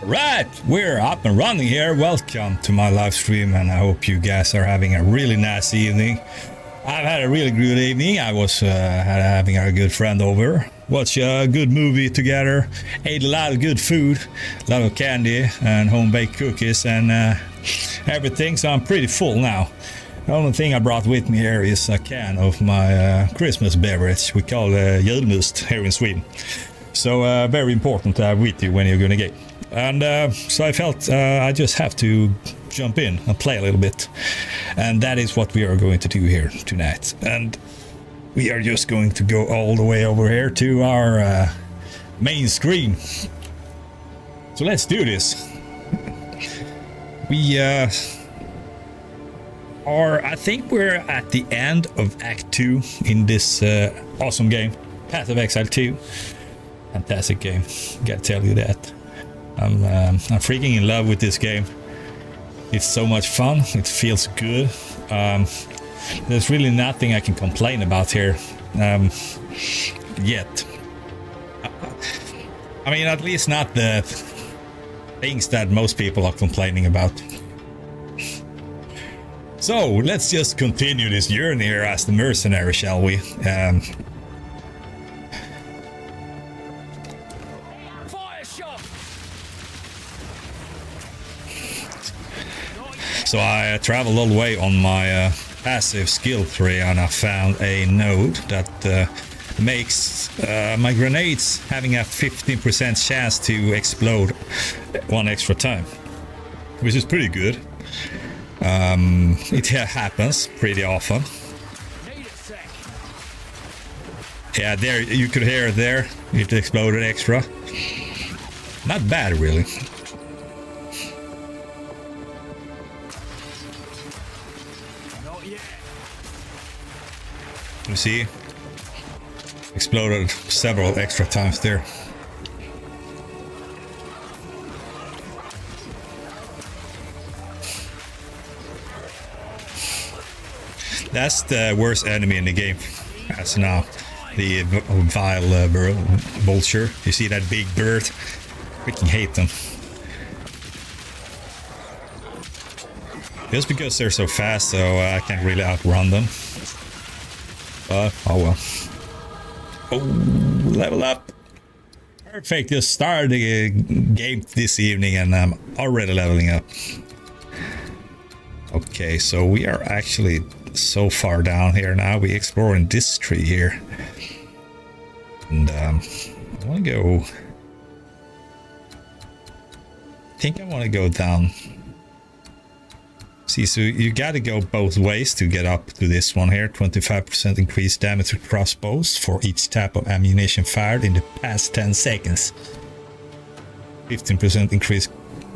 Right, we're up and running here. Welcome to my live stream, and I hope you guys are having a really nice evening. I've had a really good evening. I was having a good friend over, watched a good movie together, ate a lot of good food, a lot of candy and home-baked cookies and everything, so I'm pretty full now. The only thing I brought with me here is a can of my Christmas beverage. We call it julmust here in Sweden. So very important to have with you when you're gonna game. And so I felt I just have to jump in and play a little bit. And that is what we are going to do here tonight. And we are just going to go all the way over here to our main screen. So let's do this. We I think we're at the end of Act 2 in this awesome game, Path of Exile 2. Fantastic game, gotta tell you that. I'm freaking in love with this game. It's so much fun, it feels good. There's really nothing I can complain about here yet. I mean, at least not the things that most people are complaining about. So let's just continue this journey here as the mercenary, shall we? So I traveled all the way on my passive skill tree, and I found a node that makes my grenades having a 15% chance to explode one extra time, which is pretty good. It happens pretty often. Yeah, there you could hear it there. It exploded extra. Not bad, really. You see, exploded several extra times there. That's the worst enemy in the game as now, the vile vulture. You see that big bird? Freaking hate them. Just because they're so fast, so I can't really outrun them. Oh well. Oh, level up. Perfect, just started the game this evening and I'm already leveling up. Okay, so we are actually so far down here now. We're exploring this tree here. And I want to go... I think I want to go down. See, so you gotta go both ways to get up to this one here. 25% increased damage with crossbows for each type of ammunition fired in the past 10 seconds. 15% increased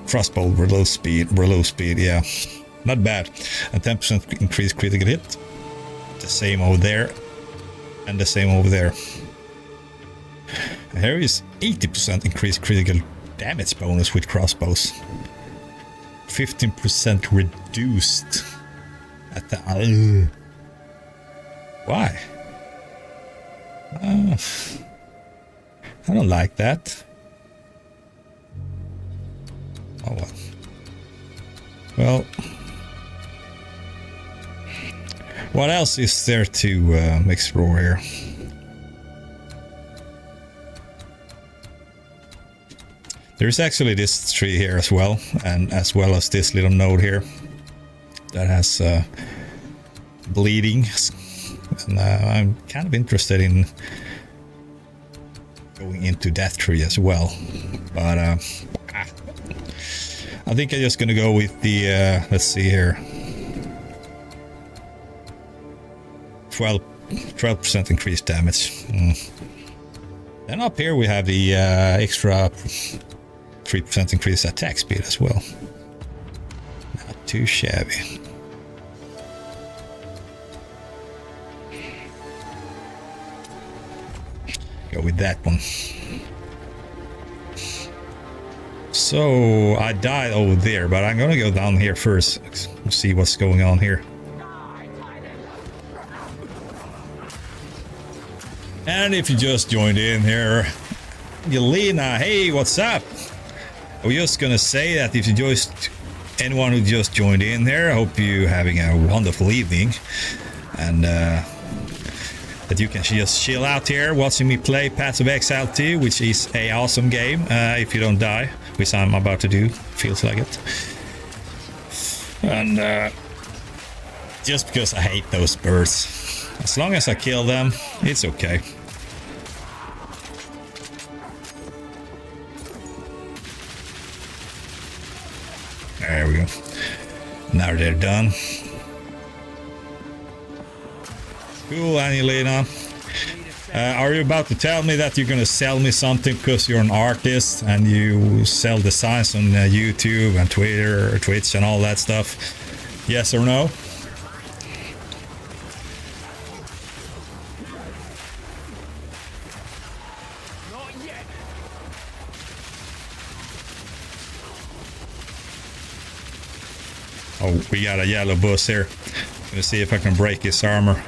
crossbow reload speed, yeah. Not bad. And 10% increased critical hit. The same over there. And the same over there. And here is 80% increased critical damage bonus with crossbows. 15% reduced at the why? I don't like that. Oh well. Well, what else is there to explore here? There's actually this tree here as well, and as well as this little node here that has bleeding, and I'm kind of interested in going into that tree as well, but I think I'm just gonna go with the let's see here, 12% increased damage. Then up here we have the extra 3% increased attack speed as well. Not too shabby. Go with that one. So I died over there, but I'm gonna go down here first. See what's going on here. And if you just joined in here, Yelena, hey, what's up? I was just gonna say that if you just anyone who just joined in here, I hope you're having a wonderful evening, and that you can just chill out here watching me play Path of Exile 2, which is a awesome game if you don't die, which I'm about to do. Feels like it. And just because I hate those birds, as long as I kill them, it's okay. There we go. Now they're done. Cool, Angelina. Are you about to tell me that you're gonna sell me something because you're an artist and you sell designs on YouTube and Twitter or Twitch and all that stuff? Yes or no? Oh, we got a yellow bus here. Gonna see if I can break his armor.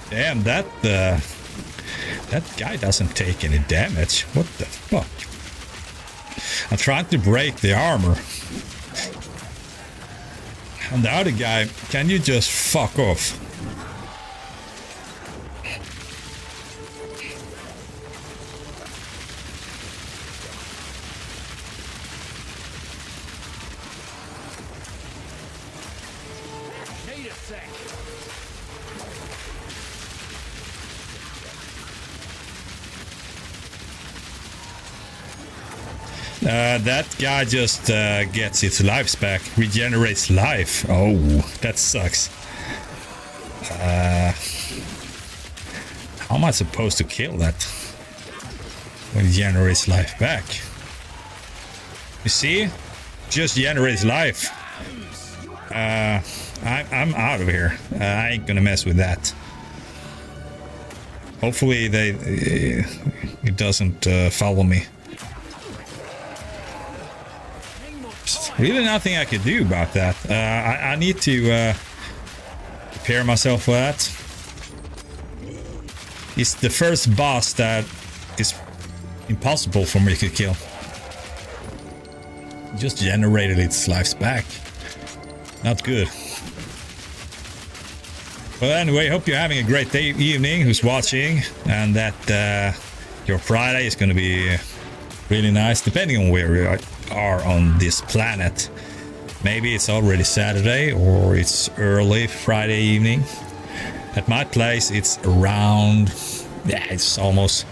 Damn, that guy doesn't take any damage. What the fuck? I'm trying to break the armor. And the other guy, can you just fuck off? That guy just gets his lives back, regenerates life. Oh, that sucks. How am I supposed to kill that when he generates life back? You see? Just generates life. I'm out of here. I ain't gonna mess with that. Hopefully it doesn't follow me. Really nothing I could do about that. I need to prepare myself for that. It's the first boss that is impossible for me to kill. Just generated its lives back. Not good. Well, anyway, hope you're having a great day, evening, who's watching, and that your Friday is going to be really nice, depending on where you are on this planet. Maybe it's already Saturday or it's early Friday evening. At my place it's around, yeah, it's almost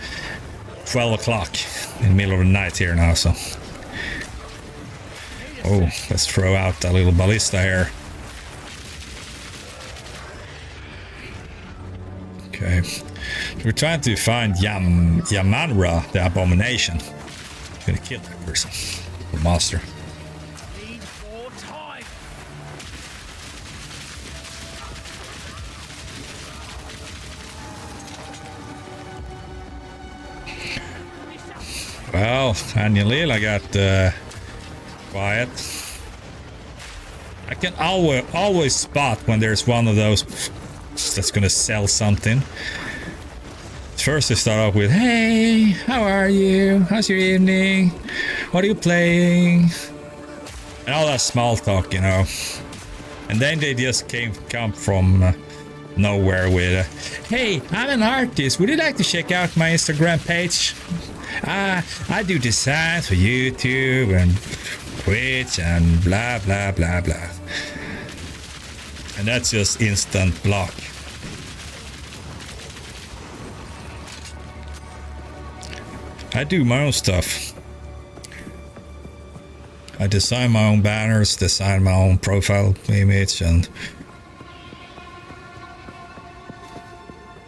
12 o'clock in the middle of the night here now. So oh, let's throw out a little ballista here. Okay, we're trying to find Yamanra, the abomination. I'm gonna kill that person. The monster. Well, Angelina got quiet. I can always spot when there's one of those that's gonna sell something. First they start off with, hey, how are you? How's your evening? What are you playing? And all that small talk, you know. And then they just come from nowhere with, hey, I'm an artist. Would you like to check out my Instagram page? I do designs for YouTube and Twitch and blah, blah, blah, blah. And that's just instant block. I do my own stuff. I design my own banners, design my own profile image, and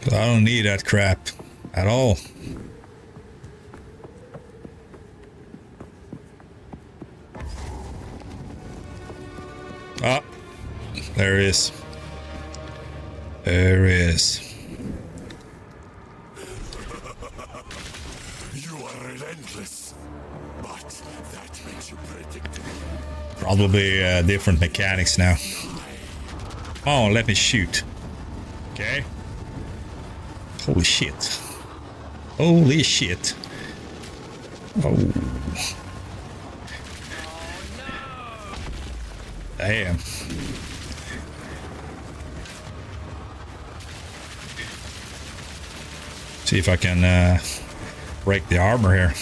I don't need that crap at all. Ah, there it is. There it is. Probably different mechanics now. Oh, let me shoot. Okay. Holy shit. Holy shit. Oh. Damn. See if I can break the armor here.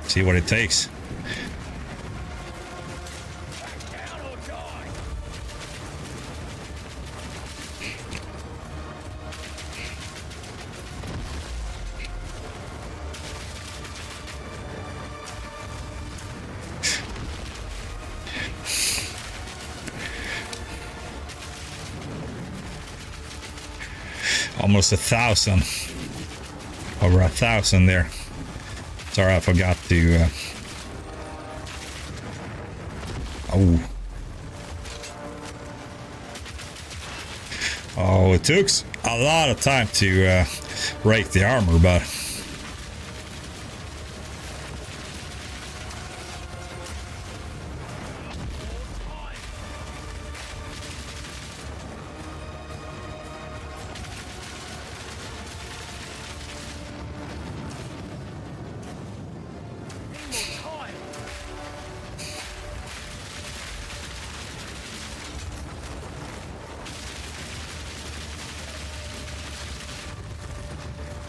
See what it takes. Almost 1,000. Over 1,000 there. Sorry, I forgot to. Oh. Oh, it took a lot of time to break the armor, but.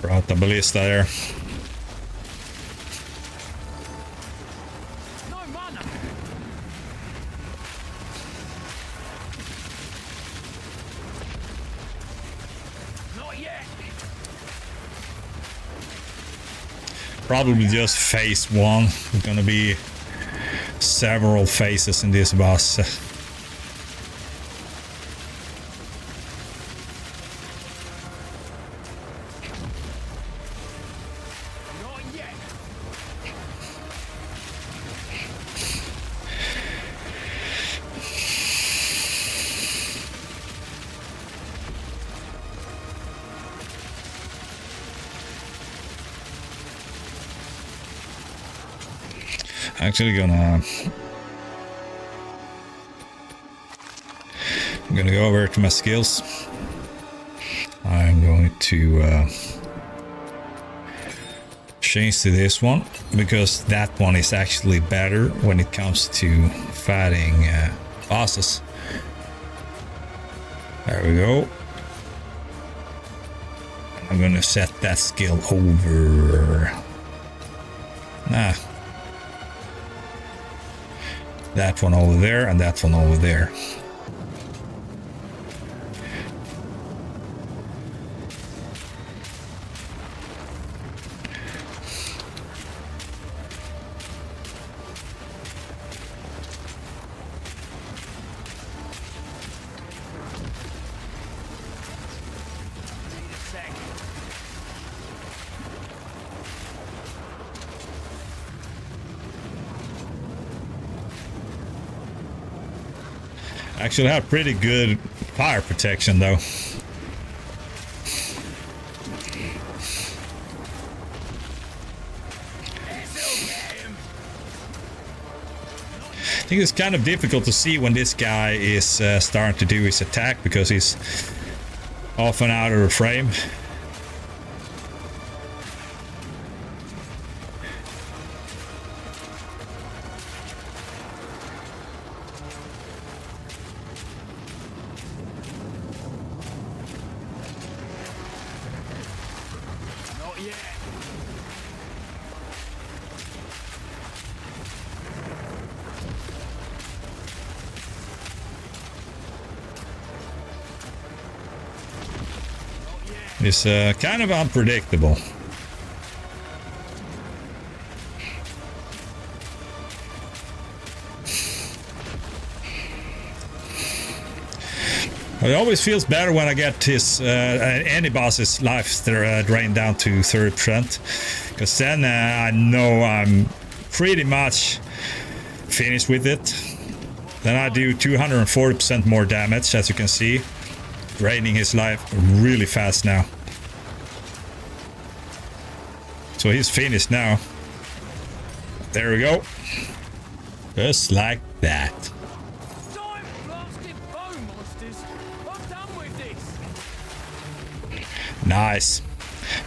Brought the ballista there. No mana. Not yet. Probably just phase 1. There's gonna be several phases in this boss. Actually I'm gonna go over to my skills. I'm going to change to this one because that one is actually better when it comes to fighting bosses. There we go. I'm gonna set that skill over. That one over there and that one over there. Actually have pretty good fire protection though. I think it's kind of difficult to see when this guy is starting to do his attack because he's often out of the frame. It's kind of unpredictable. It always feels better when I get his any boss's life drained down to 30%, because then I know I'm pretty much finished with it. Then I do 240% more damage, as you can see, draining his life really fast now. So he's finished now. There we go. Just like that. Time blasted bone monsters. I'm done with this. Nice.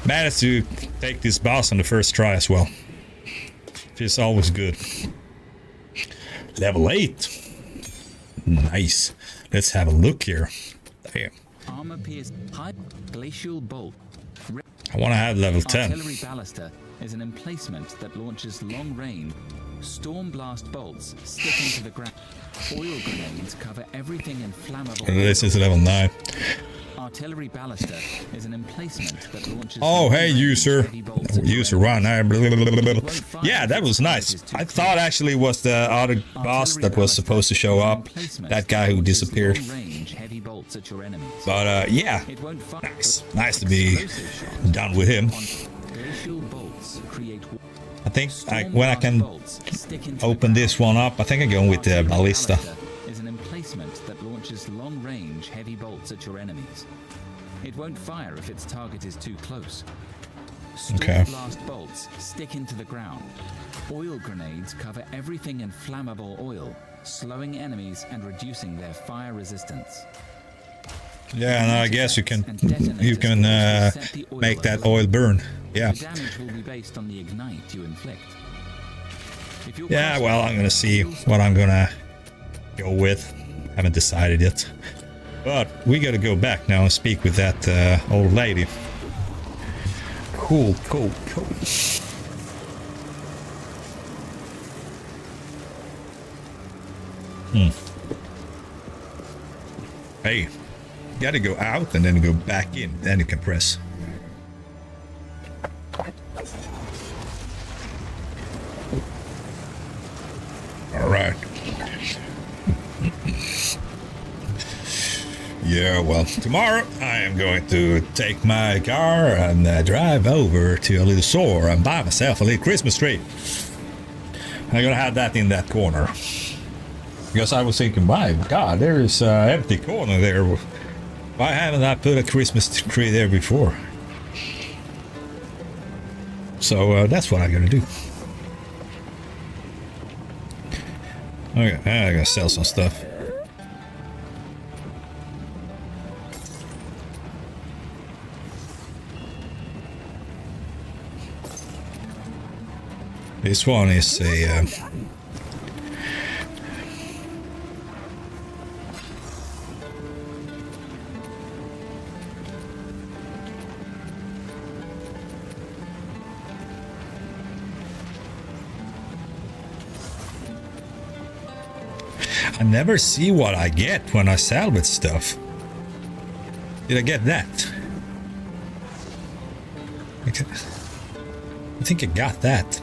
Managed to take this boss on the first try as well. It's always good. Level 8. Nice. Let's have a look here. Damn. Armor pierced high glacial bolt. I want to have level 10. Artillery baluster is an emplacement that launches long range storm blast bolts sticking to the ground. Oil grenades cover everything in flammable. This is level 9. Artillery baluster is an emplacement that launches. Oh, hey, long-range user. heavy bolts at User your run. enemies. Yeah, that was nice. I thought actually it was the other boss that was supposed to show up. That guy who disappeared. Long-range heavy bolts at your enemies. But yeah, It won't fire. nice. Nice to be done with him. Glacial bolts create I think when I can open this one up, I think I'm going with the ballista. Is an emplacement that launches long-range heavy bolts at your enemies. It won't fire if its target is too close. Storm Okay. blast bolts stick into the ground. Oil grenades cover everything in flammable oil, slowing enemies and reducing their fire resistance. Yeah, and I guess you can make that oil burn. Yeah. The damage will be based on the ignite you inflict. If your Yeah, crossbow well, I'm gonna see what I'm gonna go with. Haven't decided yet. But we gotta go back now and speak with that old lady. Cool, cool, cool. Hey, you gotta go out and then go back in. Then you can press. All right. Yeah, well, tomorrow I am going to take my car and drive over to a little store and buy myself a little Christmas tree. I'm gonna have that in that corner. Because I was thinking, my God, there is an empty corner there. Why haven't I put a Christmas tree there before? So that's what I'm gonna do. Okay, I'm gonna sell some stuff. This one is a I never see what I get when I salvage stuff. Did I get that? I think I got that.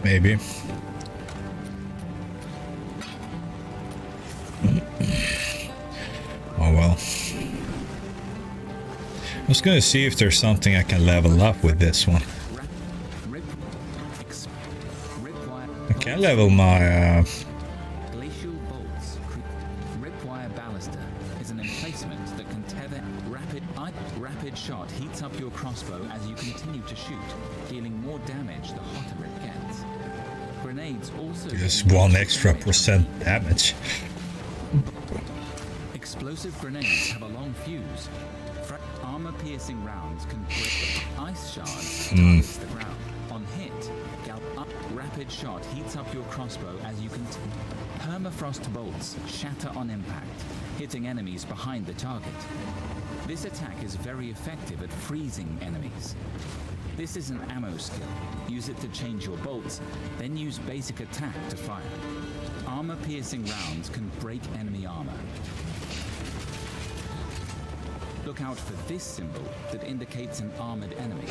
Maybe. Oh well. I was gonna see if there's something I can level up with this one. I can level my glacial bolts. Ripwire baluster is an emplacement that can tether rapid shot heats up your crossbow as you continue to shoot, dealing more damage the hotter it gets. Grenades also just 1 extra percent damage. Explosive grenades have a long fuse. Armor-piercing rounds can break ice shards targets the ground. On hit, rapid shot heats up your crossbow as you can. Permafrost bolts shatter on impact, hitting enemies behind the target. This attack is very effective at freezing enemies. This is an ammo skill. Use it to change your bolts, then use basic attack to fire. Armor-piercing rounds can break enemy armor. Look out for this symbol that indicates an armored enemy.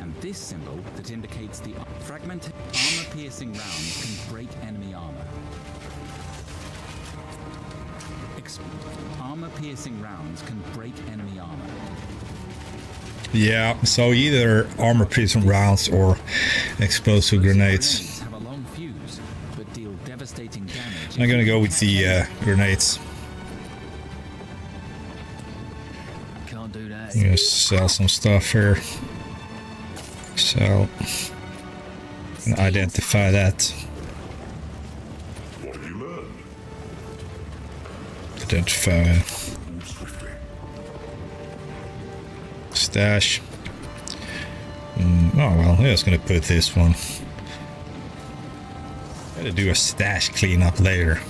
And this symbol that indicates the fragmented armor-piercing rounds can break enemy armor. Armor-piercing rounds can break enemy armor. Yeah, so either armor-piercing rounds or explosive grenades. Have a long fuse, but deal devastating damage. I'm gonna go with the grenades. Can't do that. I'm gonna sell some stuff here. So identify that. What have you learned? Identify Move swiftly. stash. Oh well, I'm just gonna put this one. Gotta do a stash cleanup later.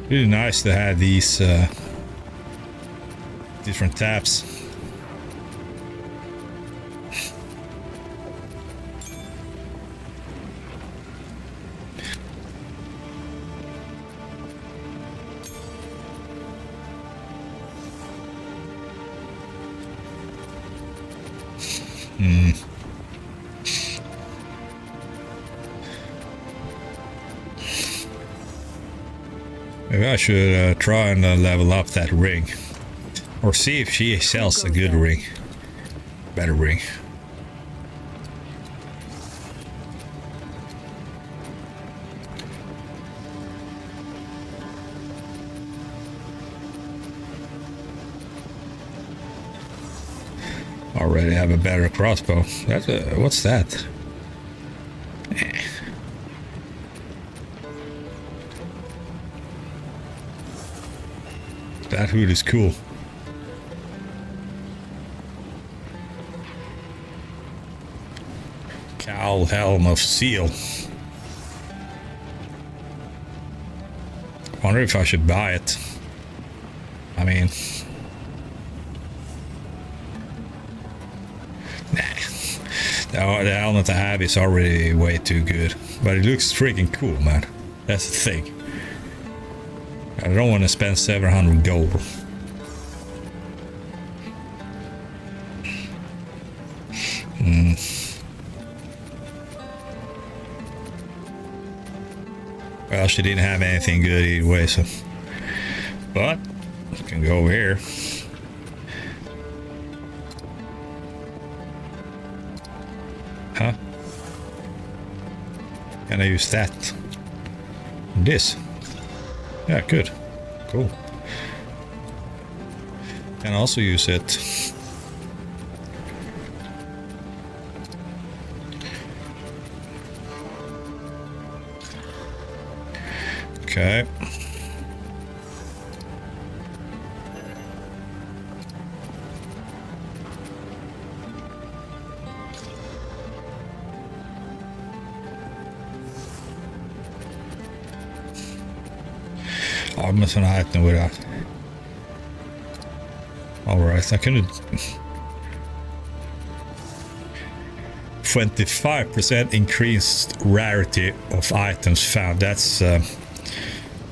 Really nice to have these different tabs. Maybe I should try and level up that ring. Or see if she sells a good ring. Better ring. Already have a better crossbow. That's what's that? That hood is cool. Cowl helm of seal. Wonder if I should buy it. I mean, nah. The helmet I have is already way too good, but it looks freaking cool, man. That's the thing. I don't want to spend 700 gold. Well, she didn't have anything good either way, so. But, we can go over here. Huh? Can I use that? This? Yeah, good. Cool. Can also use it. Okay. I'm missing an item with that. Alright, I can 25% increased rarity of items found. That's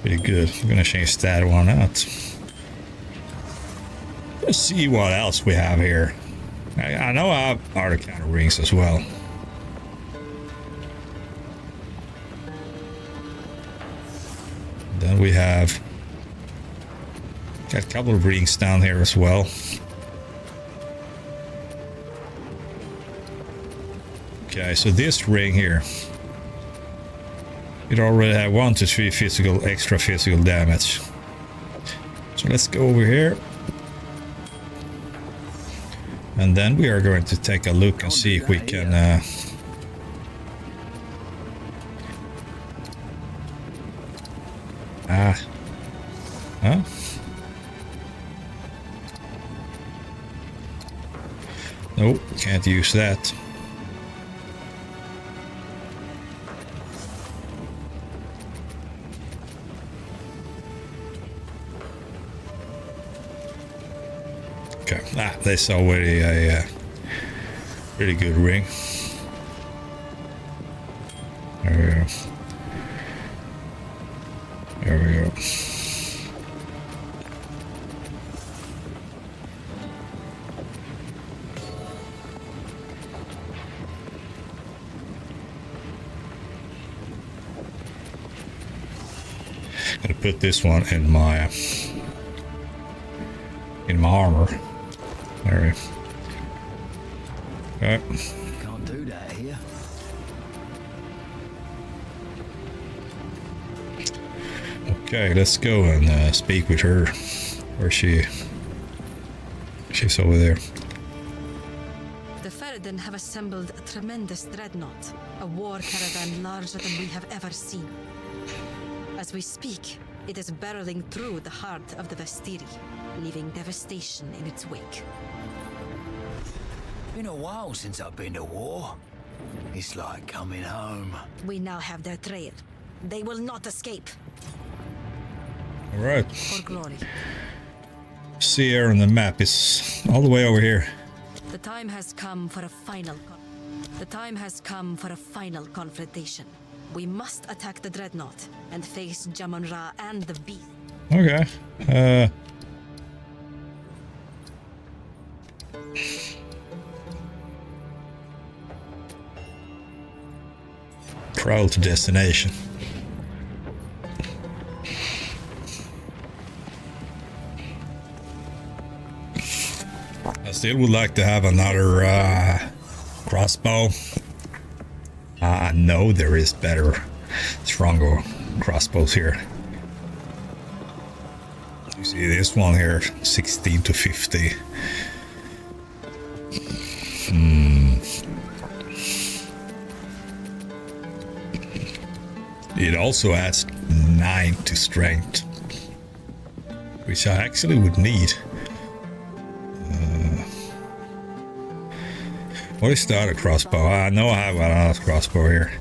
pretty good. I'm gonna change that one out. Let's see what else we have here. I know I have other kind of rings as well. Then we have got a couple of rings down here as well. Okay, so this ring here, it already had 1 to 3 extra physical damage. So let's go over here. And then we are going to take a look and see if we can huh? Nope, can't use that. Okay, that's already a pretty good ring. There we go. There we go. Gonna put this one in my in my armor. There. Okay. Can't do that here. Okay, let's go and speak with her. Where is she? She's over there. The Ferryden have assembled a tremendous dreadnought, a war caravan larger than we have ever seen. As we speak, it is barreling through the heart of the Vestiri, leaving devastation in its wake. Been a while since I've been to war. It's like coming home. We now have their trail. They will not escape. All right. For glory. See here on the map is all the way over here. The time has come for a final confrontation. We must attack the dreadnought and face Jamon-Ra and the beast. Okay. Travel to destination. I still would like to have another crossbow. I know there is better, stronger crossbows here. You see this one here, 16 to 50. It also adds 9 to strength, which I actually would need. What is the other crossbow? I know I have another crossbow here.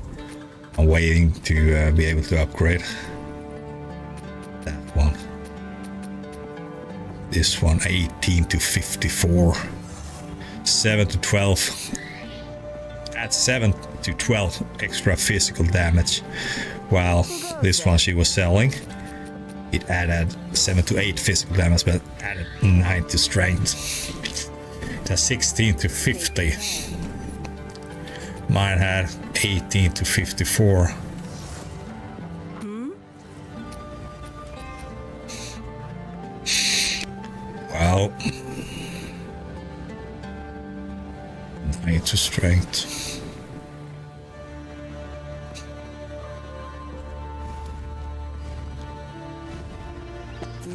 I'm waiting to be able to upgrade that one. This one, 18 to 54. 7 to 12. At 7 to 12 extra physical damage. While this one she was selling, it added 7 to 8 physical damage, but added 9 to strength. It has 16 to 50. Mine had 18 to 54. Well, 9 to strength.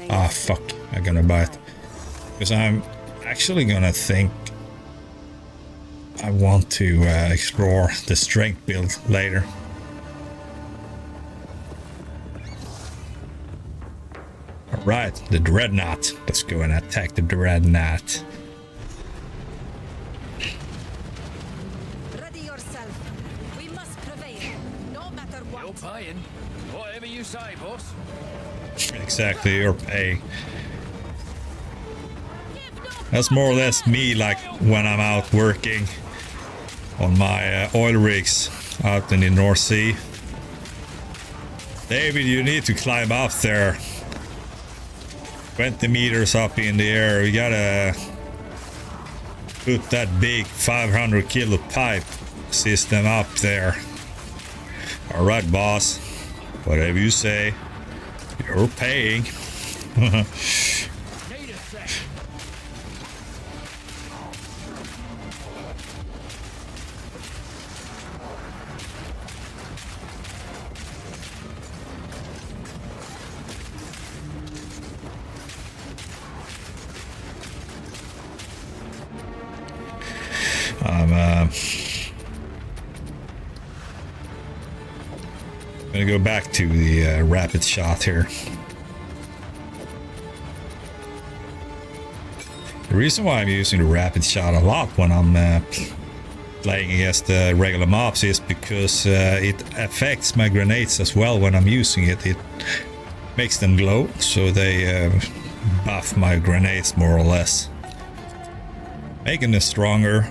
Ah, fuck. I'm gonna buy it. Because I'm actually gonna think I want to explore the strength build later. Alright, the dreadnought. Let's go and attack the dreadnought. Ready yourself. We must prevail, no matter You're what. paying. Whatever you say, boss. Exactly, your pay. That's more or less me, like when I'm out working on my oil rigs out in the North Sea. David, you need to climb up there. 20 meters up in the air. We gotta put that big 500 kilo pipe system up there. Alright, boss. Whatever you say. You're paying. Need a sec. I'm gonna go back to the rapid shot here. The reason why I'm using the rapid shot a lot when I'm playing against the regular mobs is because it affects my grenades as well when I'm using it. It makes them glow, so they buff my grenades more or less, making them stronger.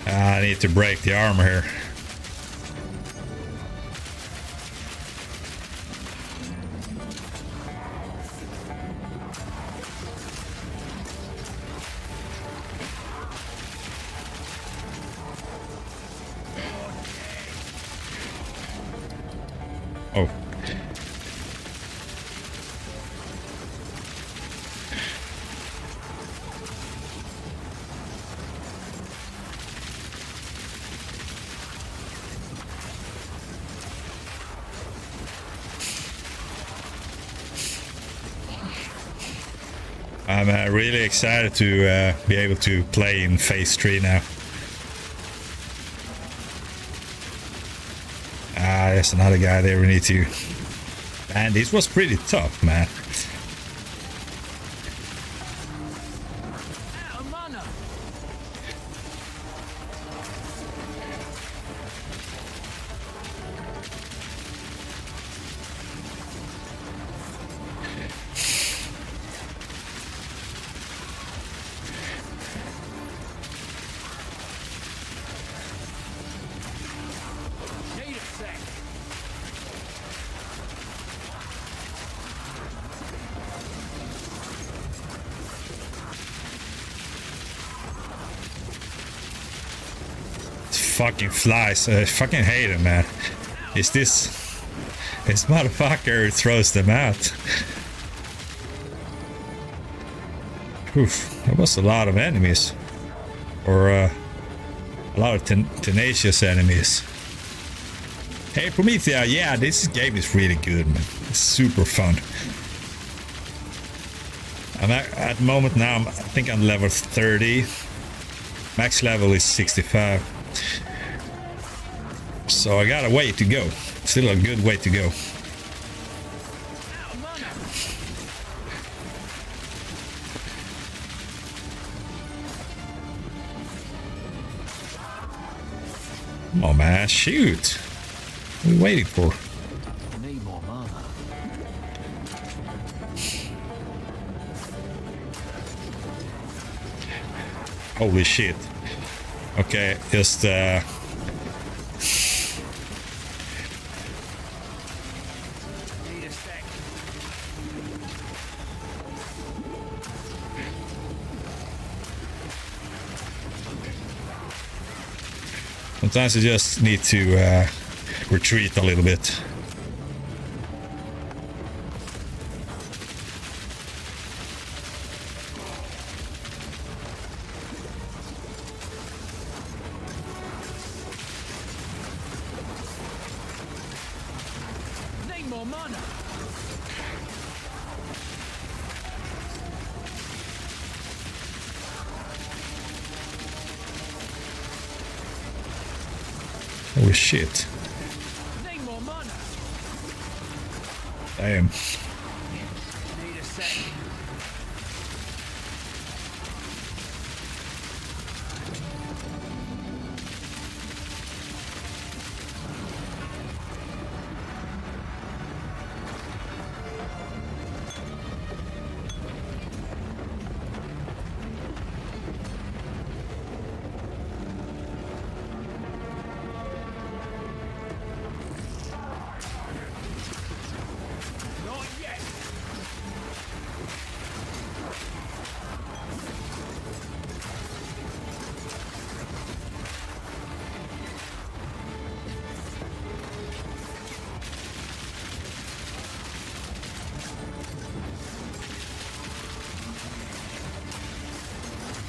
I need to break the armor here. I'm really excited to be able to play in phase 3 now. Ah, there's another guy there we need to... Man, this was pretty tough, man. Out of mana. Need a sec. Fucking flies. I fucking hate it, man. Is this motherfucker throws them out? Oof, that was a lot of enemies. Or a lot of tenacious enemies. Hey Promethea, yeah, this game is really good, man. It's super fun. I'm at the moment now, I think I'm level 30. Max level is 65. So I got a way to go. Still a good way to go. Out of mana. Come on, man, shoot. What are we waiting for? Need more mana. Holy shit. Okay, just Need a sec. sometimes you just need to retreat a little bit. Need more mana. Holy shit. Need more mana. Damn. Need a sec. Not yet.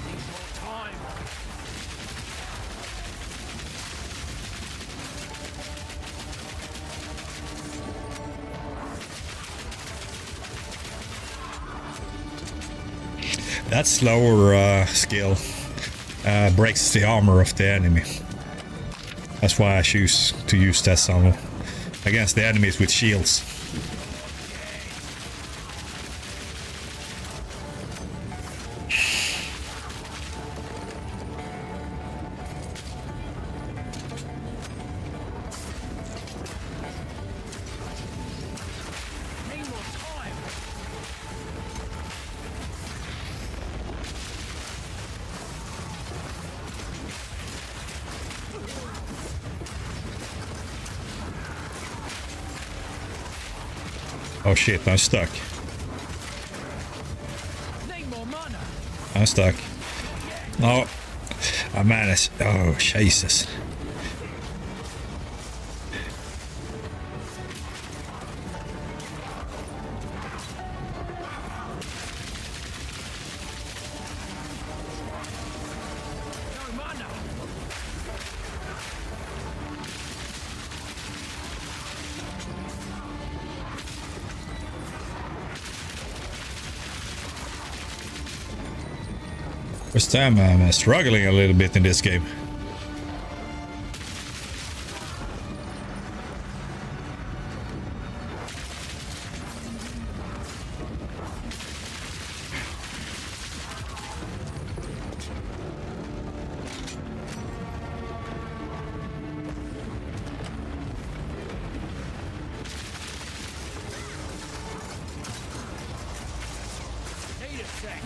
Need more time. That slower skill breaks the armor of the enemy. That's why I choose to use that summon against the enemies with shields. Need more time. Oh shit, I'm stuck. Need more mana. I'm stuck. No. I managed. Oh, Jesus. No mana. First time I'm struggling a little bit in this game. Need a sec.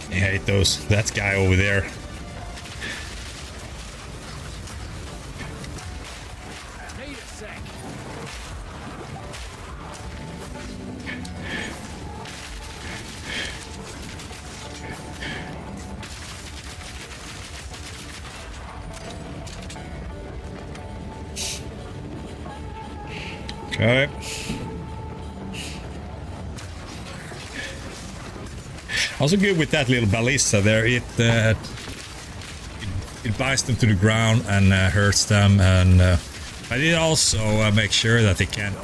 I hate those. That guy over there. Need a sec. Okay. Also good with that little ballista there. It binds them to the ground and hurts them, and but it also make sure that they can't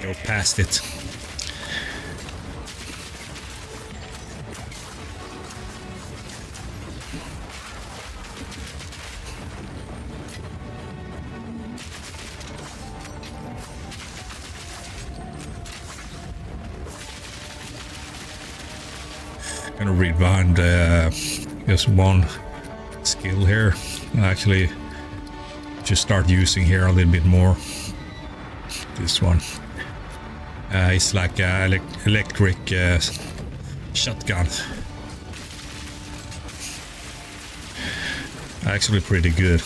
go past it. Gonna read behind just one skill here. Actually, just start using here a little bit more. This one, it's like a electric shotgun. Actually, pretty good.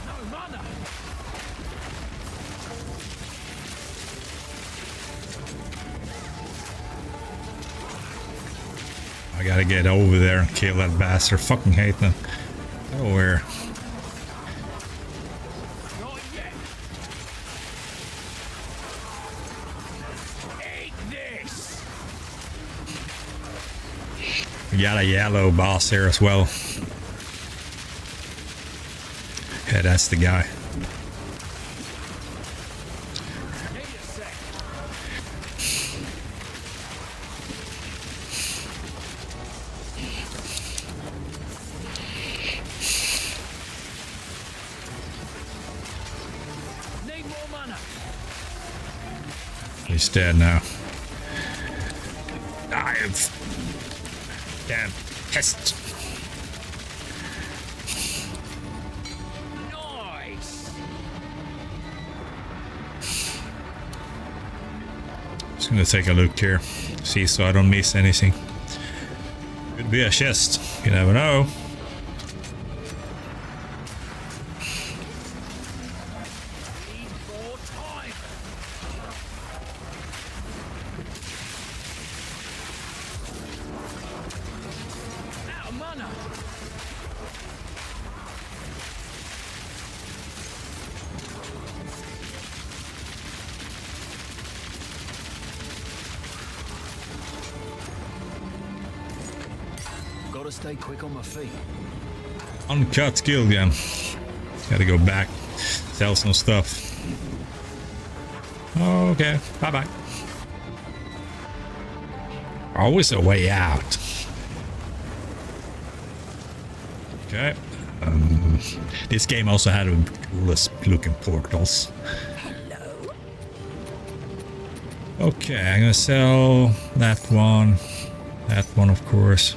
No mana. I gotta get over there and kill that bastard. Fucking hate them. Oh, where? Not yet. Eat this. We got a yellow boss here as well. Yeah, that's the guy. Need a sec. Need more mana. He's dead now. I've... Damn. Pest. Nice. Just gonna take a look here. See, so I don't miss anything. Could be a chest. You never know. Need more time. Out of mana. stay quick on my feet. Uncut skill again. Gotta go back, sell some stuff. Okay, bye bye. Always a way out. Okay. This game also had the coolest looking portals. Okay, I'm gonna sell that one of course.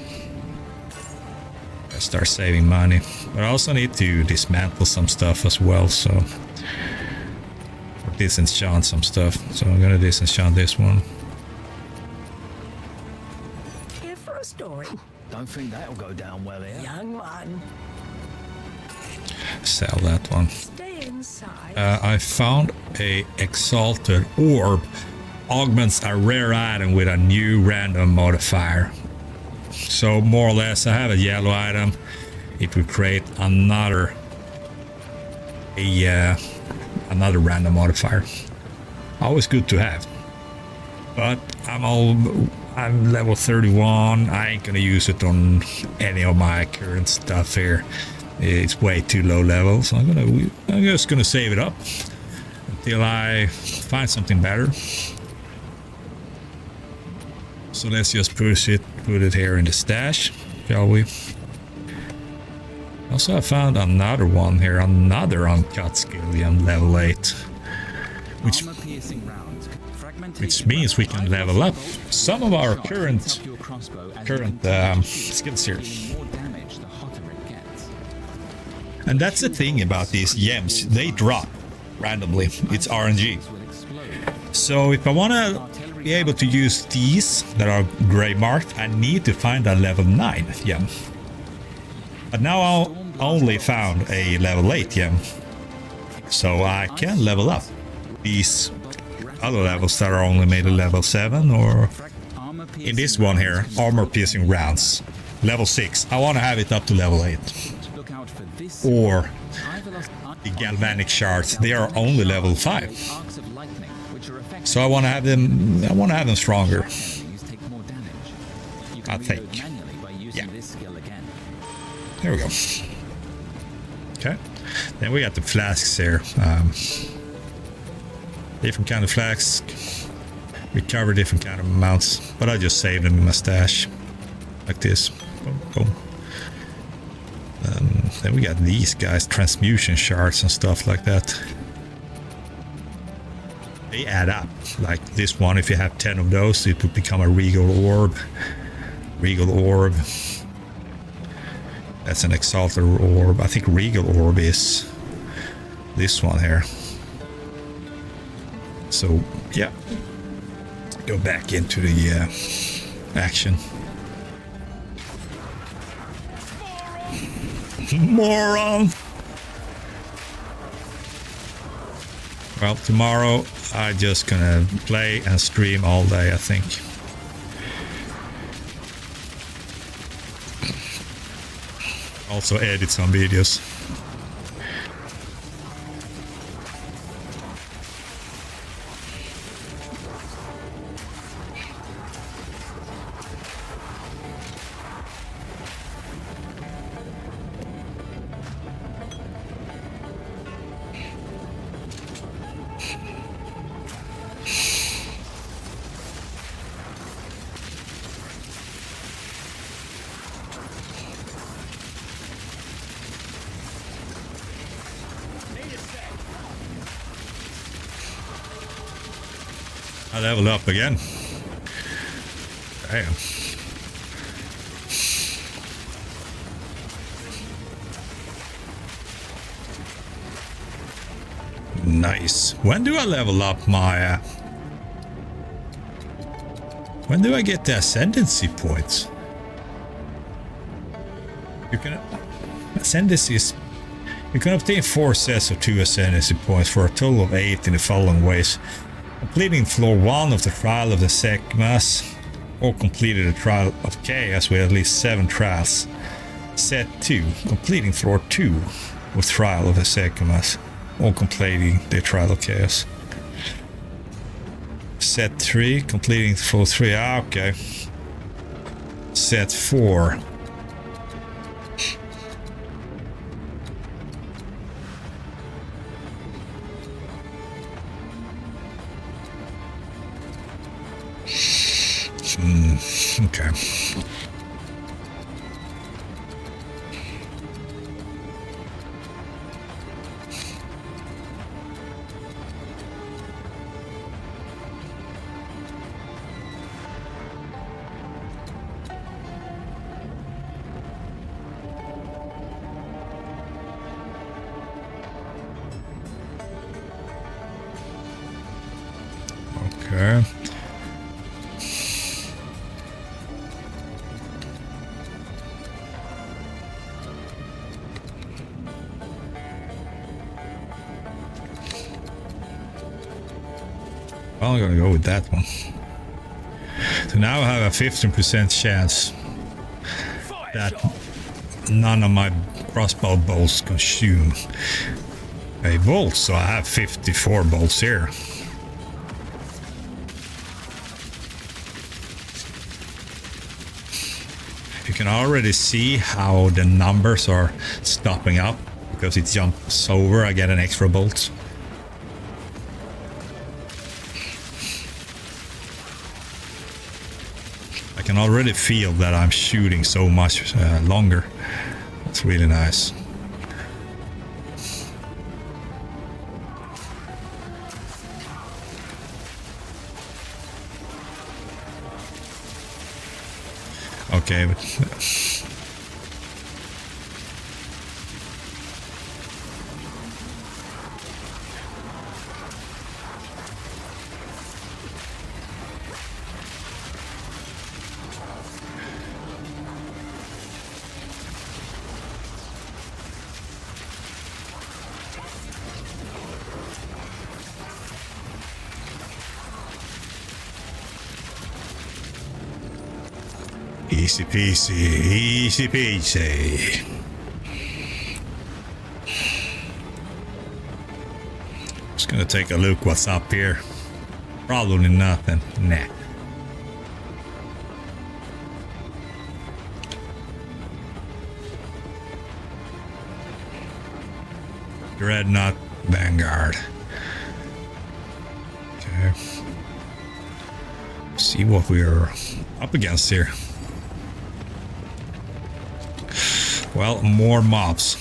I start saving money, but I also need to dismantle some stuff as well, so or disenchant some stuff. So I'm gonna disenchant this one. Here for a story, Don't think that'll go down well here. young one. Sell that one. Stay inside. I found a exalted orb. Augments a rare item with a new random modifier. So more or less, I have a yellow item. It will create another random modifier. Always good to have. But I'm level 31. I ain't gonna use it on any of my current stuff here. It's way too low level, so I'm just gonna save it up until I find something better. So let's just put it here in the stash, shall we? Also, I found another one here, another uncut skillion, level 8, which means we can level up some of our current skills here. And that's the thing about these gems, they drop randomly. It's RNG. So if I want to be able to use these that are gray marked, I need to find a level 9 gem. But now I only found a level 8 gem, so I can level up these other levels that are only made at level 7, or in this one here, armor piercing rounds, level 6. I want to have it up to level 8. Or the galvanic shards, they are only level 5. So I want to have them stronger. I think. Yeah. There we go. Okay. Then we got the flasks here. Different kind of flasks. Recover different kind of amounts. But I just saved them in my stash. Like this. Boom, boom. Then we got these guys, transmutation shards and stuff like that. They add up. Like this one, if you have 10 of those, it would become a regal orb. Regal orb. That's an exalted orb. I think regal orb is this one here. So yeah, go back into the action. Moron. Well, tomorrow I'm just gonna play and stream all day, I think. Also edit some videos. I leveled up again. Damn. Nice. When do I level up my... when do I get the ascendancy points? You can... ascendancy is... you can obtain 4 sets of 2 ascendancy points for a total of 8 in the following ways. Completing floor 1 of the Trial of the Sekhmas, or completed a Trial of Chaos with at least 7 trials. Set 2, completing floor 2 with Trial of the Sekhmas, or completing the Trial of Chaos. Set 3, completing floor 3, okay. Set 4, Okay. Okay. Well, I'm gonna go with that one. So now I have a 15% chance Fire that shot. none of my crossbow bolts consume a bolt, so I have 54 bolts here. You can already see how the numbers are stopping up because it jumps over. I get an extra bolt. I can already feel that I'm shooting so much longer. That's really nice. Okay, but easy peasy, easy peasy. Just gonna take a look what's up here. Probably nothing. Nah. Dreadnought Vanguard. Okay. See what we're up against here. Well, more mobs.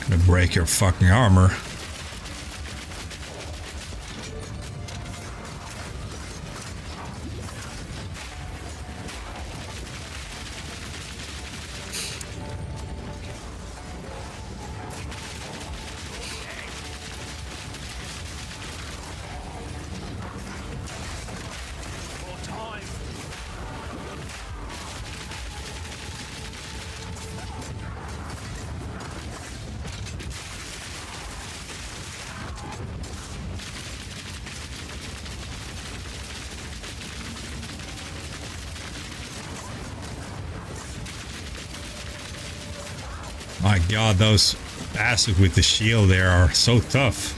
Gonna break your fucking armor. More time. My god, those bastards with the shield there are so tough.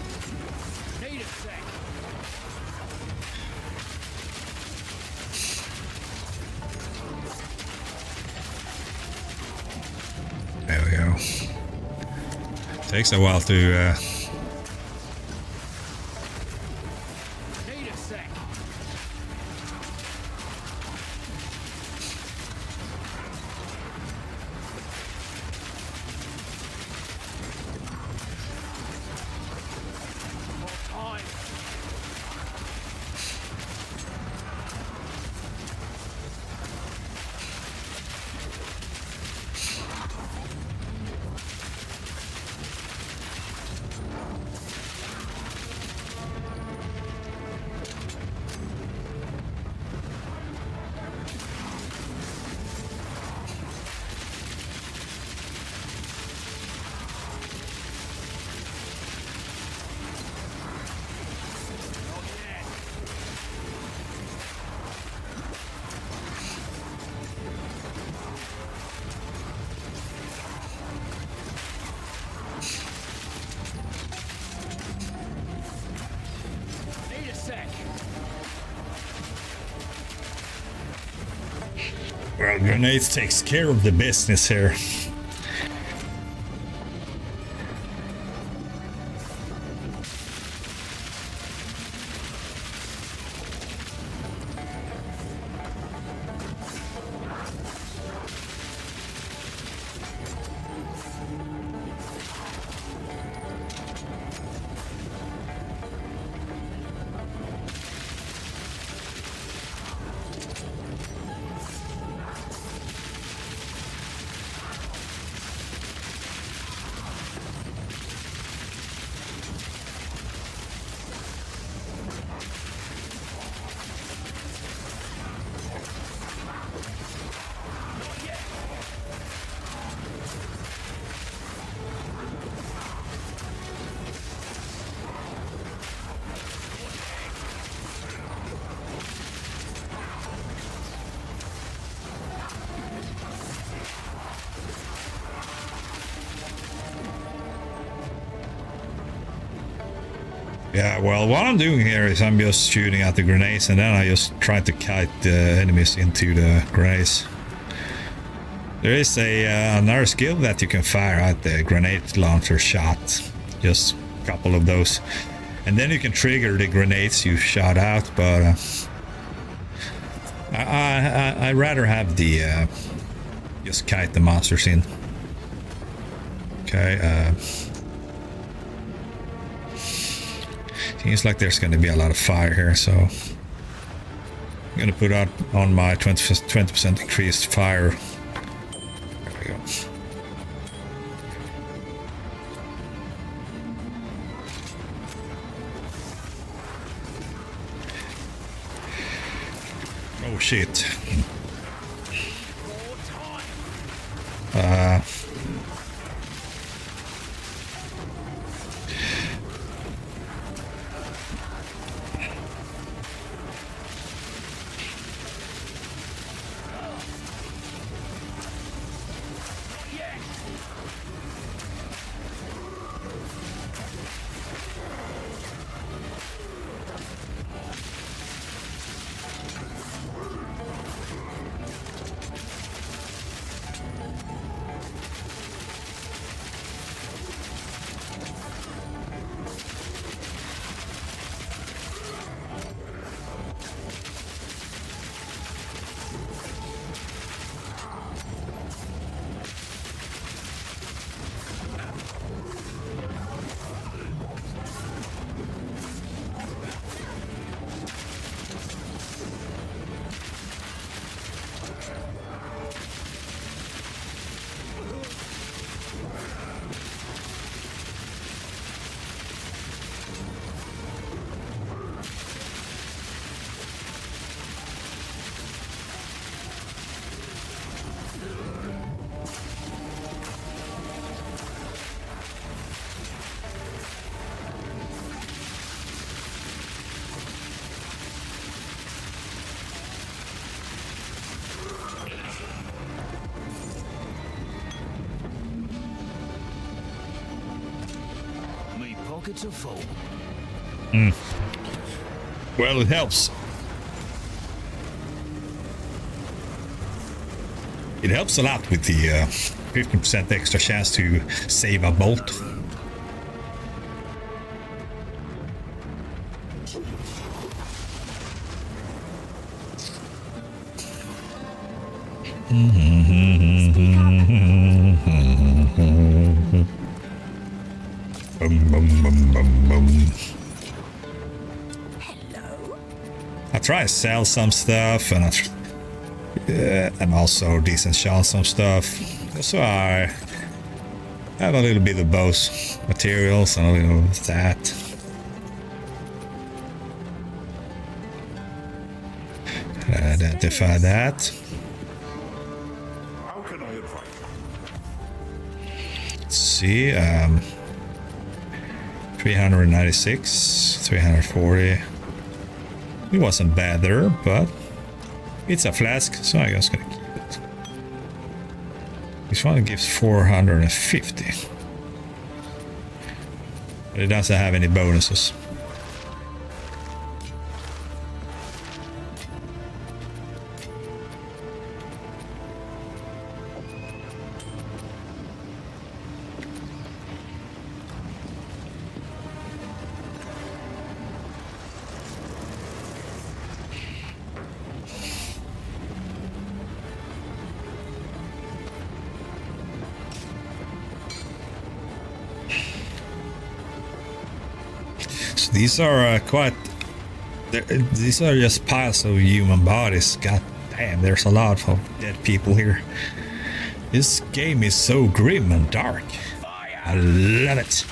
Need a sec. There we go. Takes a while to Need a sec. More time. Not yet. Need a sec. well, grenades takes care of the business here. Yeah, well, what I'm doing here is I'm just shooting at the grenades and then I just try to kite the enemies into the grenades. There is another skill that you can fire at the grenade launcher shot. Just a couple of those. And then you can trigger the grenades you shot out, but I'd rather have the just kite the monsters in. Okay, seems like there's going to be a lot of fire here, so I'm going to put out on my 20% increased fire. There we go. Oh shit. Pockets are full. Well, it helps. It helps a lot with the 15% extra chance to save a bolt. I try to sell some stuff and also decent shot some stuff. So I have a little bit of both materials and a little of that. Identify that. How can I advise? Let's see. 396, 340. It wasn't bad there, but it's a flask, so I'm just gonna keep it. This one gives 450. But it doesn't have any bonuses. These are these are just piles of human bodies. God damn, there's a lot of dead people here. This game is so grim and dark. I love it.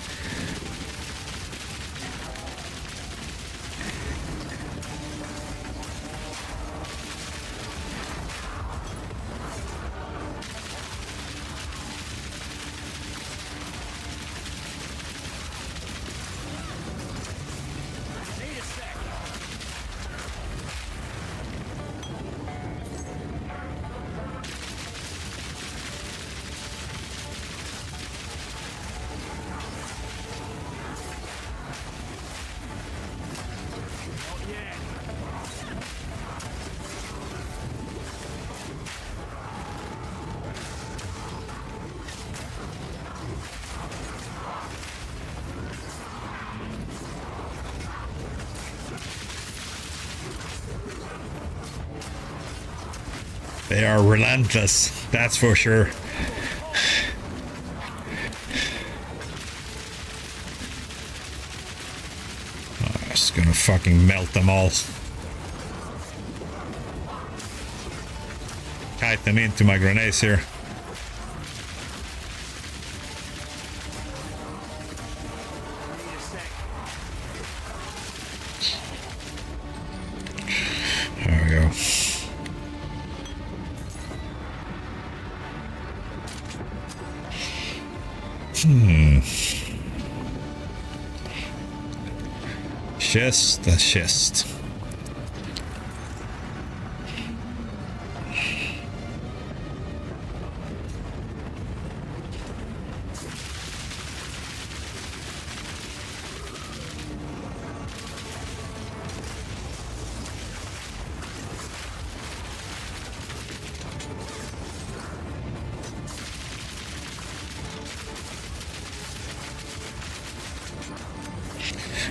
They are relentless, that's for sure. I'm just gonna fucking melt them all. Kite them into my grenades here. There we go. Chest, the chest.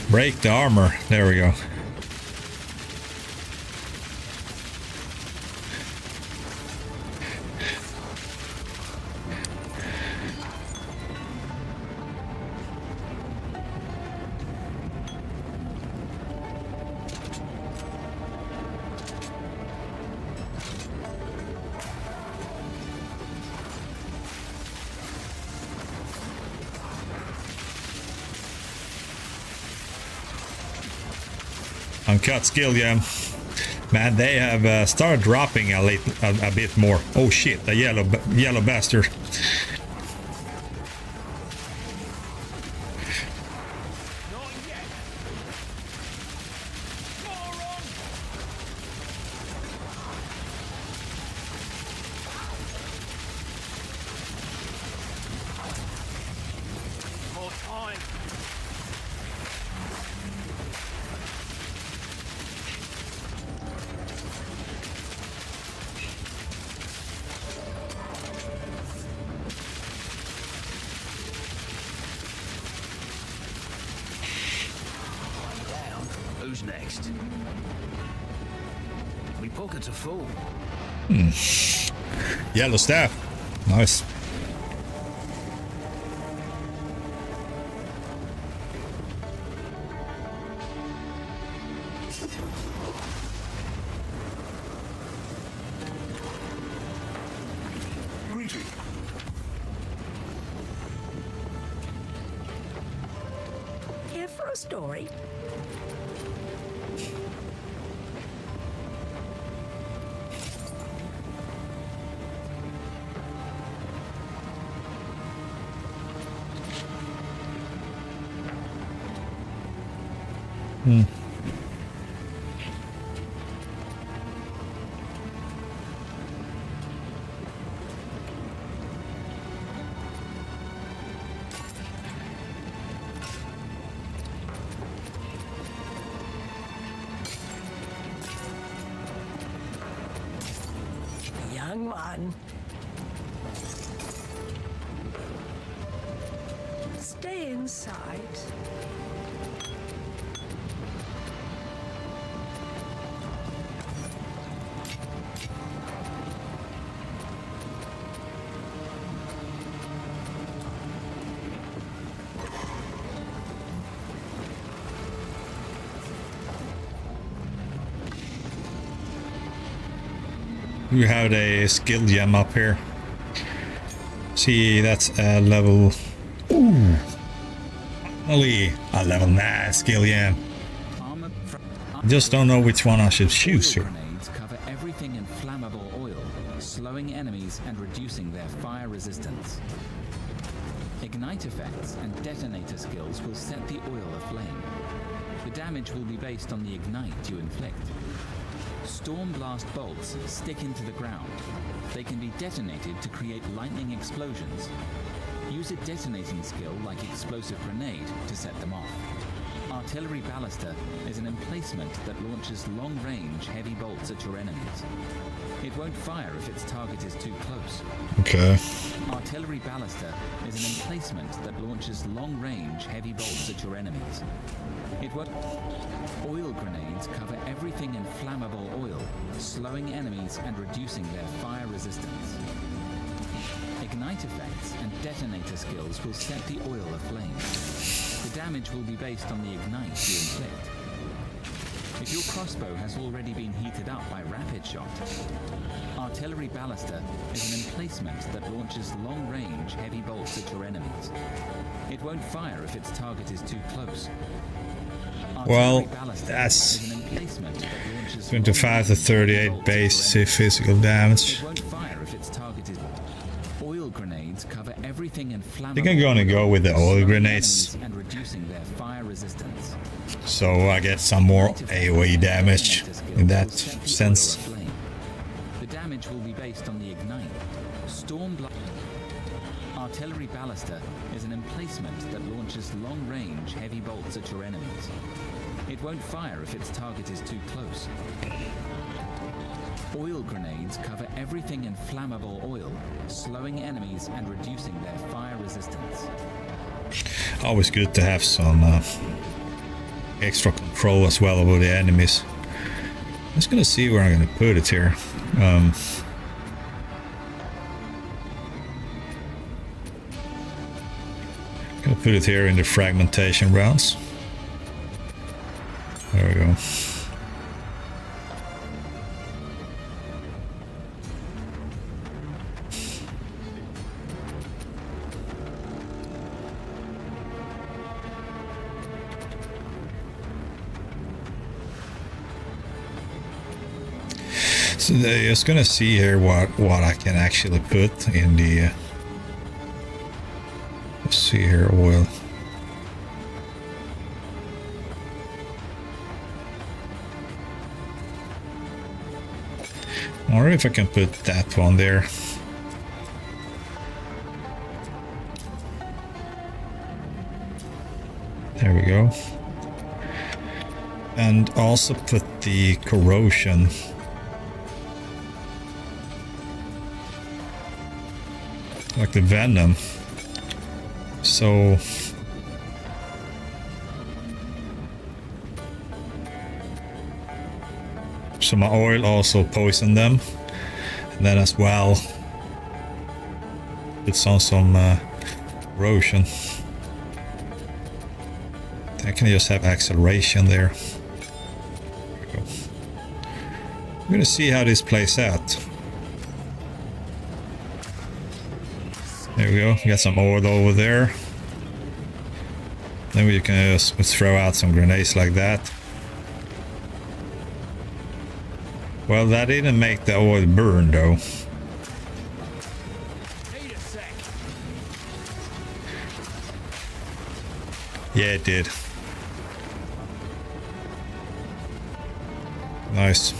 Break the armor. There we go. Uncut skill gem. Man, they have started dropping a bit more. Oh shit, the yellow bastard. Not yet. Moron. More time. Down. Who's next? Me pockets are full. Yellow staff. Nice. Greeting. Here for a story? Young one. Stay inside. You have a skill gem up here. See, that's a level. Ooh, only a level 9 skill gem. Just don't know which one I should choose here. Grenades cover everything in flammable oil, slowing enemies and reducing their fire resistance. Ignite effects and detonator skills will set the oil aflame. The damage will be based on the ignite you inflict. Storm blast bolts stick into the ground. They can be detonated to create lightning explosions. Use a detonating skill like explosive grenade to set them off. Artillery ballista is an emplacement that launches long-range heavy bolts at your enemies. It won't fire if its target is too close. Okay. Artillery Baluster is an emplacement that launches long-range heavy bolts at your enemies. It won't... Oil grenades cover everything in flammable oil, slowing enemies and reducing their fire resistance. Ignite effects and detonator skills will set the oil aflame. The damage will be based on the ignite you inflict. If your crossbow has already been heated up by rapid shot, Artillery Baluster is an emplacement that launches long-range heavy bolts at your enemies. It won't fire if its target is too close. Well, Artillery Baluster that's is an emplacement that launches 25 to long-range 38 bolts at base your enemies. physical damage. It won't fire if its target is... Oil grenades cover everything in flammable... I think I'm gonna go with the oil slowing grenades. enemies and reducing their fire resistance. So I get some more AoE damage in that sense. The damage will be based on the ignite. Artillery Baluster is an emplacement that launches long-range heavy bolts at your enemies. It won't fire if its target is too close. Oil grenades cover everything in flammable oil, slowing enemies and reducing their fire resistance. Always good to have some extra control as well over the enemies. I'm just gonna see where I'm gonna put it here. Gonna put it here in the fragmentation rounds. There we go. So just gonna see here what I can actually put in the let's see here, oil. I wonder if I can put that one there. There we go. And also put the corrosion. Like the venom. So my oil also poisoned them. And then as well it's on some corrosion. I can just have acceleration there. There we go. I'm gonna see how this plays out. There we go, we got some oil over there. Then we can just throw out some grenades like that. Well, that didn't make the oil burn though. Need a sec. Yeah, it did. Nice.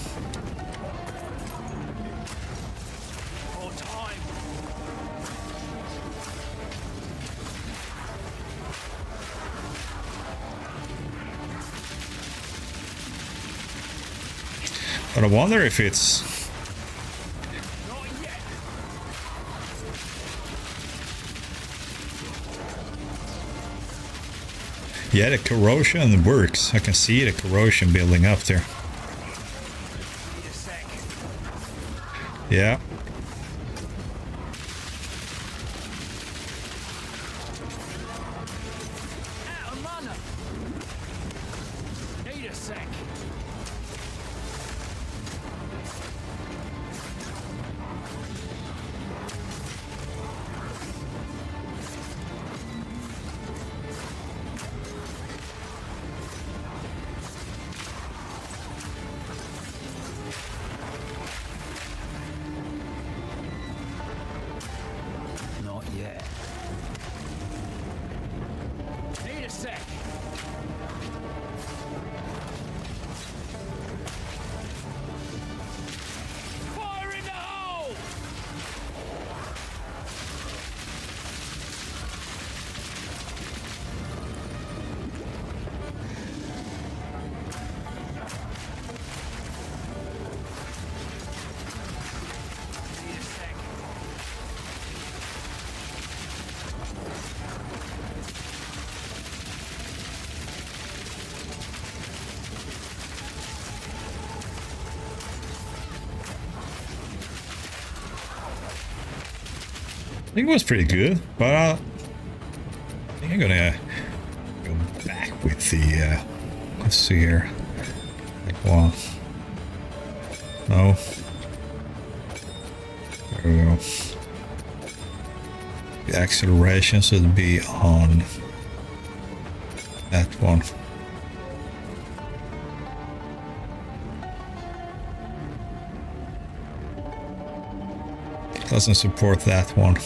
More time. But I wonder if it's... Not yet. Yeah, the corrosion works. I can see the corrosion building up there. Need a sec. Yeah. Out of mana. Need a sec. I think it was pretty good, but I think I'm gonna go back with the, let's see here, like one. No. There we go. The acceleration should be on that one. Doesn't support that one.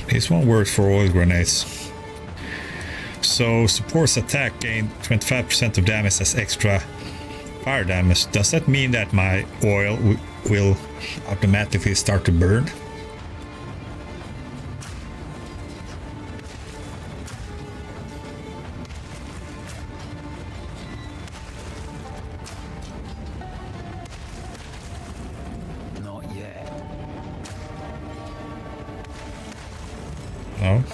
This one works for oil grenades. So supports attack gain 25% of damage as extra fire damage. Does that mean that my oil will automatically start to burn? Not yet. No. Need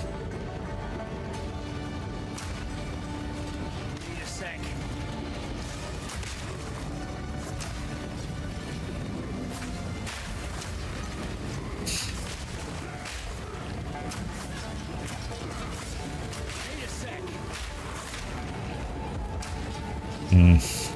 a sec. Need a sec.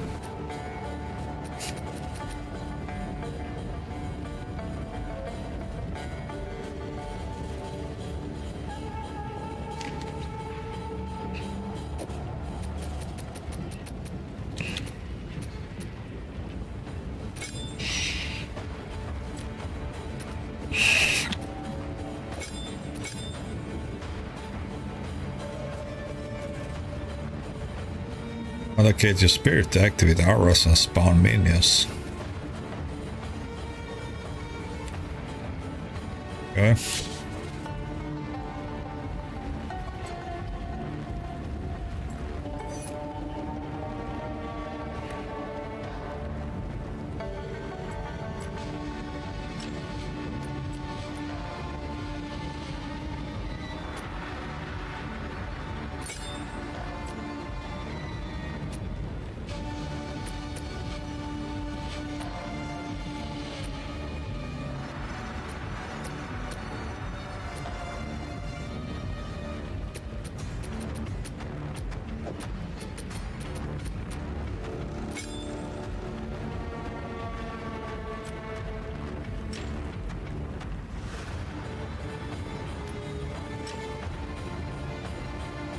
Allocate your spirit to activate auras and spawn minions. Okay.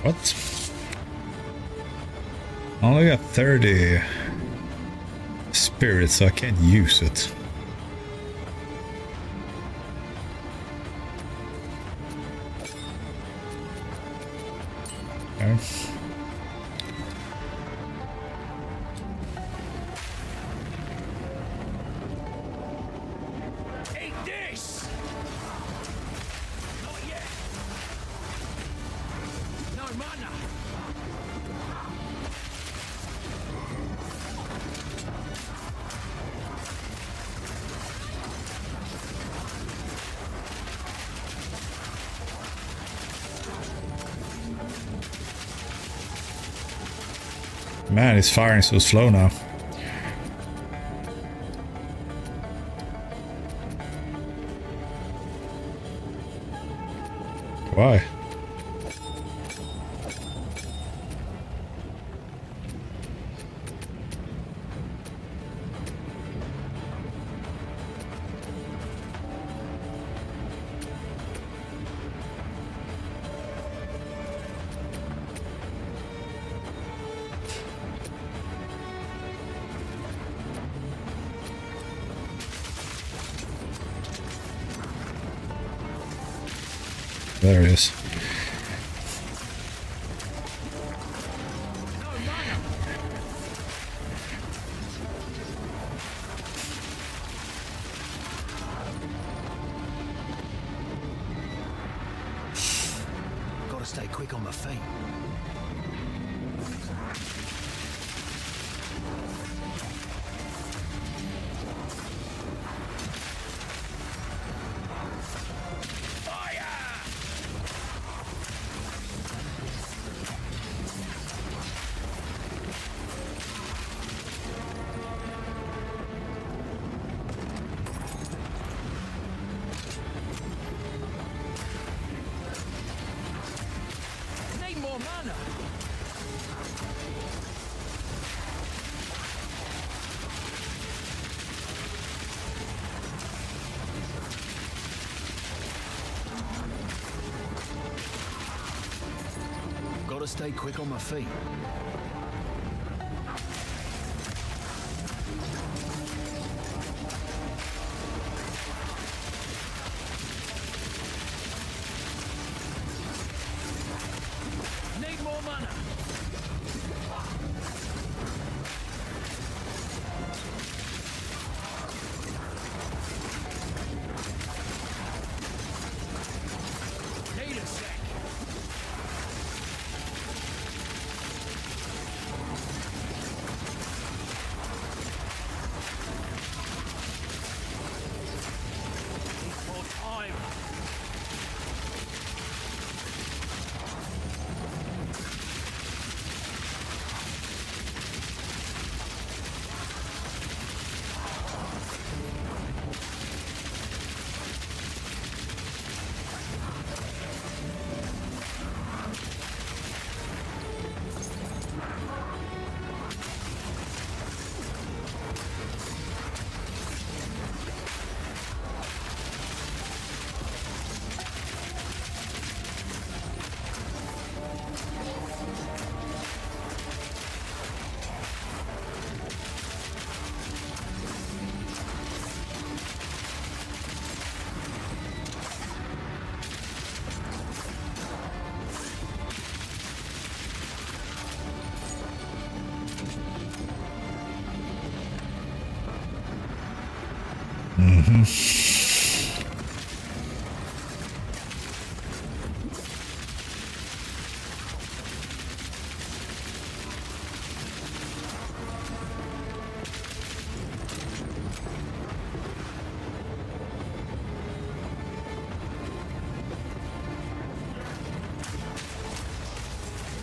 What? I only got 30 spirits, so I can't use it. Okay. Eat this! Not yet. No mana. Man, it's firing so slow now. Why? There it is. quick on my feet. Need more mana. Gotta stay quick on my feet. Need more mana. Need a sec. Need more time.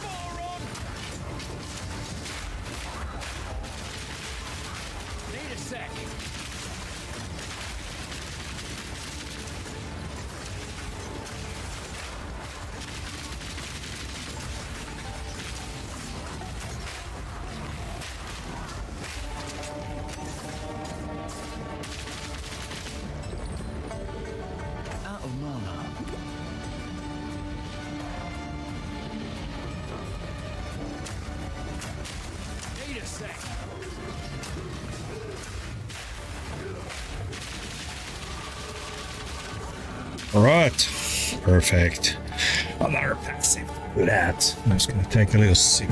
Moron! Need a sec. Out of mana. Need a sec. All right, perfect. Another passive. Look at that. I'm just gonna take a little sip.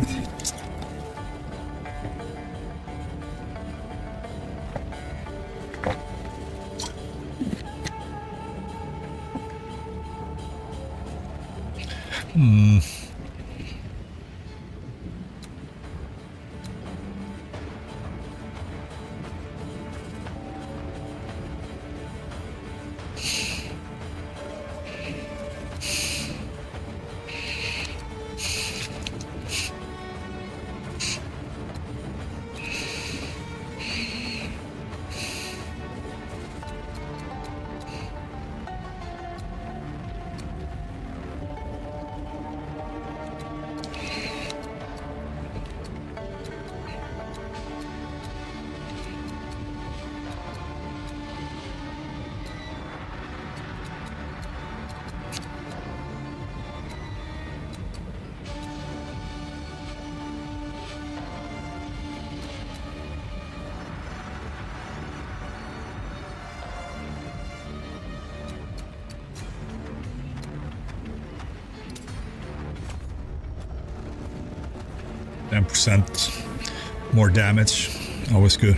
%, more damage, always good.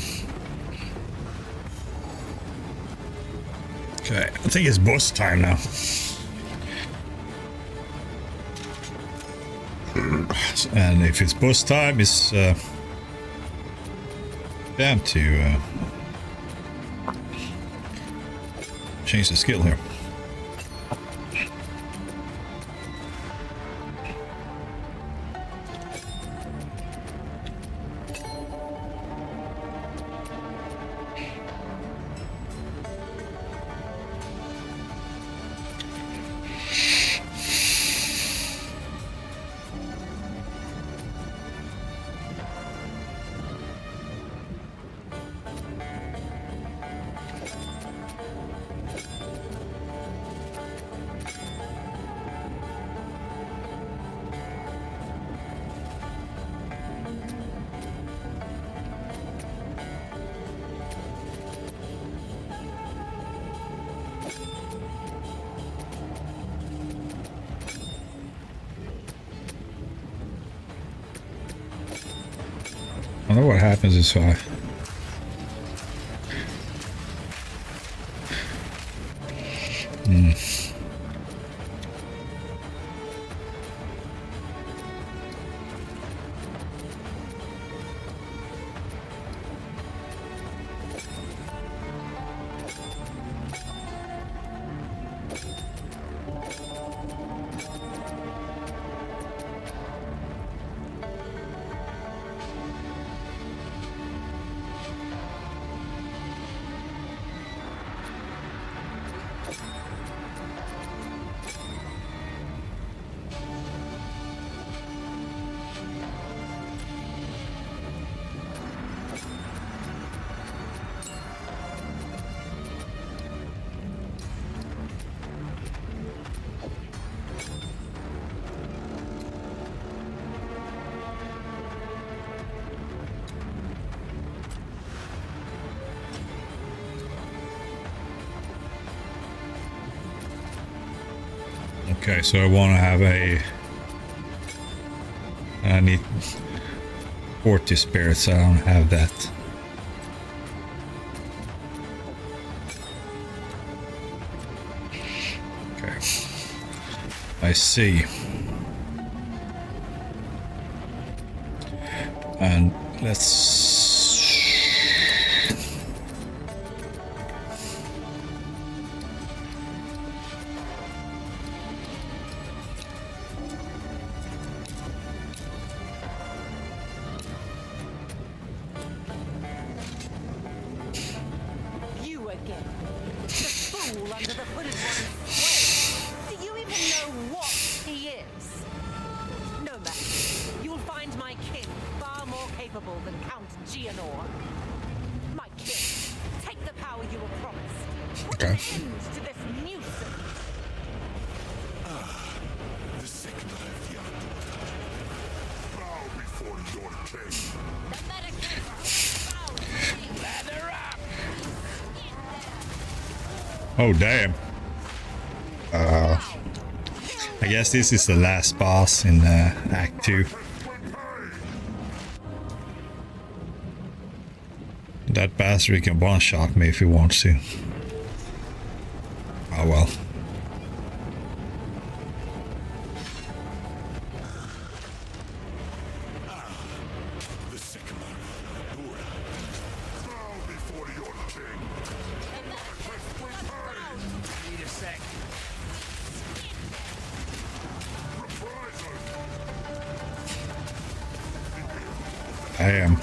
Okay, I think it's boss time now. And if it's boss time, it's damn to change the skill here. I know what happens is I okay, so I want to have I need 40 spirits, I don't have that. Okay, I see. And let's... You again. The fool under the hooded one's sway. Do you even know what he is? No matter. You'll find my king far more capable than Count Gianor. My king, take the power you were promised. Put an end to this nuisance. The second I have the outdoor, bow before your king. Oh, damn. I guess this is the last boss in Act 2. That bastard can one-shot me if he wants to. Oh well. The second bow before your king. Need a sec. I am.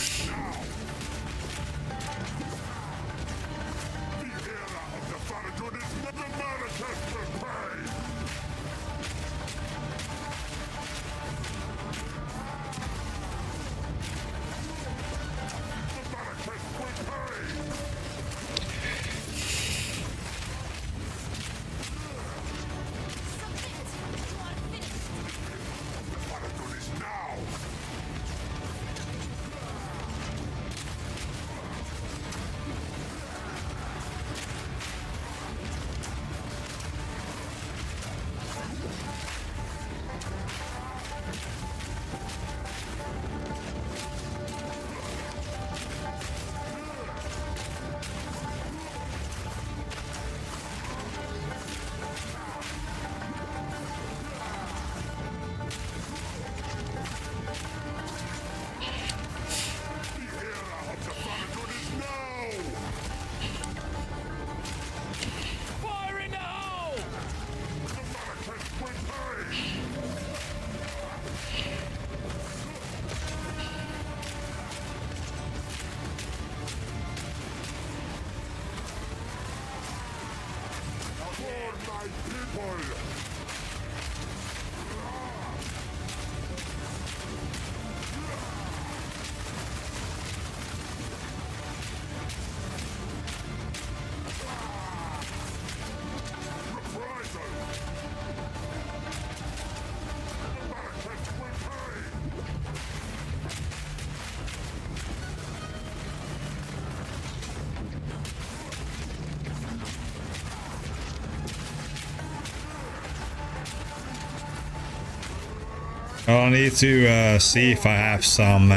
I need to see if I have some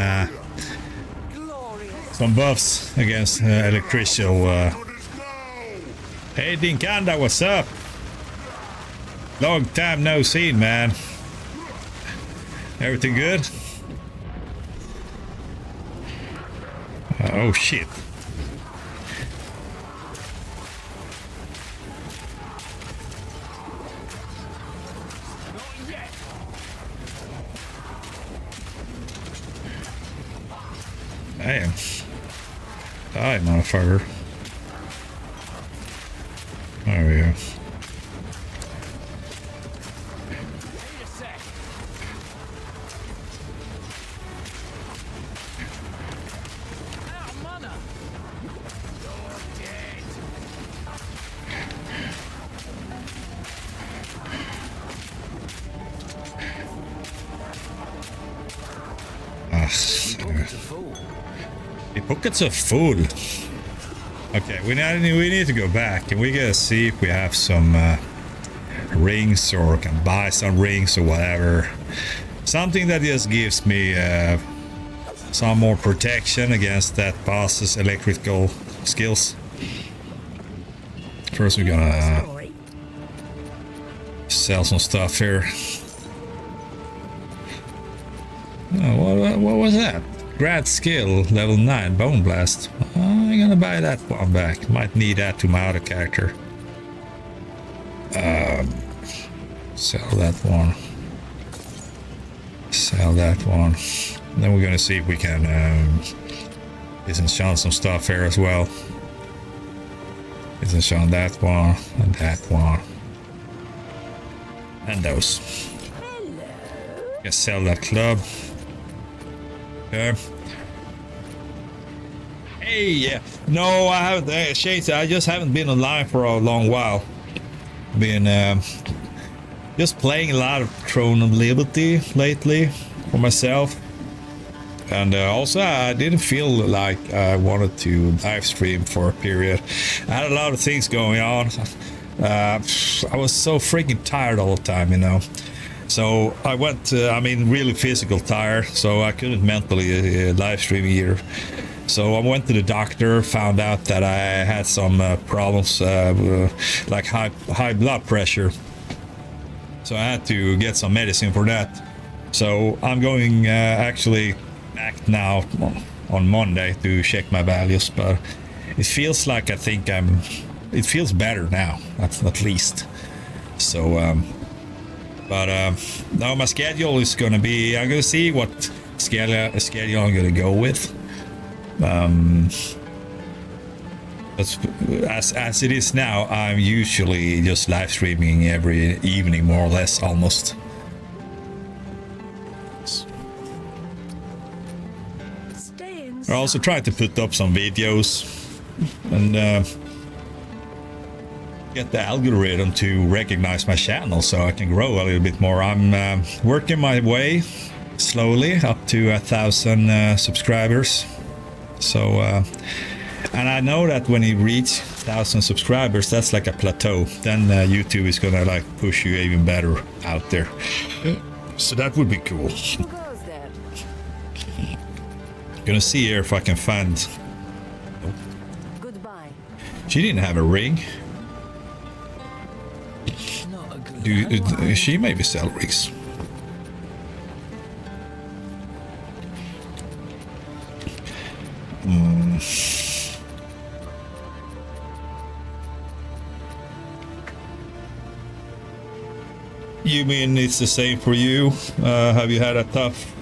buffs against electrical. Hey Dinkanda, what's up? Long time no seen, man. Everything good? Oh shit. Damn. Die, motherfucker. There we go. Wait a sec. Out of mana. You're dead. The buckets are full. Okay, we need to go back and we gotta see if we have some rings or can buy some rings or whatever. Something that just gives me some more protection against that boss's electrical skills. First we're gonna Story. sell some stuff here. Oh, what was that? Grad skill, level 9, bone blast. I'm gonna buy that one back. Might need that to my other character. Sell that one. Sell that one. Then we're gonna see if we can disenchant some stuff here as well. Disenchant that one and that one. And those. Can sell that club. Hey, yeah. No, I haven't. Shades, I just haven't been online for a long while. Been just playing a lot of Throne of Liberty lately for myself. And also, I didn't feel like I wanted to live stream for a period. I had a lot of things going on. I was so freaking tired all the time, you know. So I went, really physical tired, so I couldn't mentally live stream either. So I went to the doctor, found out that I had some problems, like high blood pressure. So I had to get some medicine for that. So I'm going actually back now on Monday to check my values, but it feels like it feels better now, at least. So, now my schedule is gonna be, I'm gonna see what schedule I'm gonna go with. As it is now, I'm usually just live streaming every evening, more or less, almost. Stay I inside. also try to put up some videos and get the algorithm to recognize my channel so I can grow a little bit more. I'm working my way slowly up to 1,000 subscribers. So, and I know that when you reach 1,000 subscribers, that's like a plateau. Then YouTube is gonna like push you even better out there. So that would be cool. Who goes there? Gonna see here if I can find. Goodbye. She didn't have a ring. Not a good She maybe sell rigs. You mean it's the same for you? Have you had a tough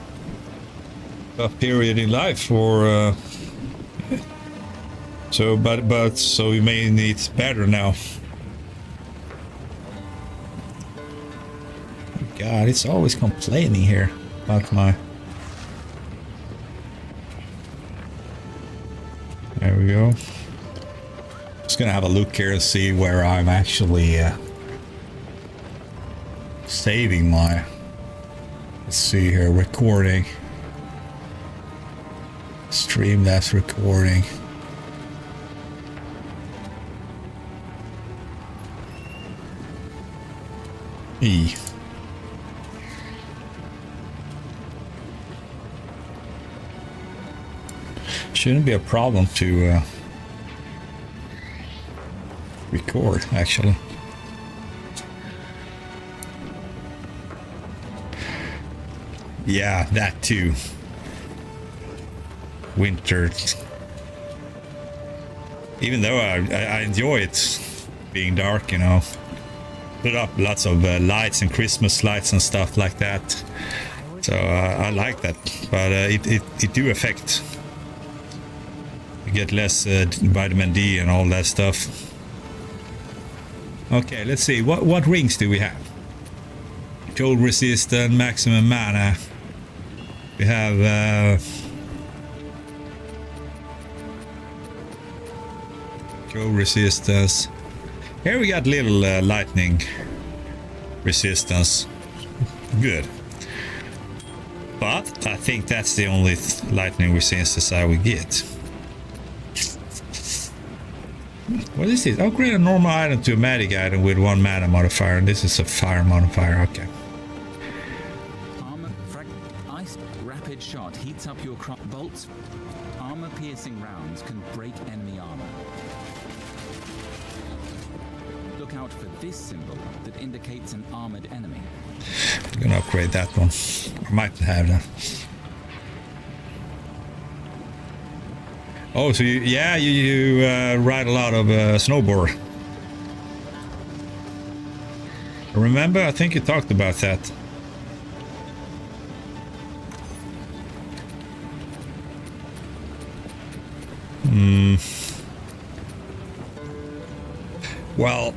period in life, or so? But so you may need better now. God, it's always complaining here about my... There we go. Just gonna have a look here and see where I'm actually saving my... Let's see here, recording. Stream, that's recording. E. Shouldn't be a problem to record, actually. Yeah, that too. Winter. Even though I enjoy it being dark, you know. Put up lots of lights and Christmas lights and stuff like that. So I like that, but it do affect. You get less vitamin D and all that stuff. Okay, let's see. What rings do we have? Cold resistant, maximum mana. We have cold resistance. Here we got little lightning resistance. Good. But I think that's the only lightning resistance I will get. What is this? Upgrade a normal item to a magic item with 1 mana modifier, and this is a fire modifier. Okay. Armor, ice, rapid shot heats up your bolts. Armor-piercing rounds can break enemy armor. Look out for this symbol that indicates an armored enemy. I'm gonna upgrade that one. I might have that. Oh, so you ride a lot of snowboard. Remember, I think you talked about that. Well,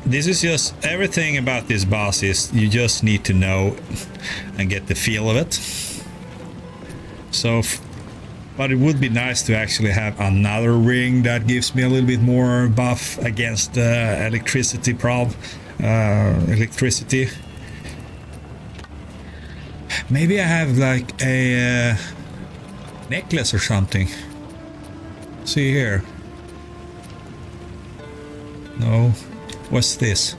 this is just everything about this boss is you just need to know and get the feel of it. So, but it would be nice to actually have another ring that gives me a little bit more buff against electricity electricity. Maybe I have like a necklace or something. See here. No. What's this?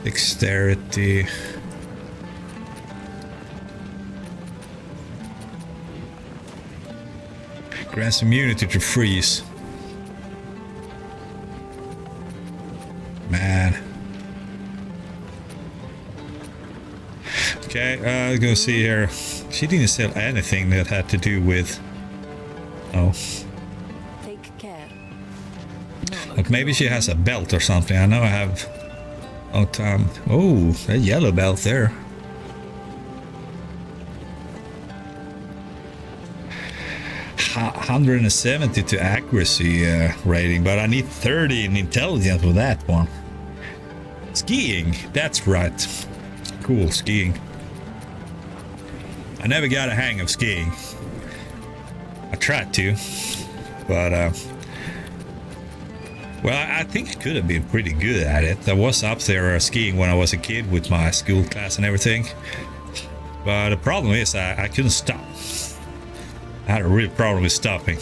Dexterity. Grants immunity to freeze. Man. Okay, let's go see here. She didn't sell anything that had to do with... Oh. Take care. But maybe she has a belt or something. I know I have... Oh, a yellow belt there. Ha 170 to accuracy rating, but I need 30 in intelligence with that one. Skiing, that's right. Cool, skiing. I never got a hang of skiing. I tried to, but well, I think I could have been pretty good at it. I was up there skiing when I was a kid with my school class and everything. But the problem is I couldn't stop. I had a real problem with stopping.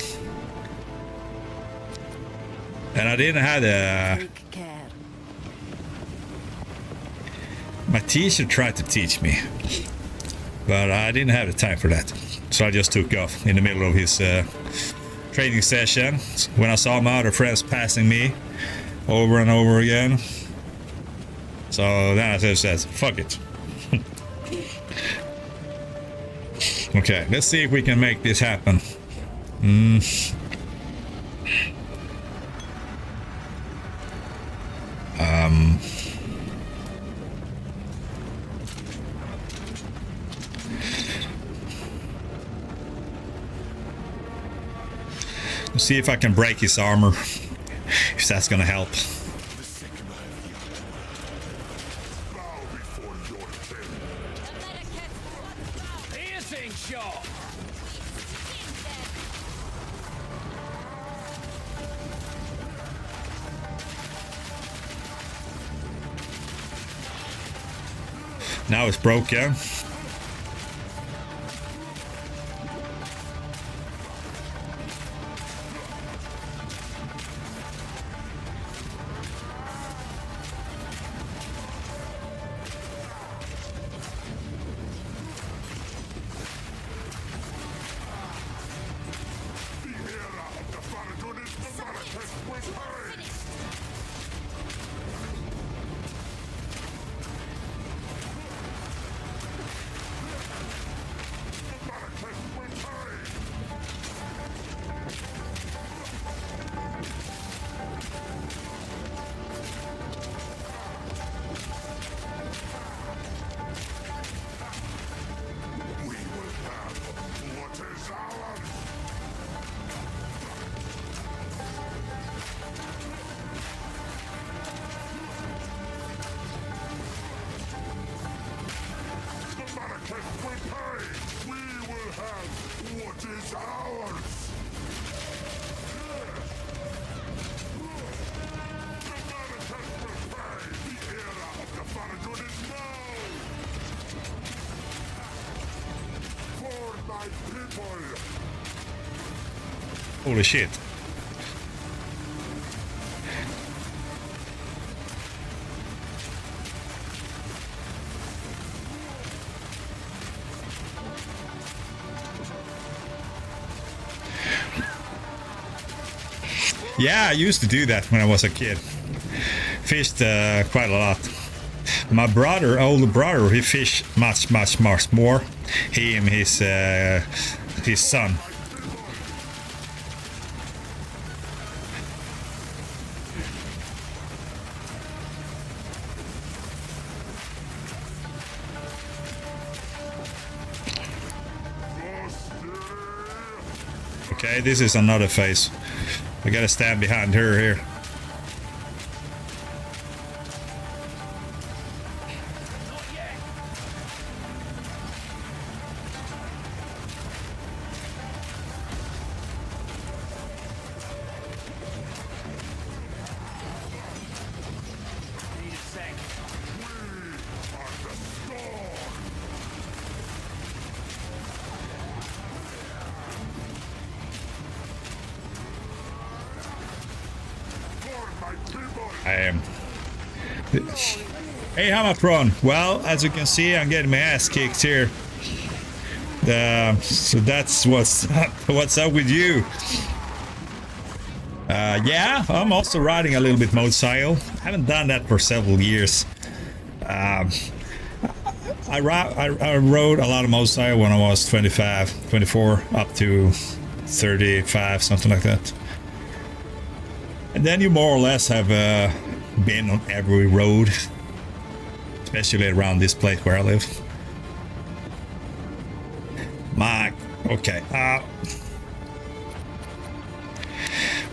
And I didn't have the... Take care. My teacher tried to teach me. But I didn't have the time for that. So I just took off in the middle of his training session. When I saw my other friends passing me over and over again. So then I just said, fuck it. Okay, let's see if we can make this happen. Let's see if I can break his armor, if that's gonna help. The second I have bow before your Now it's broken. Holy shit. Yeah, I used to do that when I was a kid. Fished quite a lot. My brother, older brother, he fished much more. He and his son. Okay, this is another phase. I gotta stand behind her here. I am. Hey, Hamapron. Well, as you can see, I'm getting my ass kicked here. So that's what's up with you. Yeah, I'm also riding a little bit motorcycle. I haven't done that for several years. I rode a lot of motorcycle when I was 25, 24, up to 35, something like that. And then you more or less have been on every road, especially around this place where I live. Okay.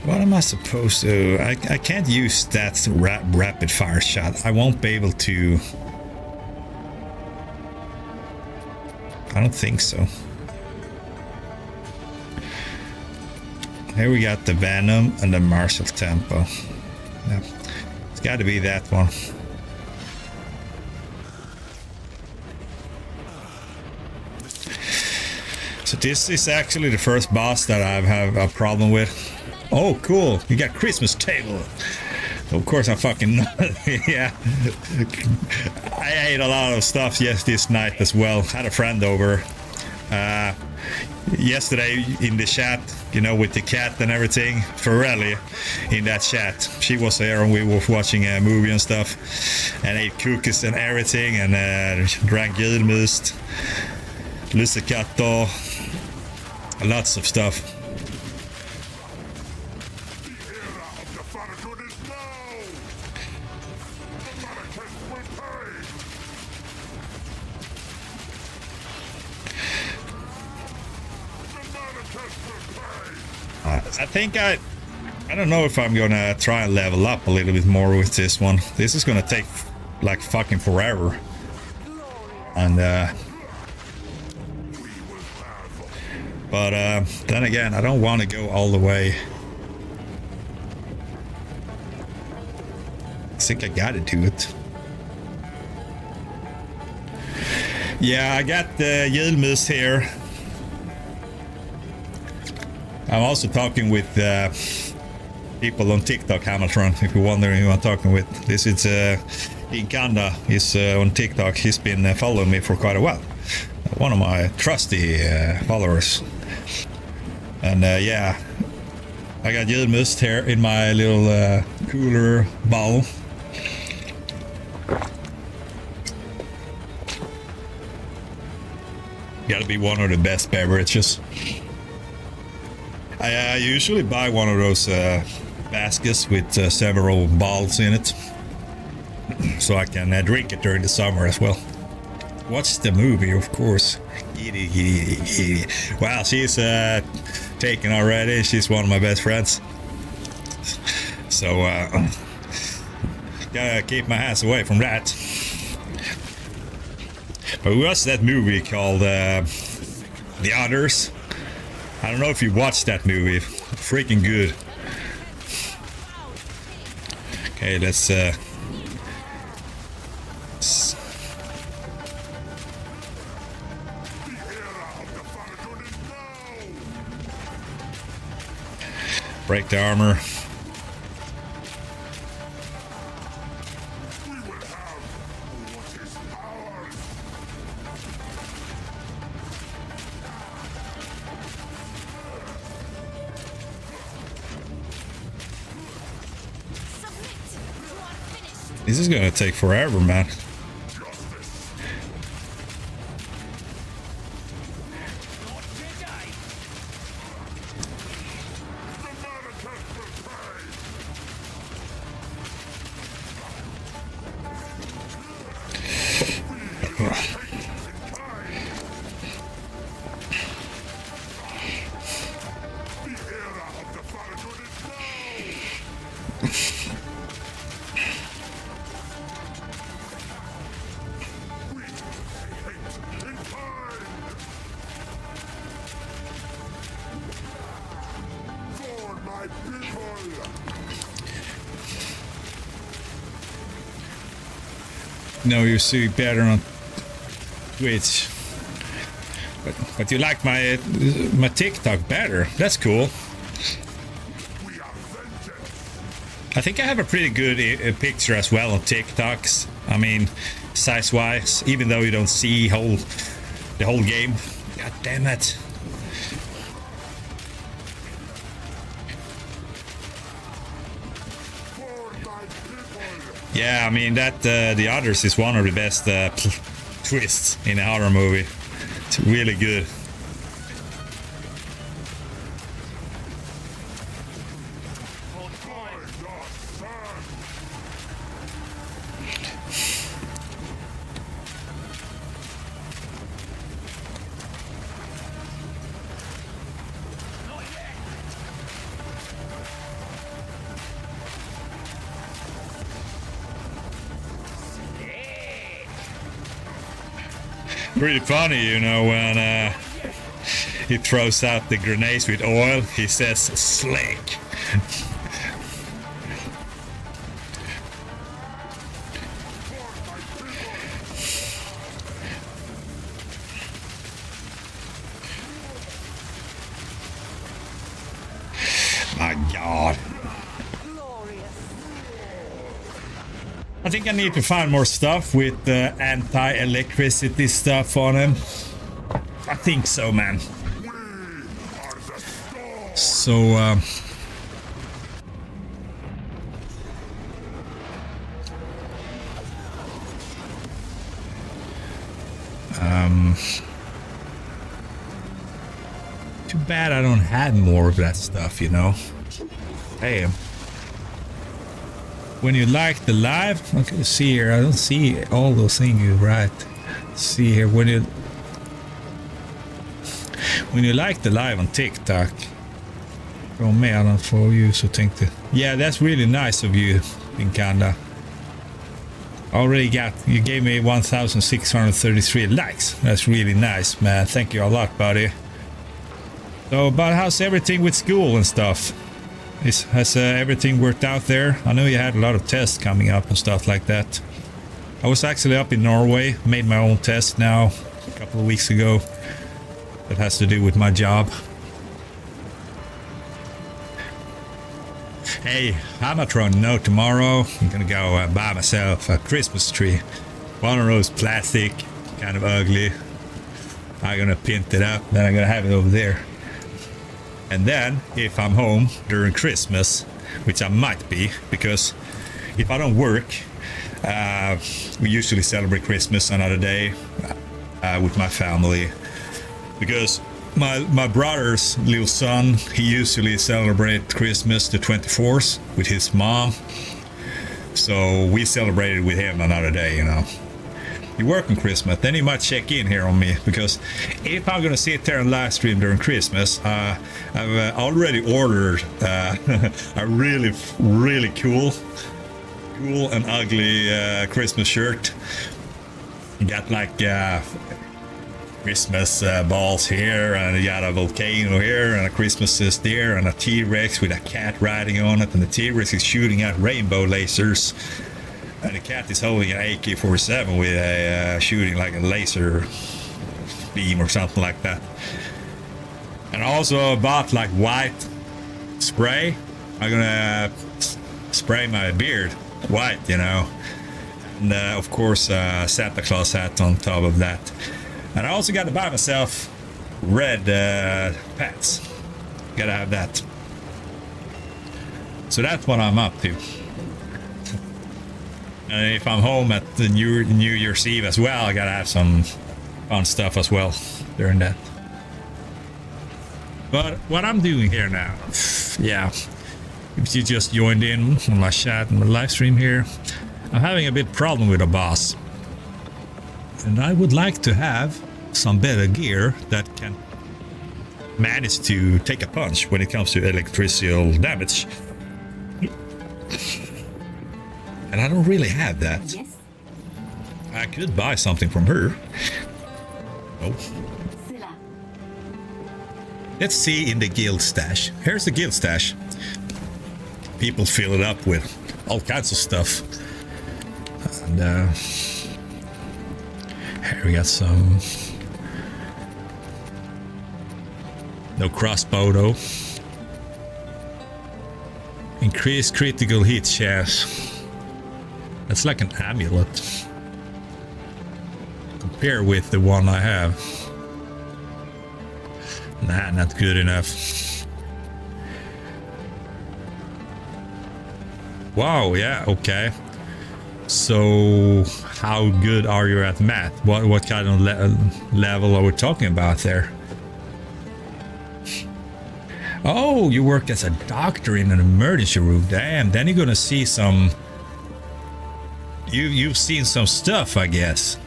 What am I supposed to? I can't use that rapid fire shot. I won't be able to. I don't think so. Here we got the Venom and the Martial Tempo. Yeah, it's got to be that one. So this is actually the first boss that I have a problem with. Oh, cool! You got Christmas table. Of course, I fucking yeah. I ate a lot of stuff this night as well. Had a friend over. Yesterday in the chat, you know, with the cat and everything, Ferrelli in that chat. She was there and we were watching a movie and stuff and ate cookies and everything and drank julmust, lussekatter, lots of stuff. I think I don't know if I'm gonna try and level up a little bit more with this one. This is gonna take like fucking forever. And but then again, I don't want to go all the way. I think I gotta do it. Yeah, I got the Yilmus here. I'm also talking with people on TikTok, Hamilton, if you're wondering who I'm talking with. This is Inkanda. He's on TikTok. He's been following me for quite a while. One of my trusty followers. And yeah, I got Yilmus here in my little cooler bowl. Gotta be one of the best beverages. I usually buy one of those baskets with several bottles in it, so I can drink it during the summer as well. Watch the movie, of course. Wow, she's taken already. She's one of my best friends. So gotta keep my hands away from that. But we watched that movie called The Others. I don't know if you watched that movie. Freaking good. Okay, let's break the armor. This is gonna take forever, man. No, you see better on Twitch, but you like my TikTok better. That's cool. I think I have a pretty good picture as well on TikToks. I mean, size-wise, even though you don't see the whole game. God damn it. Yeah, I mean that The Others is one of the best twists in a horror movie. It's really good. Pretty funny, you know, when he throws out the grenades with oil, he says slick. My God. I think I need to find more stuff with anti-electricity stuff on him. I think so, man. So, too bad I don't have more of that stuff, you know. Hey. When you like the live, okay, see here, I don't see all those things you write. See here, when you like the live on TikTok, från meddelanden for you, så tänkte, yeah, that's really nice of you, Inkanda. Already you gave me 1,633 likes. That's really nice, man. Thank you a lot, buddy. So, but how's everything with school and stuff? Has everything worked out there? I know you had a lot of tests coming up and stuff like that. I was actually up in Norway, made my own test now a couple of weeks ago. That has to do with my job. Hey, I'm not throwing a note tomorrow. I'm gonna go buy myself a Christmas tree. One of those plastic, kind of ugly. I'm gonna paint it up, then I'm gonna have it over there. And then, if I'm home during Christmas, which I might be, because if I don't work, we usually celebrate Christmas another day with my family. Because my brother's little son, he usually celebrate Christmas the 24th with his mom. So we celebrated with him another day, you know. You work on Christmas, then he might check in here on me, because if I'm gonna sit there and live stream during Christmas, I've already ordered a really cool and ugly Christmas shirt. You got like Christmas balls here, and you got a volcano here, and a Christmas cyst there, and a T-Rex with a cat riding on it, and the T-Rex is shooting out rainbow lasers, and the cat is holding an AK-47 with a shooting like a laser beam or something like that. And also bought like white spray. I'm gonna spray my beard white, you know, and of course Santa Claus hat on top of that. And I also got to buy myself red pants. Gotta have that. So that's what I'm up to. And if I'm home at the New Year's Eve as well, I gotta have some fun stuff as well during that. But what I'm doing here now, yeah, if you just joined in on my chat and my live stream here, I'm having a bit problem with a boss. And I would like to have some better gear that can manage to take a punch when it comes to electrical damage. And I don't really have that. Yes. I could buy something from her. Oh. Silla. Let's see in the guild stash. Here's the guild stash. People fill it up with all kinds of stuff. And here we got some. No crossbow though. Increased critical hit chance. That's like an amulet. Compare with the one I have. Nah, not good enough. Wow, yeah, okay. So, how good are you at math? What kind of level are we talking about there? Oh, you work as a doctor in an emergency room. Damn, then you're gonna see some... You've seen some stuff, I guess.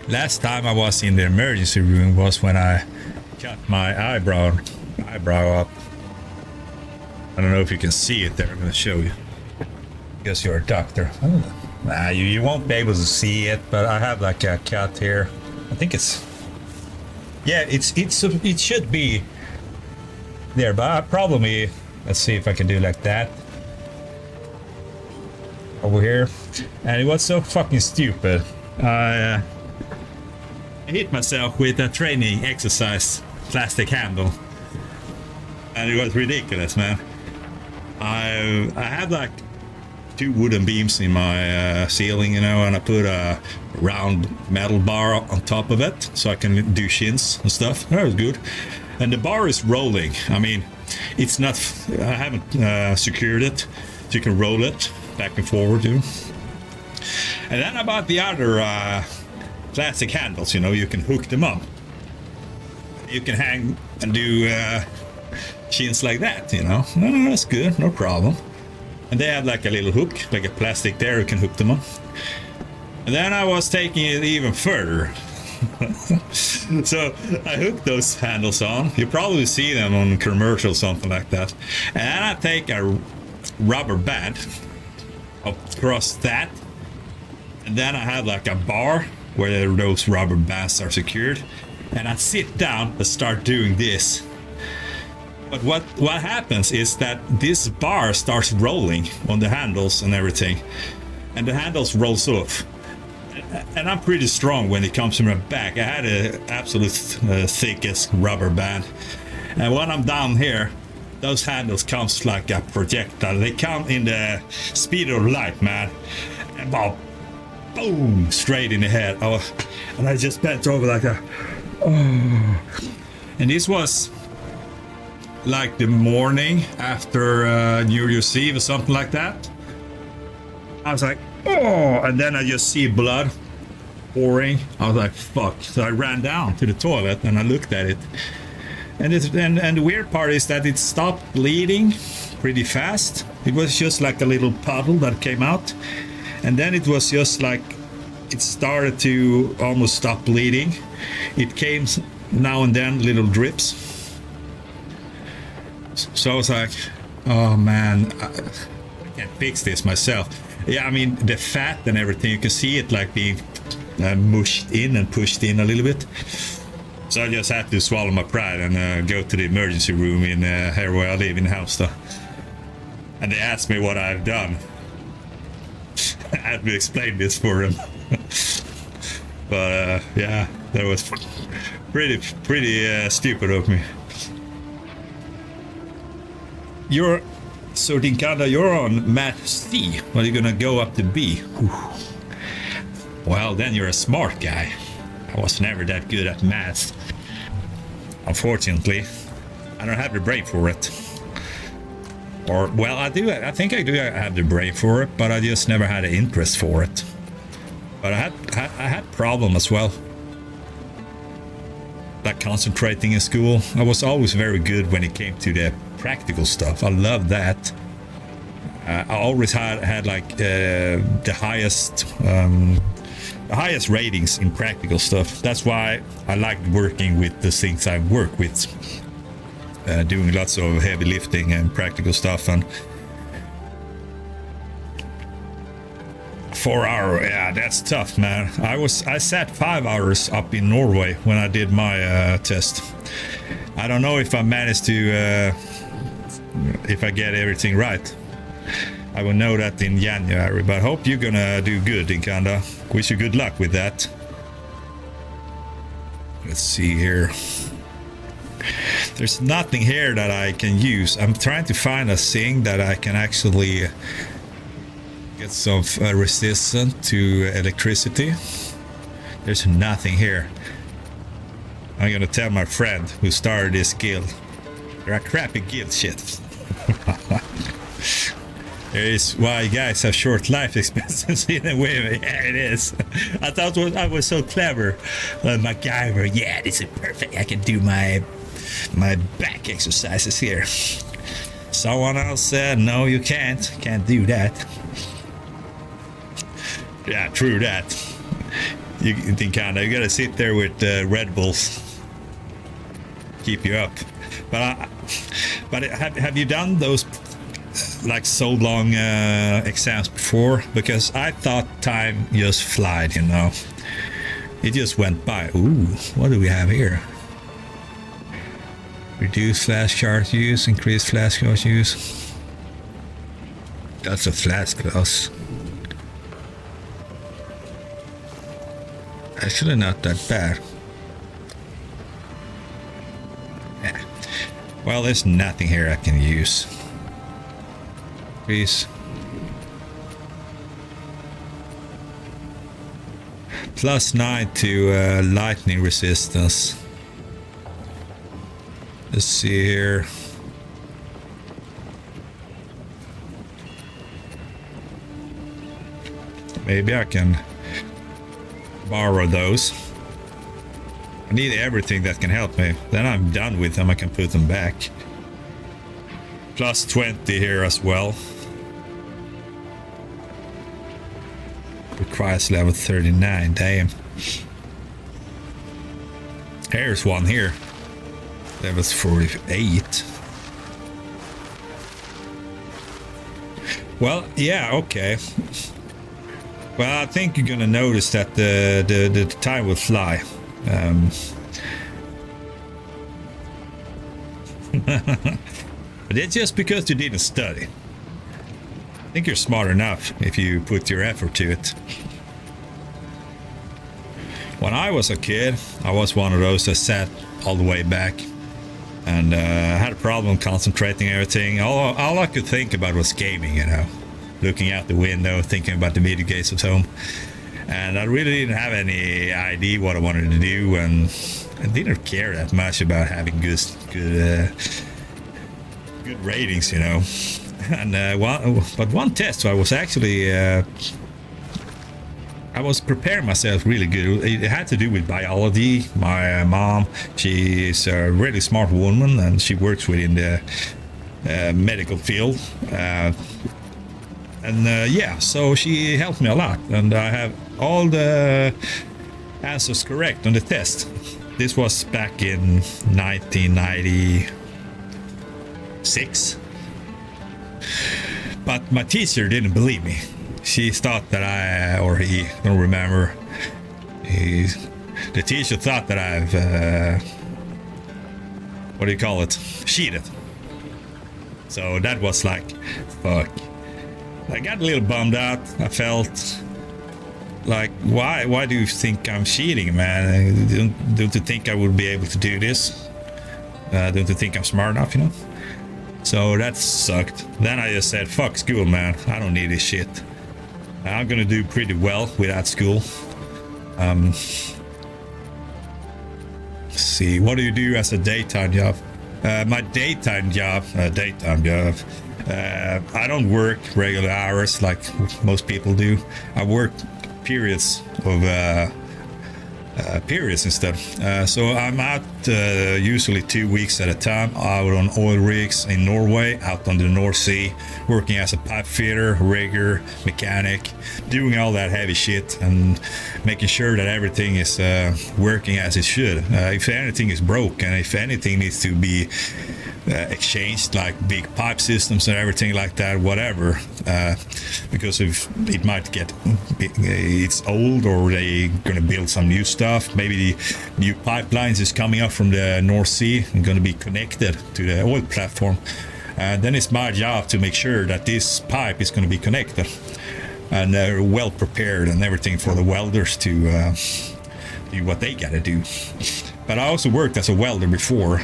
Last time I was in the emergency room was when I cut my eyebrow up. I don't know if you can see it there. I'm gonna show you. Because you're a doctor. Nah, you won't be able to see it, but I have like a cut here. I think it's... Yeah, it should be there, but probably... Let's see if I can do like that. Over here. And it was so fucking stupid. I hit myself with a training exercise plastic handle. And it was ridiculous, man. I had like 2 wooden beams in my ceiling, you know, and I put a round metal bar on top of it so I can do shins and stuff. That was good. And the bar is rolling. I mean, it's not... I haven't secured it, so you can roll it back and forward, too. And then I bought the other plastic handles, you know, you can hook them up. You can hang and do shins like that, you know. No, that's good, no problem. And they have like a little hook, like a plastic there, you can hook them up. And then I was taking it even further. So I hooked those handles on. You probably see them on commercials, something like that. And then I take a rubber band across that. And then I have like a bar where those rubber bands are secured. And I sit down and start doing this. But what happens is that this bar starts rolling on the handles and everything. And the handles rolls off. And I'm pretty strong when it comes to my back. I had a absolute thickest rubber band. And when I'm down here, those handles comes like a projectile. They come in the speed of light, man. And about boom, straight in the head. Oh, and I just bent over like that. Oh. And this was like the morning after New Year's Eve or something like that. I was like, oh, and then I just see blood pouring. I was like, fuck. So I ran down to the toilet and I looked at it. And the weird part is that it stopped bleeding pretty fast. It was just like a little puddle that came out. And then it was just like, it started to almost stop bleeding. It came now and then little drips. So I was like, oh man, I can't fix this myself. Yeah, I mean, the fat and everything, you can see it like being mushed in and pushed in a little bit. So I just had to swallow my pride and go to the emergency room in here where I live in Halmstad. And they asked me what I've done. I had to explain this for them. But yeah, that was pretty stupid of me. So Dinkada, you're on Math C, but you're gonna go up to B. Whew. Well, then you're a smart guy. I was never that good at math. Unfortunately, I don't have the brain for it. Or, well, I do. I think I do have the brain for it, but I just never had an interest for it. But I had problem as well. Like concentrating in school. I was always very good when it came to the practical stuff. I loved that. I always had like the highest ratings in practical stuff. That's why I liked working with the things I work with, doing lots of heavy lifting and practical stuff. And 4 hours, yeah, that's tough, man. I sat 5 hours up in Norway when I did my test. I don't know if I managed to if I get everything right. I will know that in January, but hope you're gonna do good, Inkanda. Wish you good luck with that. Let's see here. There's nothing here that I can use. I'm trying to find a thing that I can actually get some resistance to electricity. There's nothing here. I'm gonna tell my friend who started this guild. They're a crappy guild shit. There is why guys have short life expectancy in a way. Yeah, it is. I thought I was so clever. MacGyver, yeah, this is perfect. I can do my back exercises here. Someone else said, no, you can't. Can't do that. Yeah, true that. You think kinda, you gotta sit there with Red Bulls. Keep you up. But have you done those like so long exams before? Because I thought time just flied, you know. It just went by. Ooh, what do we have here? Reduce flashcard use, increase flashcard use. That's a flash class. Actually not that bad. Yeah. Well, there's nothing here I can use. Please. +9 to lightning resistance. Let's see here. Maybe I can borrow those. I need everything that can help me. Then I'm done with them. I can put them back. +20 here as well. Requires level 39. Damn. Here's one here. Level 48. Well, yeah, okay. Well, I think you're gonna notice that the time will fly. But it's just because you didn't study. I think you're smart enough if you put your effort to it. when I was a kid, I was one of those that sat all the way back and had a problem concentrating everything. All I could think about was gaming, you know, looking out the window, thinking about the video games at home. And I really didn't have any idea what I wanted to do, and I didn't care that much about having good ratings, you know. And one test, I was actually I was preparing myself really good. It had to do with biology. My mom, she is a really smart woman, and she works within the medical field. Yeah, so she helped me a lot, and I have all the answers correct on the test. This was back in 1996. But my teacher didn't believe me. She thought that he, don't remember. The teacher thought that I've, what do you call it? Cheated. So that was like, fuck. I got a little bummed out. I felt like, why do you think I'm cheating, man? Don't you think I would be able to do this? Don't you think I'm smart enough, you know? So that sucked. Then I just said, fuck school, man. I don't need this shit. I'm gonna do pretty well without school. Let's see, what do you do as a daytime job? My daytime job, I don't work regular hours like most people do. I work periods of periods instead. So I'm out usually 2 weeks at a time, out on oil rigs in Norway, out on the North Sea, working as a pipe fitter, rigger, mechanic, doing all that heavy shit and making sure that everything is working as it should. If anything is broken, if anything needs to be exchanged, like big pipe systems and everything like that, whatever, because if it might get, it's old, or they gonna build some new stuff, maybe the new pipelines is coming up from the North Sea and gonna be connected to the oil platform, then it's my job to make sure that this pipe is gonna be connected and they're well prepared and everything for the welders to do what they gotta do. But I also worked as a welder before.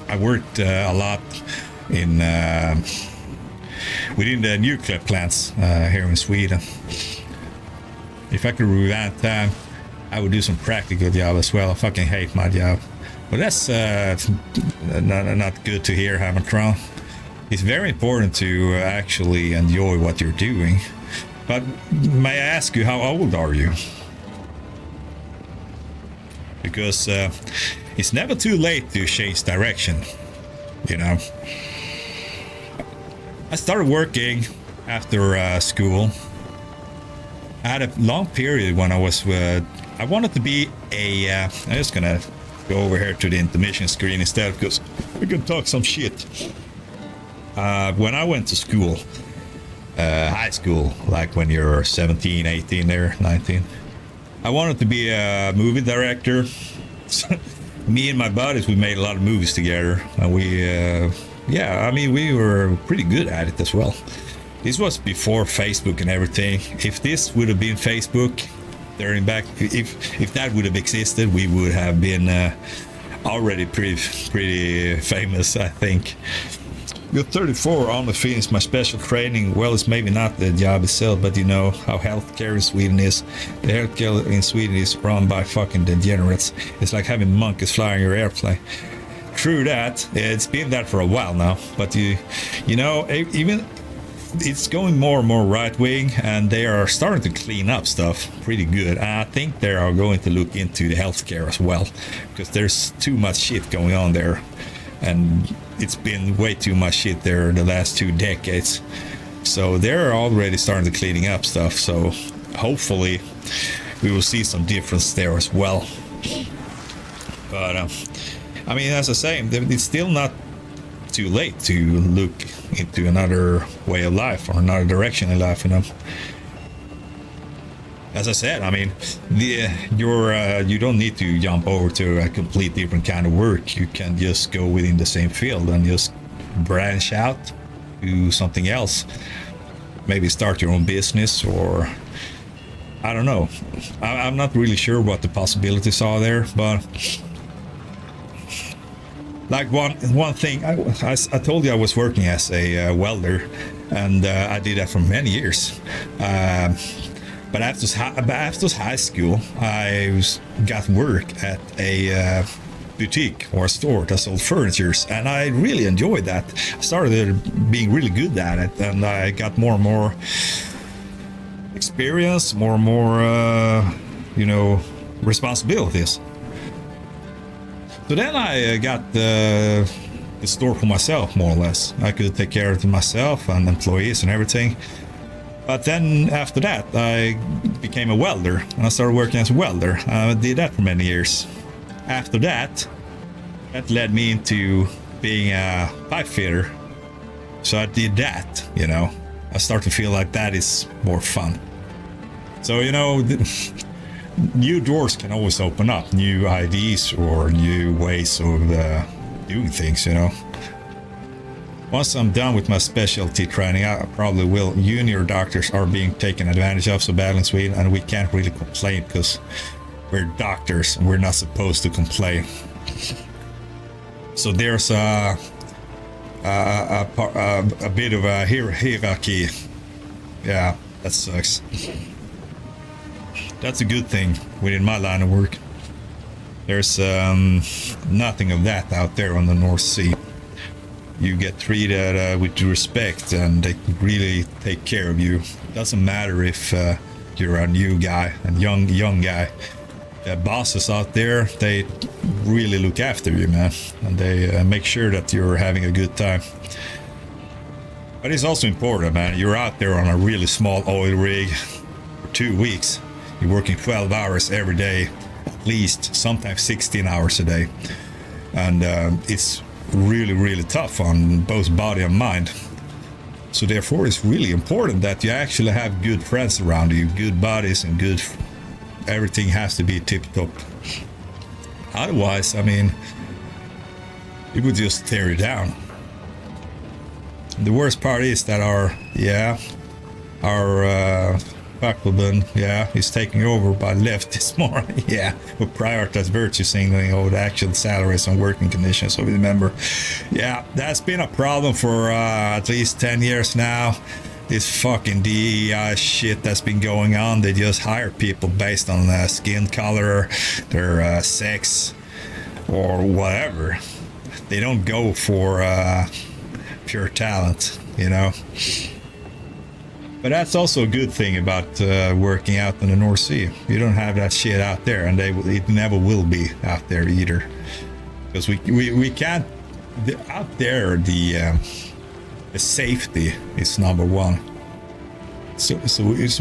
I worked a lot in within the nuclear plants here in Sweden. If I could rewind time, I would do some practical job as well. I fucking hate my job, but that's not good to hear, Hamilton. It's very important to actually enjoy what you're doing. But may I ask you, how old are you? Because it's never too late to change direction, you know. I started working after school. I had a long period when I was, I wanted to be a, I'm just gonna go over here to the intermission screen instead, because we can talk some shit. When I went to school, high school, like when you're 17, 18 there, 19, I wanted to be a movie director. Me and my buddies, we made a lot of movies together, and we we were pretty good at it as well. This was before Facebook and everything. If this would have been Facebook, turning back, if that would have existed, we would have been already pretty famous, I think. You're 34, almost finished my special training. Well, it's maybe not the job itself, but you know how healthcare in Sweden is. The healthcare in Sweden is run by fucking degenerates. It's like having monkeys flying your airplane. True that, it's been that for a while now, but you know, even it's going more and more right wing, and they are starting to clean up stuff pretty good. And I think they are going to look into the healthcare as well, because there's too much shit going on there. And it's been way too much shit there the last 2 decades. So they're already starting to cleaning up stuff. So hopefully we will see some difference there as well. But I mean, as I say, it's still not too late to look into another way of life or another direction in life, you know. As I said, I mean, you don't need to jump over to a complete different kind of work. You can just go within the same field and just branch out, do something else. Maybe start your own business, or I don't know. I'm not really sure what the possibilities are there, but like one thing, I told you I was working as a welder, and I did that for many years. But after high school, I got work at a boutique or a store that sold furniture, and I really enjoyed that. I started being really good at it, and I got more and more experience, more and more, responsibilities. So then I got the store for myself, more or less. I could take care of it myself and employees and everything. But then after that, I became a welder, and I started working as a welder. I did that for many years. After that, that led me into being a pipe fitter. So I did that, I start to feel like that is more fun. So, new doors can always open up, new ideas or new ways of doing things, Once I'm done with my specialty training, I probably will. Junior doctors are being taken advantage of so badly in Sweden, and we can't really complain because we're doctors and we're not supposed to complain. So there's a bit of a hierarchy. Yeah, that sucks. That's a good thing within my line of work. There's nothing of that out there on the North Sea. You get treated with respect, and they really take care of you. Doesn't matter if you're a new guy, a young guy. The bosses out there, they really look after you, man, and they make sure that you're having a good time. But it's also important, man. You're out there on a really small oil rig for 2 weeks. You're working 12 hours every day, at least, sometimes 16 hours a day, and it's really tough on both body and mind. So therefore it's really important that you actually have good friends around you, good buddies, and everything has to be tip top. Otherwise, it would just tear you down. The worst part is that our faculty, is taking over by leftists more, who prioritize virtue signaling over the actual salaries and working conditions. So remember, that's been a problem for at least 10 years now. This fucking DEI shit that's been going on. They just hire people based on skin color, their sex, or whatever. They don't go for pure talent, But that's also a good thing about working out in the North Sea. You don't have that shit out there, and it never will be out there either. Because we can't... out there, the safety is number one. So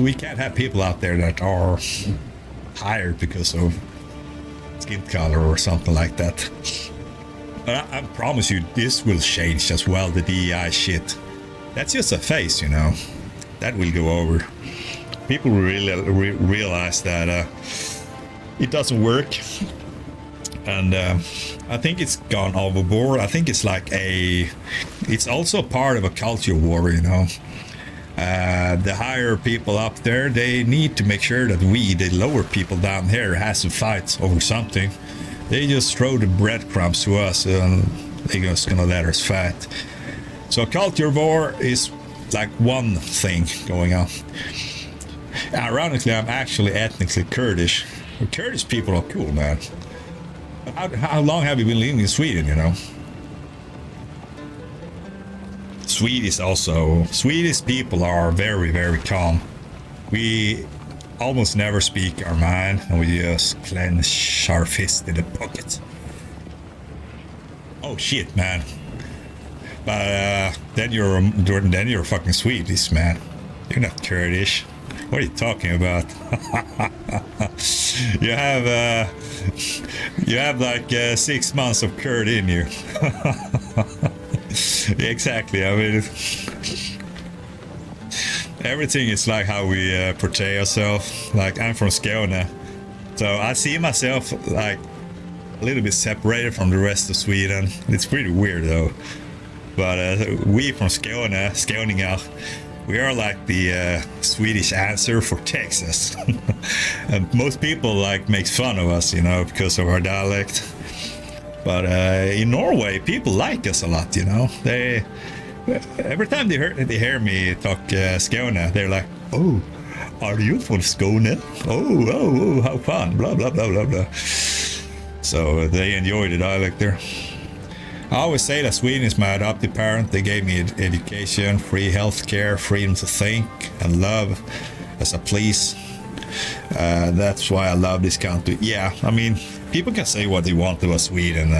we can't have people out there that are hired because of skin color or something like that. But I promise you, this will change as well, the DEI shit. That's just a phase, That will go over. People really realize that it doesn't work, and I think it's gone overboard. I think it's it's also part of a culture war, The higher people up there, they need to make sure that the lower people down here, has to fight over something. They just throw the breadcrumbs to us, and they're just gonna let us fight. So culture war is like one thing going on. Ironically, I'm actually ethnically Kurdish. The Kurdish people are cool, man. How long have you been living in Sweden, Swedish people are very, very calm. We almost never speak our mind, and we just clench our fist in the pocket. Oh shit, man. But then you're fucking Swedish, man. You're not Kurdish. What are you talking about? you have like 6 months of Kurd in you. Exactly. Everything is like how we portray ourselves. Like, I'm from Skåne, so I see myself like a little bit separated from the rest of Sweden. It's pretty weird though. But we from Skåne, skåningar, We are like the Swedish answer for Texas. And most people like makes fun of us, you know, because of our dialect. But in Norway, people like us a lot, you know. They every time they hear me talk Skåne, they're like, "Oh, are you from Skåne? Oh, how fun!" Blah blah blah blah blah. So they enjoy the dialect there. I always say that Sweden is my adopted parent. They gave me education, free healthcare, freedom to think and love as I please. That's why I love this country. Yeah, I mean, people can say what they want about Sweden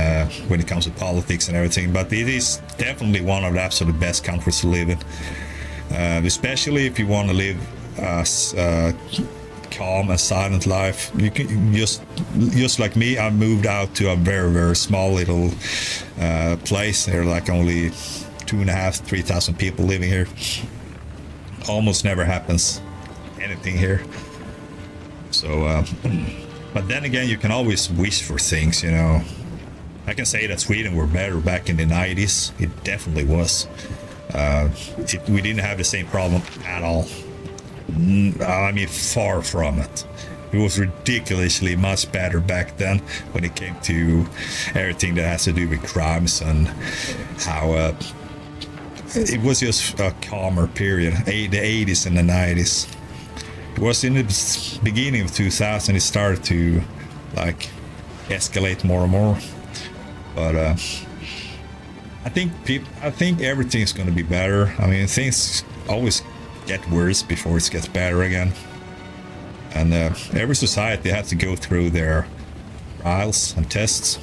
when it comes to politics and everything, but it is definitely one of the absolute best countries to live in. Especially if you want to live a calm and silent life. You can just like me, I moved out to a very, very small little place. There are like only 2,500-3,000 people living here. Almost never happens anything here. So, but then again, you can always wish for things, you know. I can say that Sweden were better back in the 90s. It definitely was. We didn't have the same problem at all. I mean, far from it. It was ridiculously much better back then when it came to everything that has to do with crimes and how it was just a calmer period. The 80s and the 90s. It was in the beginning of 2000 it started to like escalate more and more. But I think everything's going to be better. I mean, things always get worse before it gets better again. And every society has to go through their trials and tests.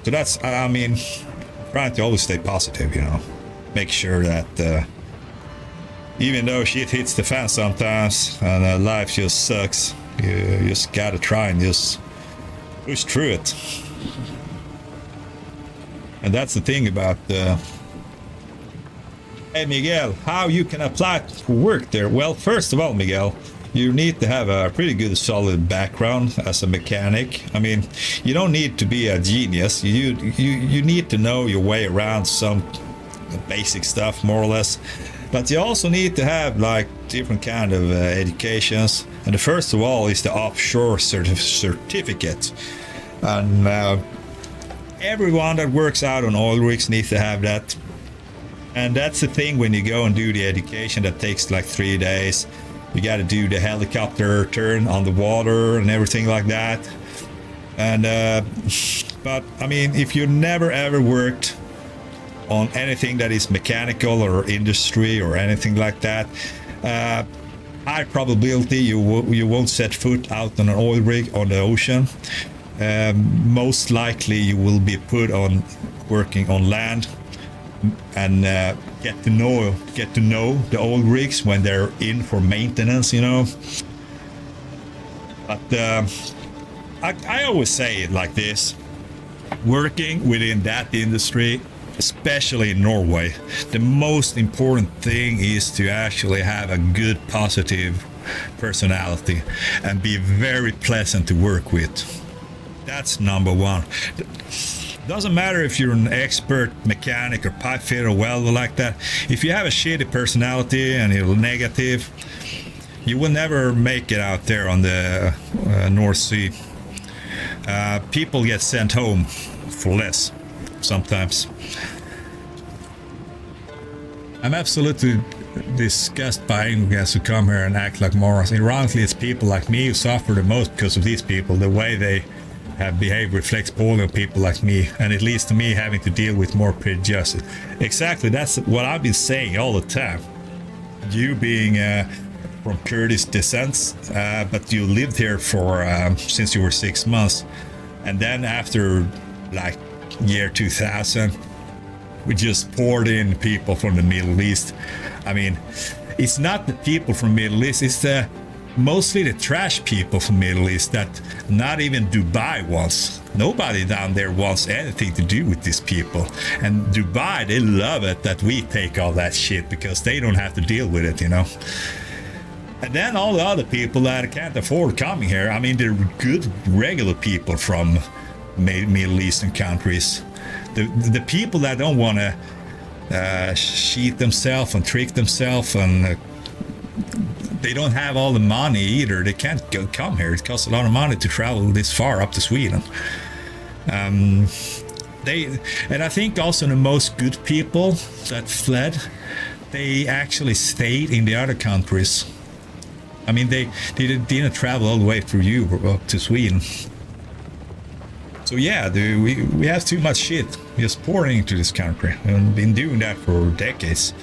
So that's, I mean, trying to always stay positive, you know. Make sure that even though shit hits the fan sometimes and life just sucks, you just gotta try and just push through it. And that's the thing about Hey Miguel, how you can apply for work there? Well, first of all, Miguel, you need to have a pretty good solid background as a mechanic. I mean, you don't need to be a genius. You need to know your way around some basic stuff, more or less. But you also need to have like different kind of educations. And the first of all is the offshore certificate. And everyone that works out on oil rigs needs to have that. And that's the thing when you go and do the education that takes like 3 days. You got to do the helicopter turn on the water and everything like that. And but I mean, if you never ever worked on anything that is mechanical or industry or anything like that, high probability you won't set foot out on an oil rig on the ocean. Most likely you will be put on working on land and get to know the oil rigs when they're in for maintenance, you know. But I always say it like this: working within that industry, especially in Norway, the most important thing is to actually have a good, positive personality and be very pleasant to work with. That's number one. Doesn't matter if you're an expert mechanic or pipe fitter or welder like that. If you have a shitty personality and you're negative, you will never make it out there on the North Sea. People get sent home for less sometimes. I'm absolutely disgusted by immigrants who come here and act like morons. Ironically, it's people like me who suffer the most because of these people. The way they have behaved reflects poorly on people like me, and it leads to me having to deal with more prejudice. Exactly, that's what I've been saying all the time. You being from Kurdish descent, but you lived here for since you were 6 months, and then after like year 2000, we just poured in people from the Middle East. I mean, it's not the people from Middle East, it's mostly the trash people from Middle East that not even Dubai wants. Nobody down there wants anything to do with these people. And Dubai, they love it that we take all that shit because they don't have to deal with it, you know. And then all the other people that can't afford coming here, I mean, they're good, regular people from Middle Eastern countries. The people that don't want to cheat themselves and trick themselves, and they don't have all the money either. They can't come here. It costs a lot of money to travel this far up to Sweden. And I think also the most good people that fled, they actually stayed in the other countries. I mean, they didn't travel all the way through Europe up to Sweden. So yeah, dude, we have too much shit just pouring into this country, and been doing that for decades,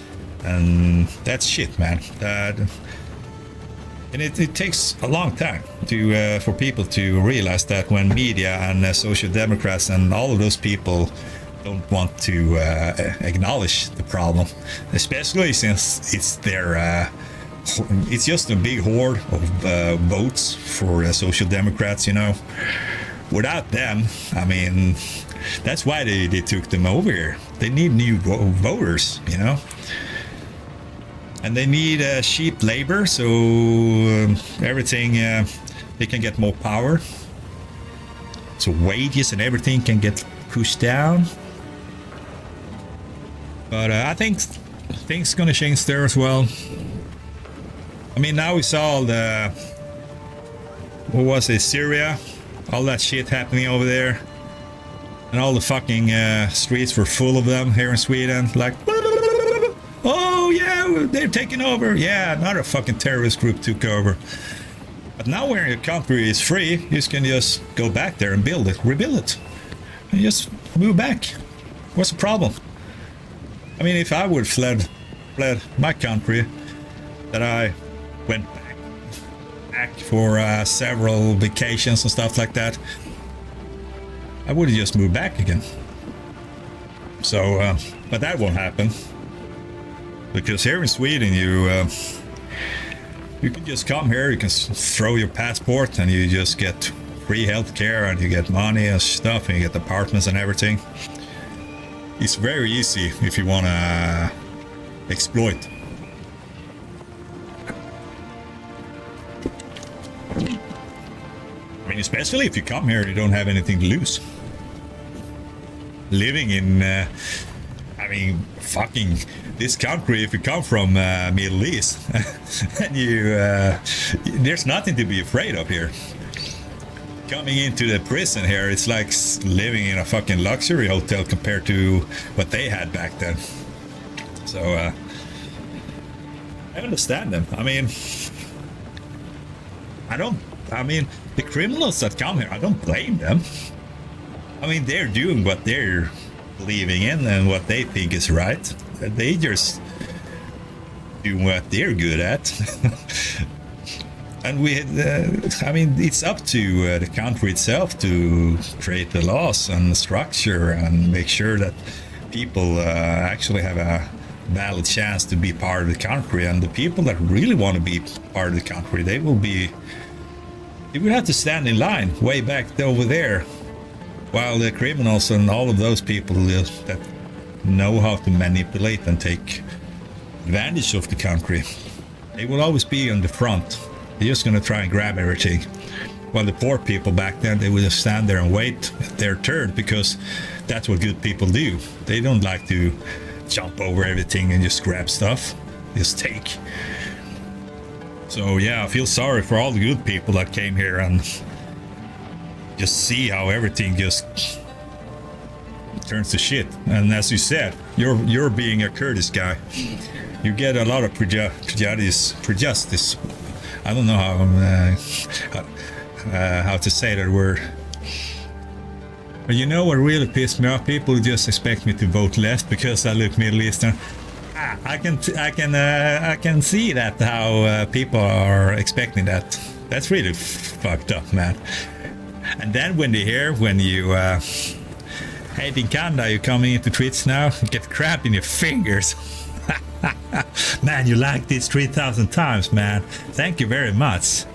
and that's shit, man. And it takes a long time to for people to realize that when media and social democrats and all of those people don't want to acknowledge the problem, especially since it's their it's just a big horde of votes for social democrats, you know. Without them, I mean, that's why they took them over here. They need new voters, you know. And they need cheap labor, so everything, they can get more power. So wages and everything can get pushed down. But I think things gonna change there as well. I mean, now we saw the, what was it, Syria? All that shit happening over there. And all the fucking streets were full of them here in Sweden. Like, oh yeah, they're taking over. Yeah, another fucking terrorist group took over. But now when your country is free, you can just go back there and build it, rebuild it. And just move back. What's the problem? I mean, if I would fled my country, that I went back for several vacations and stuff like that, I would have just moved back again. So, but that won't happen, because here in Sweden, you can just come here, you can throw your passport, and you just get free healthcare, and you get money and stuff, and you get apartments and everything. It's very easy if you want to exploit. I mean, especially if you come here, you don't have anything to lose. Living in, I mean, fucking this country, if you come from Middle East, and there's nothing to be afraid of here. Coming into the prison here, it's like living in a fucking luxury hotel compared to what they had back then. So, I understand them. I mean, the criminals that come here, I don't blame them. I mean, they're doing what they're believing in and what they think is right. They just do what they're good at. And I mean, it's up to the country itself to create the laws and the structure and make sure that people actually have a valid chance to be part of the country. And the people that really want to be part of the country, they will have to stand in line way back over there, while the criminals and all of those people that know how to manipulate and take advantage of the country, they will always be on the front. They're just going to try and grab everything. While the poor people back then, they would just stand there and wait their turn, because that's what good people do. They don't like to jump over everything and just grab stuff, just take. So yeah, I feel sorry for all the good people that came here and just see how everything just turns to shit. And as you said, you're being a Kurdish guy. You get a lot of prejudice. I don't know how to say that word. But you know what really pissed me off? People just expect me to vote left because I look Middle Eastern. I can see that how people are expecting that. That's really fucked up, man. And then when they hear when you hey Dinkanda, you're coming into Twitch now, you get cramp in your fingers. Man, you liked this 3,000 times, man. Thank you very much.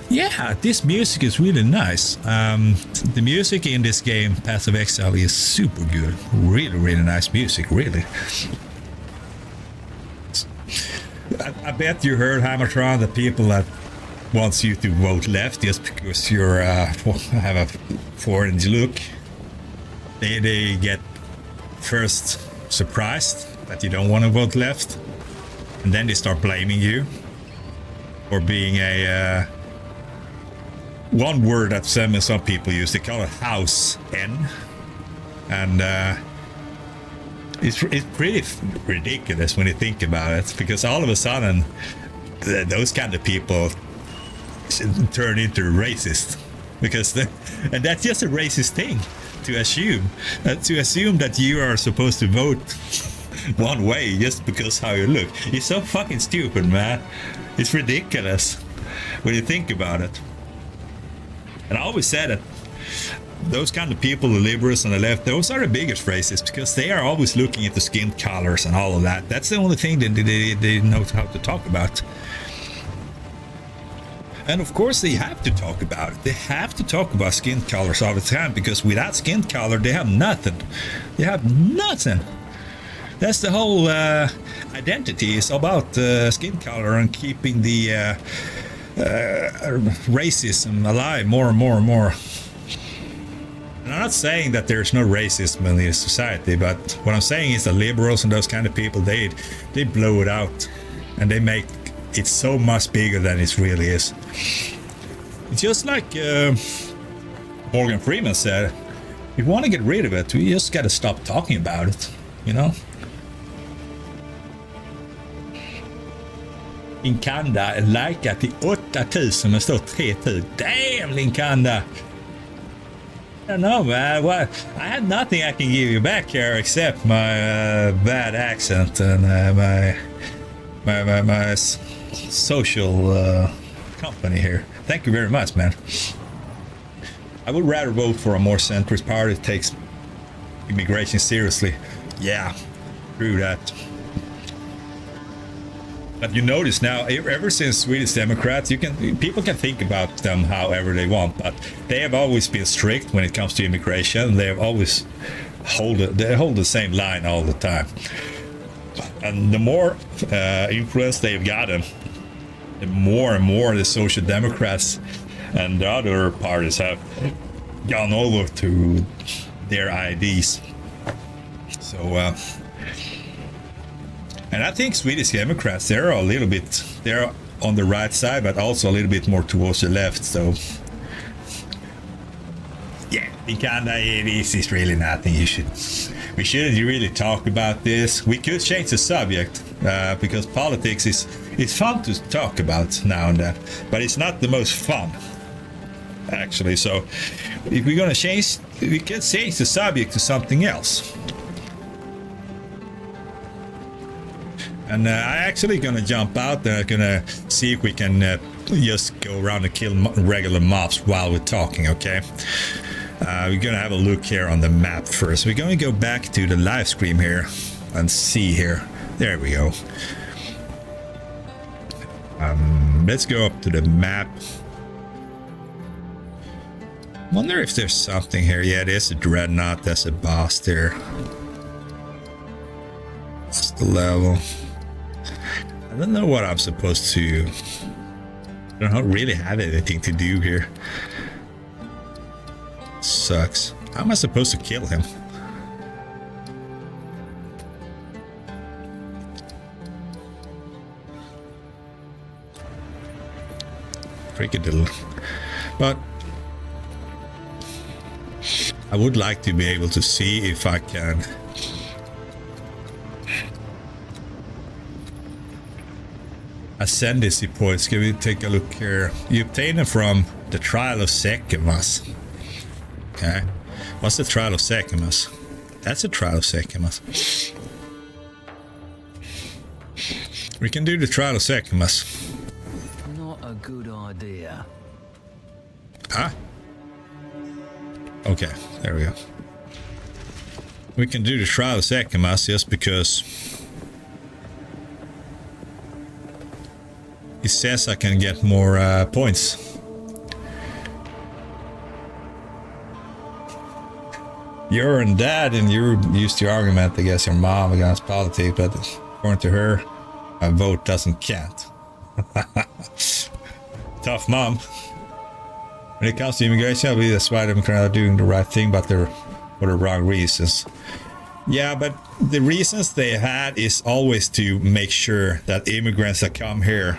Yeah, this music is really nice. The music in this game, Path of Exile, is super good. Really, really nice music, really. I bet you heard, Hammertron, the people that wants you to vote left just because you're have a foreign look. They get first surprised that you don't want to vote left, and then they start blaming you for being a one word that some people use. They call it house N, and it's pretty ridiculous when you think about it, because all of a sudden those kind of people turn into racist, because and that's just a racist thing to assume that you are supposed to vote one way just because how you look. It's so fucking stupid, man. It's ridiculous when you think about it. And I always said that those kind of people, the liberals on the left, those are the biggest racists, because they are always looking at the skin colors and all of that. That's the only thing that they know how to talk about. And of course they have to talk about it. They have to talk about skin colors all the time, because without skin color they have nothing. They have nothing. That's the whole identity is about skin color and keeping the racism alive more and more and more. And I'm not saying that there's no racism in this society, but what I'm saying is the liberals and those kind of people, they blow it out, and they make it so much bigger than it really is. It's just like Morgan Freeman said, if you want to get rid of it, we just got to stop talking about it, you know? Linkanda likat till 8000 men står 3000. Damn, Linkanda! I don't know, man. What? I have nothing I can give you back here except my bad accent and my social company here. Thank you very much, man. I would rather vote for a more centrist party that takes immigration seriously. Yeah, true that. But you notice now, ever since Swedish Democrats, people can think about them however they want, but they have always been strict when it comes to immigration. They have always hold the same line all the time. And the more influence they've gotten, the more and more the Social Democrats and the other parties have gone over to their IDs. So, and I think Swedish Democrats, they're on the right side, but also a little bit more towards the left. So, yeah, this is really nothing. We shouldn't really talk about this. We could change the subject because politics is fun to talk about now and then, but it's not the most fun, actually. So, if we're gonna change, we can change the subject to something else. And I'm actually gonna jump out there. I'm gonna see if we can just go around and kill regular mobs while we're talking, okay? We're gonna have a look here on the map first. We're gonna go back to the live stream here and see here. There we go. Let's go up to the map. Wonder if there's something here. Yeah, there's a dreadnought. That's a boss there. That's the level. I don't know what I'm supposed to... I don't really have anything to do here. Sucks. How am I supposed to kill him? Freaking little. But I would like to be able to see if I can ascendancy points. Can we take a look here? You obtain them from the Trial of Sekimas. Okay. What's the Trial of Sekimas? That's a Trial of Sekimas. We can do the Trial of Sekimas. Not a good idea. Huh? Okay, there we go. We can do the Trial of Sekimas just because it says I can get more points. You're a dad and you used your argument against your mom against politics, but according to her, a vote doesn't count. Tough mom. When it comes to immigration, I believe that's why Democrats are doing the right thing, but they're for the wrong reasons. Yeah, but the reasons they had is always to make sure that immigrants that come here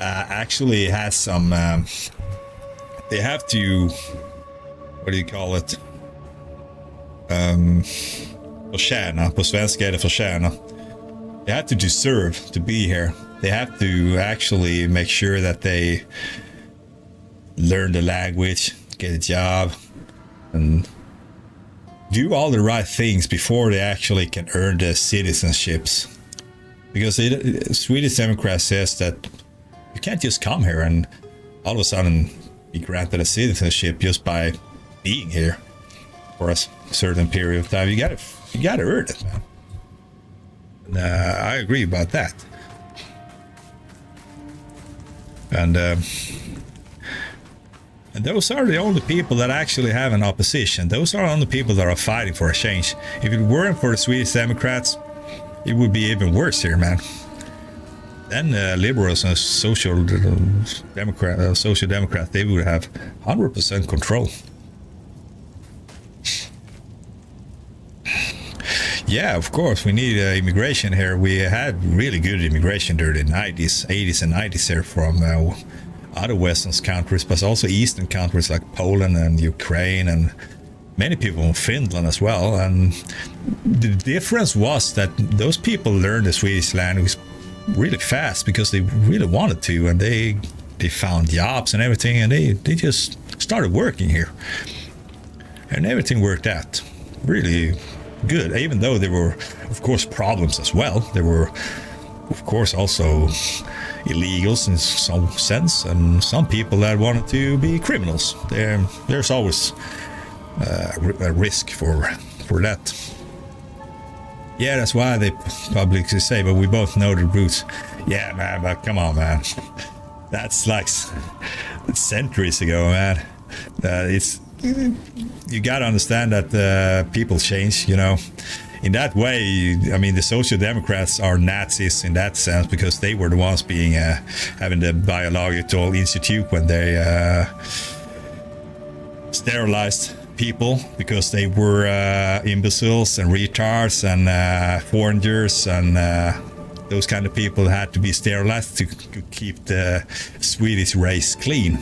actually has some. They have to. What do you call it? Förtjäna. På svenska är det förtjäna. They have to deserve to be here. They have to actually make sure that they learn the language, get a job, and do all the right things before they actually can earn the citizenships. Because Swedish Democrat says that you can't just come here and all of a sudden be granted a citizenship just by being here for a certain period of time. You gotta earn it, man. And, I agree about that. And those are the only people that actually have an opposition. Those are the only people that are fighting for a change. If it weren't for the Swedish Democrats, it would be even worse here, man. Then liberals and social democrats, they would have 100% control. Yeah, of course, we need immigration here. We had really good immigration during the 90s, 80s and 90s here from other Western countries, but also Eastern countries like Poland and Ukraine and many people in Finland as well. And the difference was that those people learned the Swedish language really fast because they really wanted to, and they found jobs and everything, and they just started working here. And everything worked out really good, even though there were, of course, problems as well. There were, of course, also illegals in some sense, and some people that wanted to be criminals. There's always a risk for that. Yeah, that's why they publicly say, but we both know the roots. Yeah, man, but come on, man. That's like centuries ago, man. You gotta understand that people change, you know. In that way, I mean, the Social Democrats are Nazis in that sense because they were the ones being having the biological institute when they sterilized people because they were imbeciles and retards and foreigners and those kind of people had to be sterilized to keep the Swedish race clean.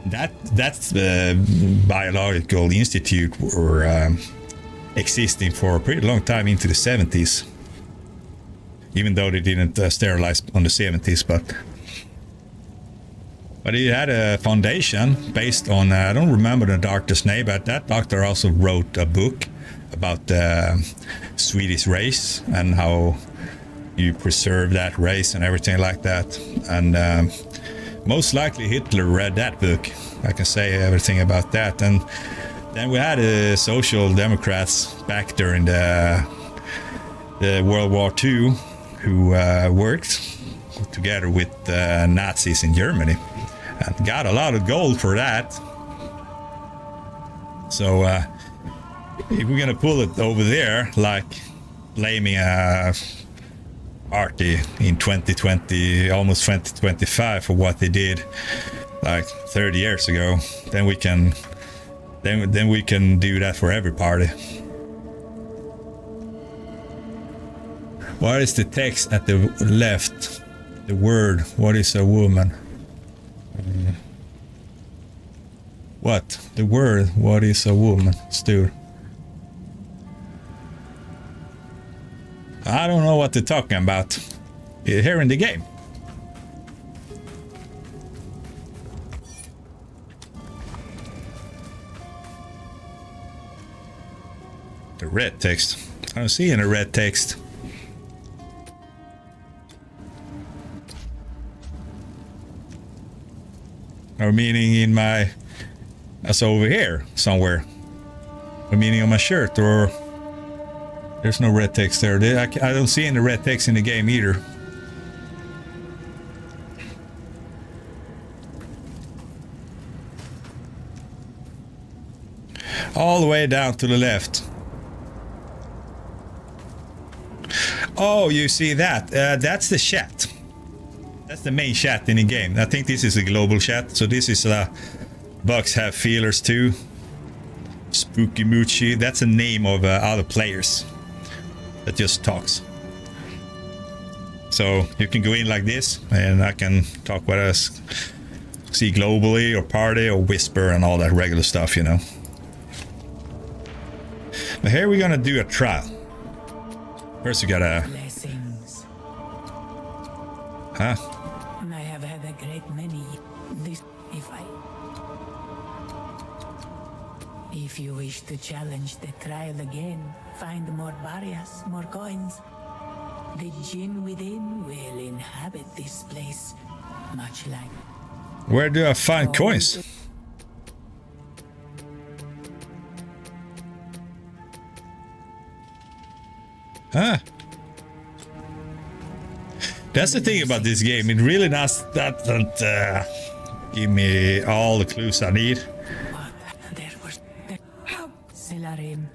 That's the biological institute were existing for a pretty long time into the 70s, even though they didn't sterilize on the 70s, but it had a foundation based on I don't remember the doctor's name, but that doctor also wrote a book about the Swedish race and how you preserve that race and everything like that. And most likely Hitler read that book. I can say everything about that. And then we had Social Democrats back during the World War II who worked together with Nazis in Germany and got a lot of gold for that. So if we're gonna pull it over there, like blaming a party in 2020, almost 2025 for what they did like 30 years ago, then we can do that for every party. What is the text at the left? The word, what is a woman? What? The word, what is a woman? Stu. I don't know what they're talking about here in the game. The red text. I don't see any red text. Or meaning in my... That's over here somewhere. Or meaning on my shirt, or... There's no red text there. I don't see any red text in the game either. All the way down to the left. Oh, you see that? That's the chat. That's the main chat in the game. I think this is a global chat. So this is Bucks have feelers too. Spooky Moochie. That's a name of other players that just talks. So you can go in like this, and I can talk with us, see globally or party or whisper and all that regular stuff, you know. But here we're gonna do a trial. First, you gotta. Blessings. Huh? I have had a great many. This, if you wish to challenge the trial again, find more barriers, more coins. The jinn within will inhabit this place, much like. Where do I find coins? Huh? That's the thing about this game. It really doesn't give me all the clues I need. There was Selarim.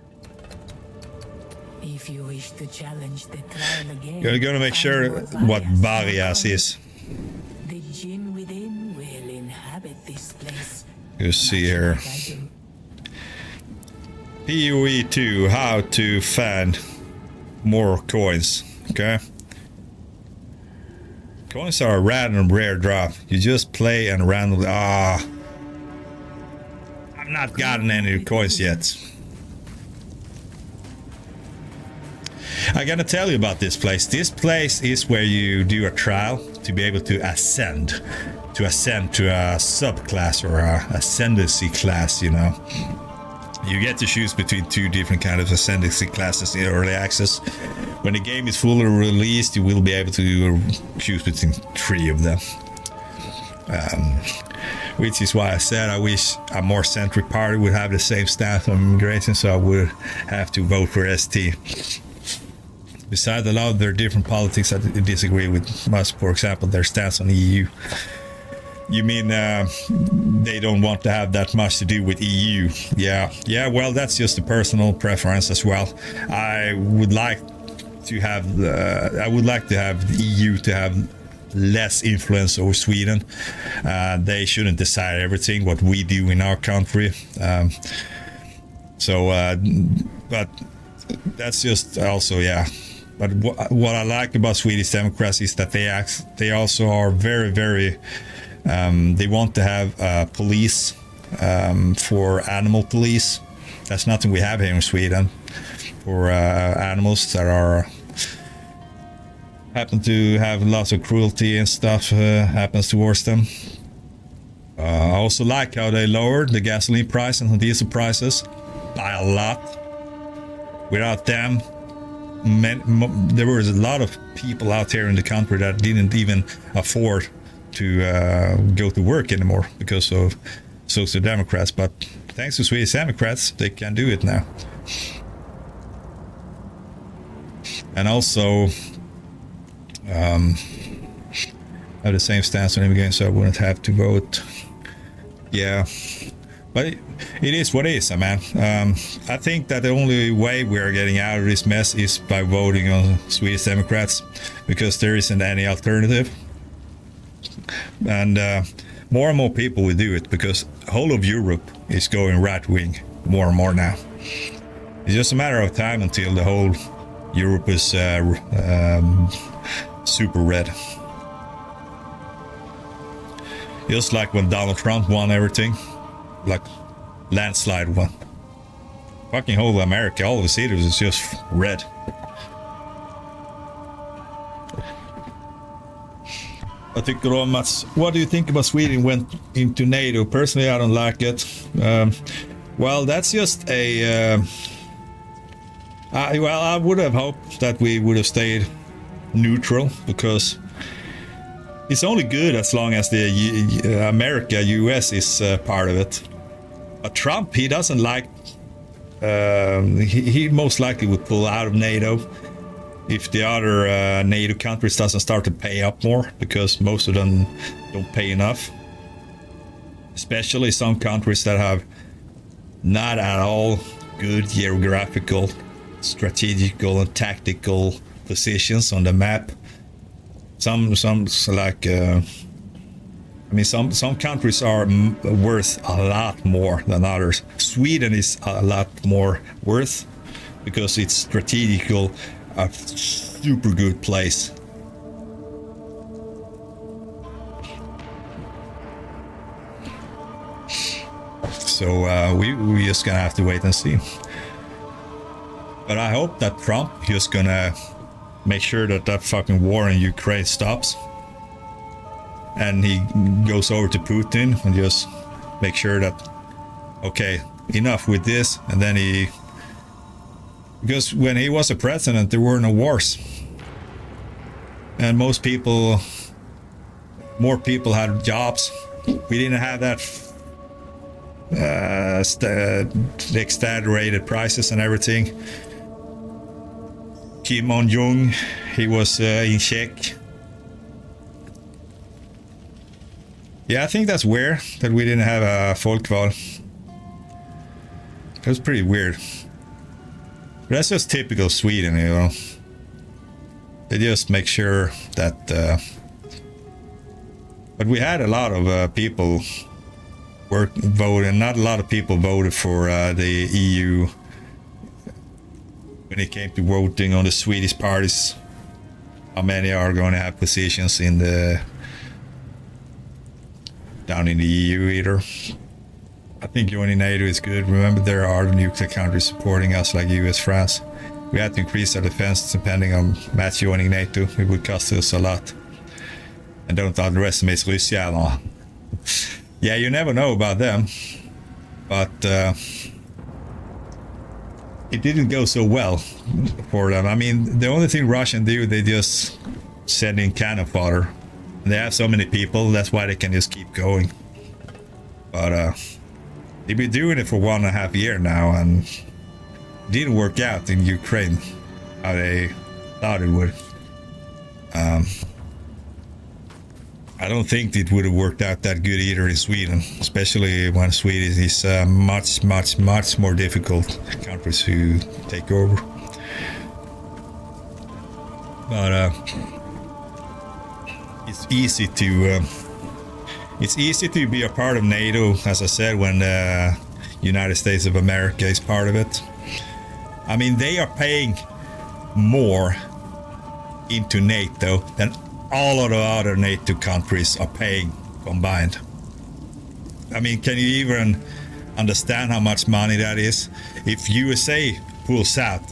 If you wish to challenge the trial again, You're gonna make sure what barriers is. The jinn within will inhabit this place. You see here. Like I do. PoE 2, how to find more coins. Okay. Coins are a random rare drop. You just play and randomly. I've not gotten any coins yet. I gotta tell you about this place. This place is where you do a trial to be able to ascend to a subclass or a ascendancy class, you know. You get to choose between two different kind of ascendancy classes in early access. When the game is fully released, you will be able to choose between 3 of them. Which is why I said I wish a more centric party would have the same stance on immigration, so I would have to vote for ST. Besides a lot of their different politics, I disagree with Musk, for example, their stance on EU. You mean they don't want to have that much to do with EU? Yeah, well, that's just a personal preference as well. I would like to have the EU to have less influence over Sweden. They shouldn't decide everything what we do in our country. But that's just also, yeah. But what I like about Swedish Democrats is that they also are very, very. They want to have police for animal police. That's nothing we have here in Sweden for animals that are happen to have lots of cruelty and stuff happens towards them. I also like how they lowered the gasoline price and diesel prices by a lot. Without them, there was a lot of people out here in the country that didn't even afford to go to work anymore because of Social Democrats. But thanks to Swedish Democrats, they can do it now. And also have the same stance on immigration, so I wouldn't have to vote. Yeah, but it is what it is, man. I think that the only way we are getting out of this mess is by voting on Swedish Democrats, because there isn't any alternative. And more and more people will do it, because whole of Europe is going right wing more and more now. It's just a matter of time until the whole Europe is super red. Just like when Donald Trump won everything, like landslide won. Fucking whole America, all the cities is just red. Vad tycker du om att, what do you think about Sweden went into NATO? Personally, I don't like it. Well, that's just a... I would have hoped that we would have stayed neutral, because it's only good as long as the America, US is part of it. But Trump, he doesn't like... he most likely would pull out of NATO if the other NATO countries doesn't start to pay up more, because most of them don't pay enough. Especially some countries that have not at all good geographical, strategical and tactical positions on the map. Some like I mean, some countries are worth a lot more than others. Sweden is a lot more worth because it's strategical, a super good place. So we just gonna have to wait and see. But I hope that Trump is gonna make sure that that fucking war in Ukraine stops. And he goes over to Putin and just make sure that, okay, enough with this. And then because when he was a president, there were no wars. And more people had jobs. We didn't have that exaggerated prices and everything. Kim Jong-un, he was in check. Yeah, I think that's weird that we didn't have a folkval. That was pretty weird. But that's just typical Sweden, you know. They just make sure that... But we had a lot of people voting. Not a lot of people voted for the EU when it came to voting on the Swedish parties. How many are going to have positions in the... down in the EU either. I think joining NATO is good. Remember, there are nuclear countries supporting us like US, France. We had to increase our defense depending on Matt joining NATO. It would cost us a lot. And don't underestimate Russia. No. Yeah, you never know about them. But it didn't go so well for them. I mean, the only thing Russian do, they just send in cannon fodder. They have so many people, that's why they can just keep going. But they've been doing it for 1.5 years now, and it didn't work out in Ukraine how they thought it would. I don't think it would have worked out that good either in Sweden, especially when Sweden is much more difficult country to take over. But it's easy to be a part of NATO, as I said, when the United States of America is part of it. I mean, they are paying more into NATO than all of the other NATO countries are paying combined. I mean, can you even understand how much money that is? If USA pulls out,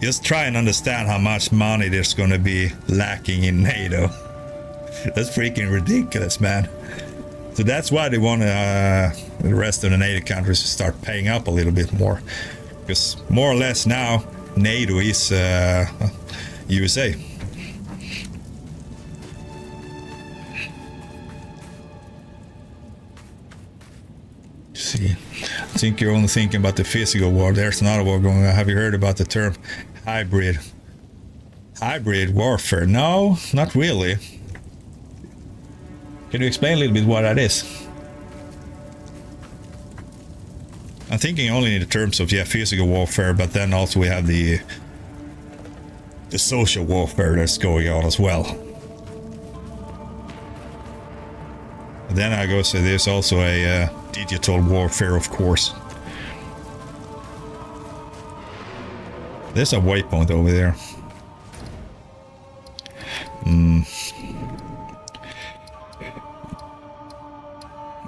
just try and understand how much money there's going to be lacking in NATO. That's freaking ridiculous, man. So that's why they want the rest of the NATO countries to start paying up a little bit more. Because more or less now, NATO is USA. See, I think you're only thinking about the physical war. There's another war going on. Have you heard about the term hybrid warfare? No, not really. Can you explain a little bit what that is? I'm thinking only in the terms of physical warfare, but then also we have the social warfare that's going on as well. And then I go say there's also a digital warfare, of course. There's a waypoint over there.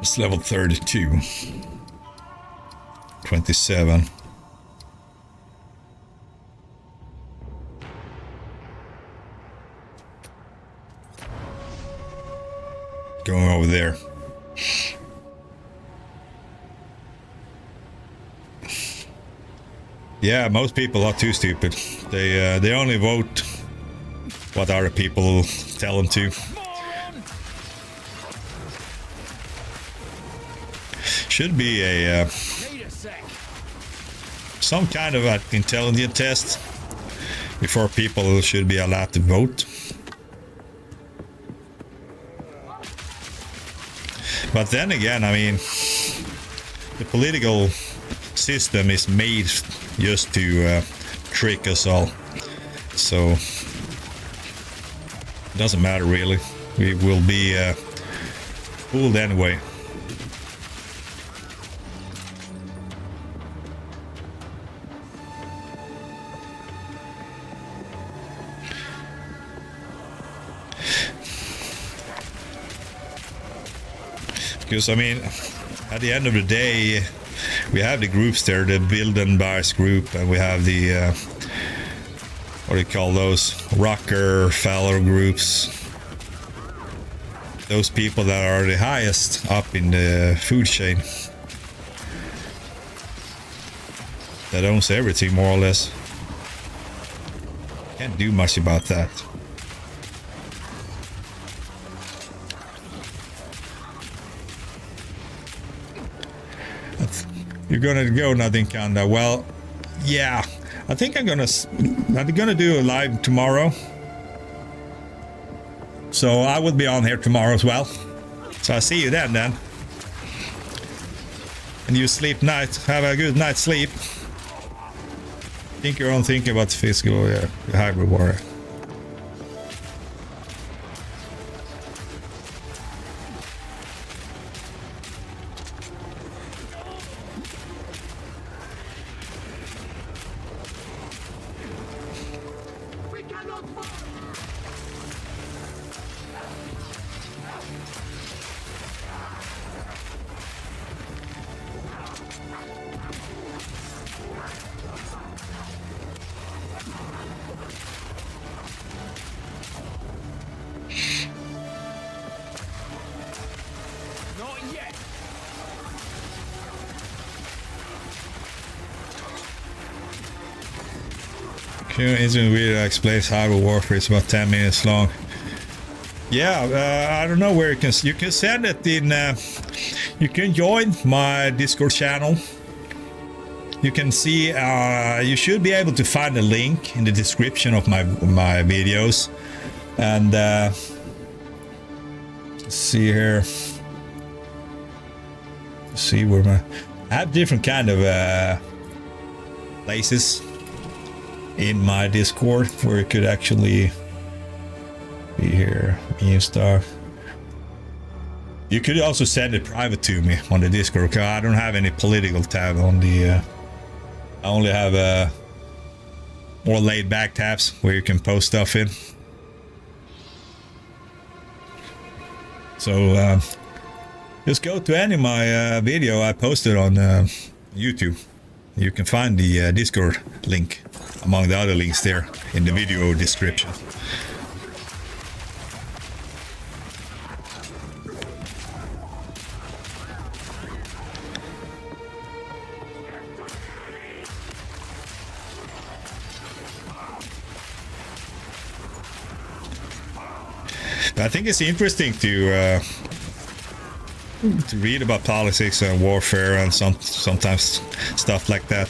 It's level 32. 27. Going over there. Yeah, most people are too stupid. They only vote what other people tell them to. Should be a some kind of an intelligence test before people should be allowed to vote. But then again, I mean, the political system is made just to trick us all. So it doesn't matter really. We will be Fooled anyway. Because I mean, at the end of the day, we have the groups there, the build and bars group, and we have the what do you call those, rocker fellow groups, those people that are the highest up in the food chain, that owns everything more or less. Can't do much about that. You're gonna go nothing kinda. Well, yeah, I think I'm gonna do a live tomorrow, so I will be on here tomorrow as well. So I'll see you then. And you sleep night. Have a good night's sleep. Think your own thinking about the physical, yeah, the hybrid warrior. Not yet. Isn't weird that explains hybrid warfare. It's about 10 minutes long. Yeah, I don't know where you can send it in. You can join my Discord channel. You can see. You should be able to find a link in the description of my videos. And let's see here. Let's see where I have different kind of places in my Discord where it could actually be here. Me and stuff. You could also send it private to me on the Discord, because I don't have any political tab on the I only have more laid back tabs where you can post stuff in. So just go to any of my video I posted on YouTube. You can find the Discord link among the other links there in the video description. I think it's interesting to read about politics and warfare and sometimes stuff like that.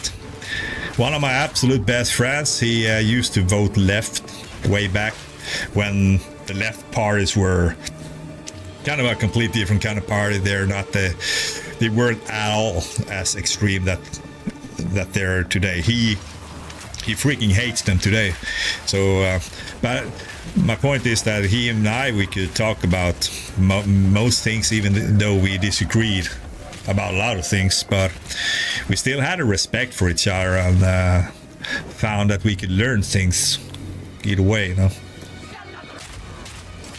One of my absolute best friends, he used to vote left way back when the left parties were kind of a complete different kind of party. They're not they weren't at all as extreme that they're today. He freaking hates them today. So, but my point is that he and we could talk about most things, even though we disagreed about a lot of things, but we still had a respect for each other and found that we could learn things either way, you know.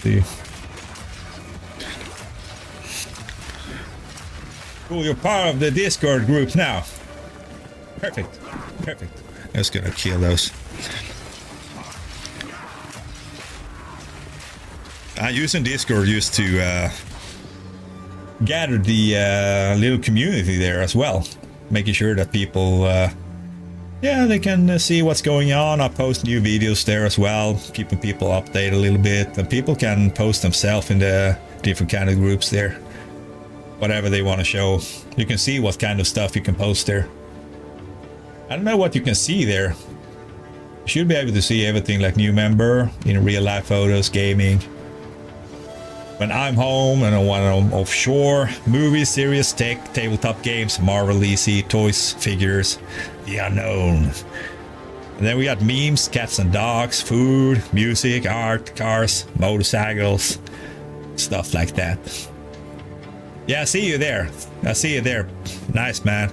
See. Cool, you're part of the Discord group now. Perfect. I'm just gonna kill those. I using Discord used to gather the little community there as well, making sure that people, yeah, they can see what's going on. I post new videos there as well, keeping people updated a little bit, and people can post themselves in the different kind of groups there, whatever they want to show. You can see what kind of stuff you can post there. I don't know what you can see there. You should be able to see everything like new member, in real life photos, gaming. When I'm home and when I'm offshore, movies, series, tech, tabletop games, Marvel, DC, toys, figures, the unknown. And then we got memes, cats and dogs, food, music, art, cars, motorcycles, stuff like that. Yeah, I see you there. I see you there. Nice, man.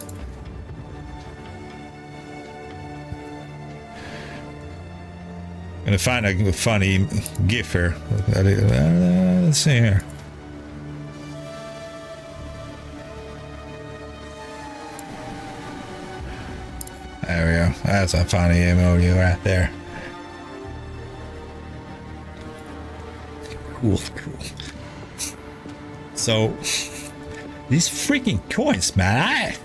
Gonna find a funny gif here. Let's see here. There we go. That's a funny emoji right there. Cool, cool. So, these freaking coins, man.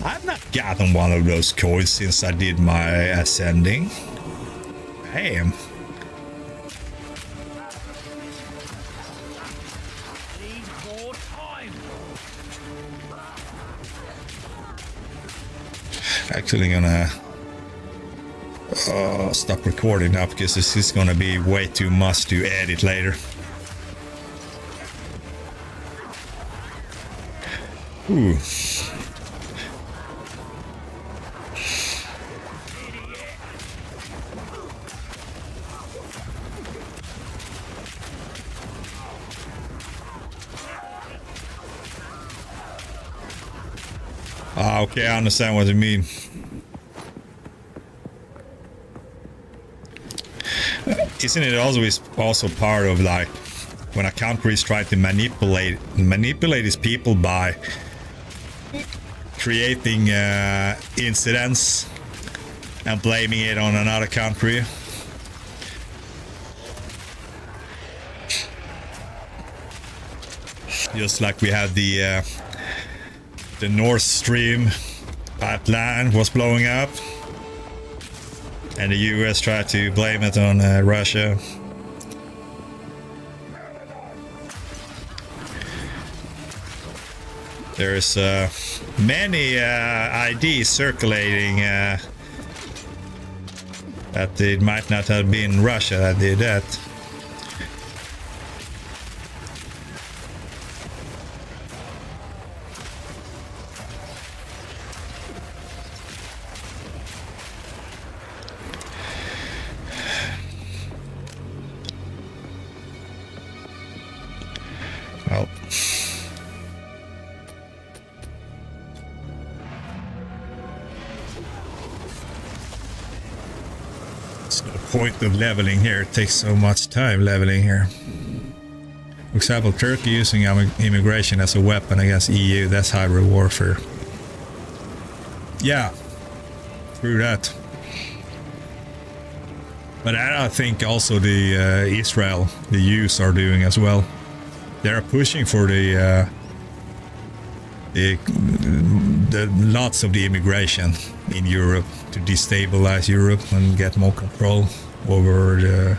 I've not gotten one of those coins since I did my ascending. Damn. Need more time. Actually gonna stop recording now because this is gonna be way too much to edit later. Ooh. Ah, okay, I understand what you mean. Isn't it also part of like when a country is trying to manipulate its people by creating incidents and blaming it on another country? Just like we had the Nord Stream pipeline was blowing up, and the US tried to blame it on Russia. There's many ideas circulating that it might not have been Russia that did that. Well, it's no point of leveling here. It takes so much time leveling here. For example, Turkey using immigration as a weapon against EU. That's hybrid warfare. Yeah, through that. But I think also the Israel, the Jews are doing as well. They're pushing for the lots of the immigration in Europe to destabilize Europe and get more control over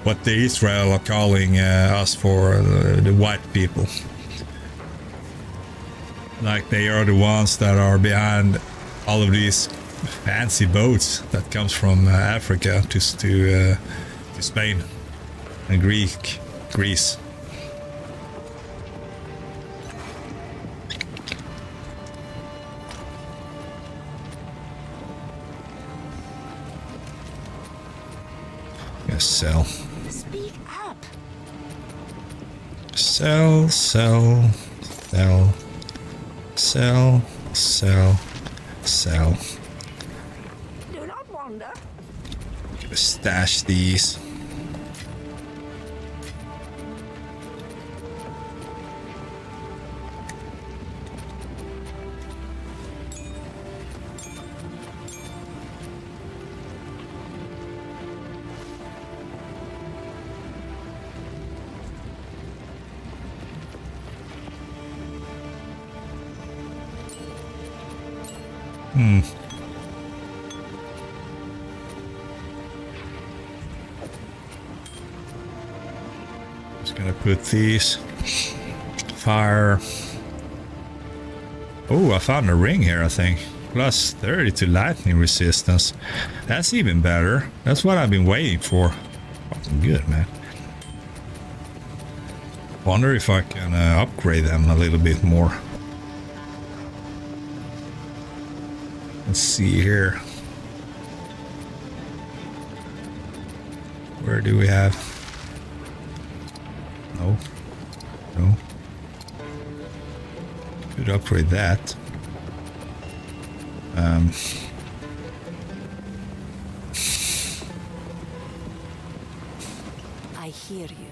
what the Israel are calling us for the white people. Like they are the ones that are behind all of these fancy boats that comes from Africa to Spain and Greece. Sell. Speak up. Sell. Do not wander. Stash these. Just gonna put these. Fire. Oh, I found a ring here, I think. Plus 30 to lightning resistance. That's even better. That's what I've been waiting for. Fucking good, man. Wonder if I can upgrade them a little bit more. Let's see here. Where do we have? No. Could upgrade that. I hear you.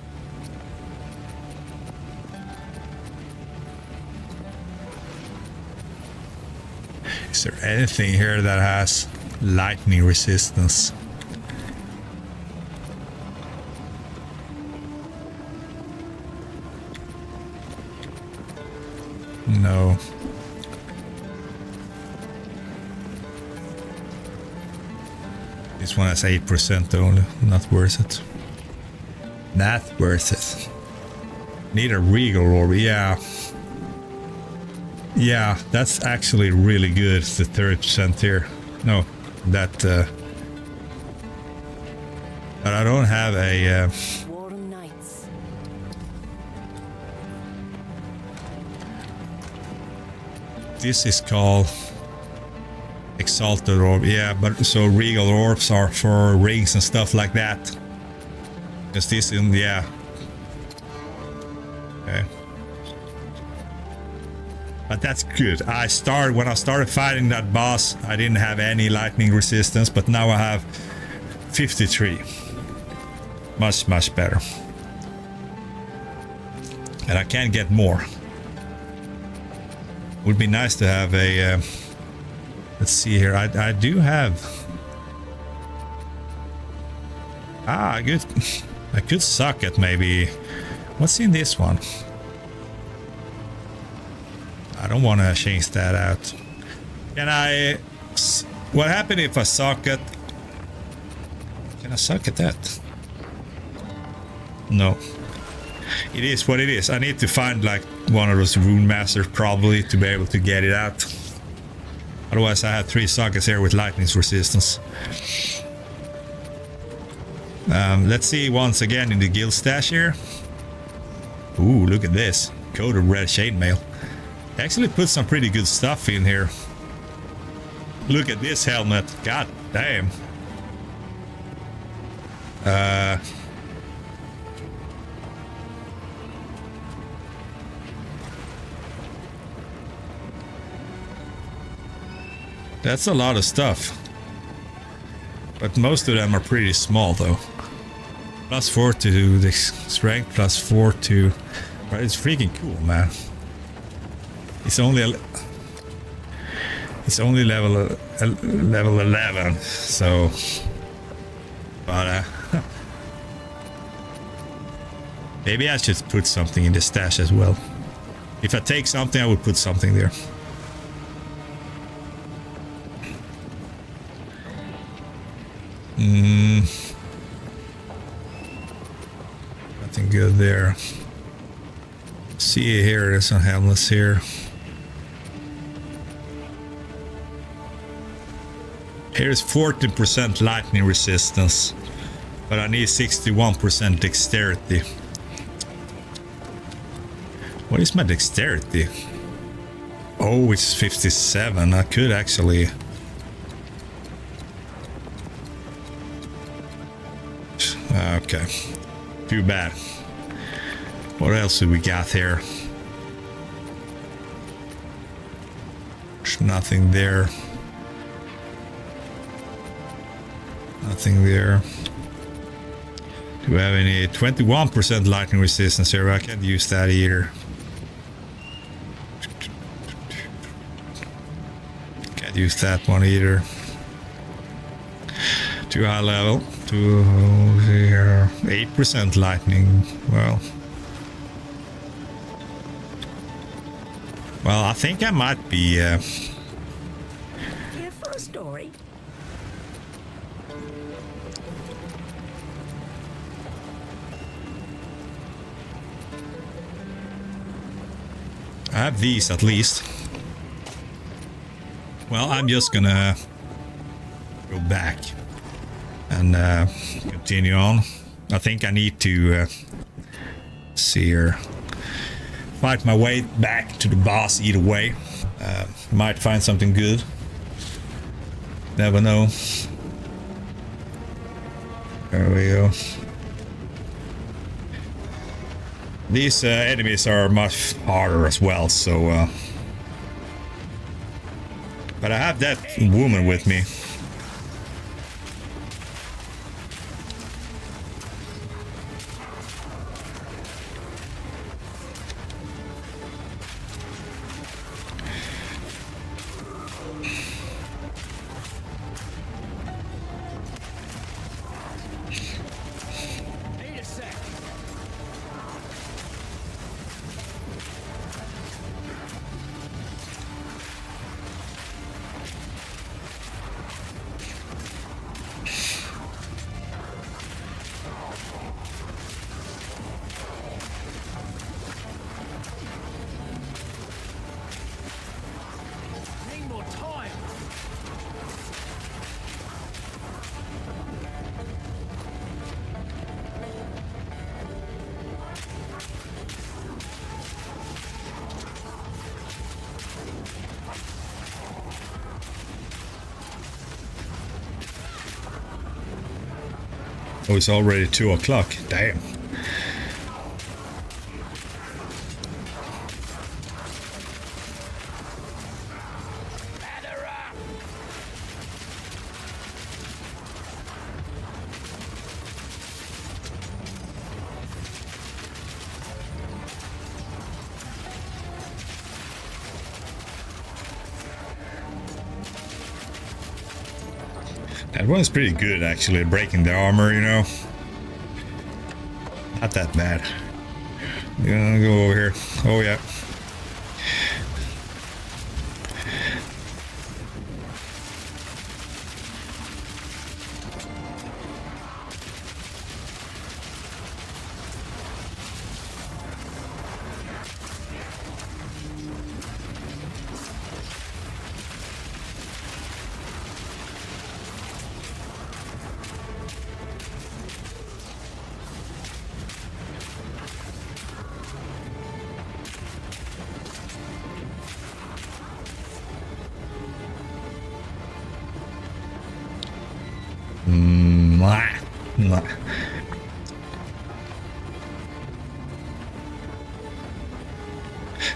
Is there anything here that has lightning resistance? No. This one has 8% only. Not worth it. Not worth it. Need a regal orb. Yeah. Yeah, that's actually really good. It's the 30% here. No, that. But I don't have a. Warm nights. This is called Exalted Orb. Yeah, but so Regal Orbs are for rings and stuff like that. Because this in, yeah. Okay. But that's good. When I started fighting that boss, I didn't have any lightning resistance, but now I have 53. Much, much better. And I can get more. Would be nice to have a... let's see here. I do have... I could suck at maybe... What's in this one? I don't want to change that out. Can I... What happened if I suck at... Can I suck at that? No. It is what it is. I need to find like one of those rune masters probably to be able to get it out. Otherwise I had 3 sockets here with lightning resistance. Let's see once again in the guild stash here. Ooh, look at this. Coated red chainmail. Actually put some pretty good stuff in here. Look at this helmet. God damn. That's a lot of stuff. But most of them are pretty small though. +4 to the strength, +4 to... But it's freaking cool, man. It's only level 11, so... But maybe I should put something in the stash as well. If I take something, I would put something there. Nothing good there. See here, there's some helmets here. Here's 14% lightning resistance, but I need 61% dexterity. What is my dexterity? Oh, it's 57. I could actually... Okay. Too bad. What else do we got here? There's nothing there. Nothing there. Do we have any 21% lightning resistance here? I can't use that either. Can't use that one either. Too high level. Too here. 8% lightning. Well, I think I might be. Here for a story. I have these at least. Well, I'm just gonna go back and continue on. I think I need to see here. Fight my way back to the boss either way. Might find something good. Never know. There we go. These enemies are much harder as well, so But I have that woman with me. Need a sec. Need more time. Oh, it's already 2 o'clock. Damn. Ladder up. That one's pretty good, actually, breaking the armor, you know. Not that bad. Gonna go over here. Oh, yeah. Mwah. Mwah.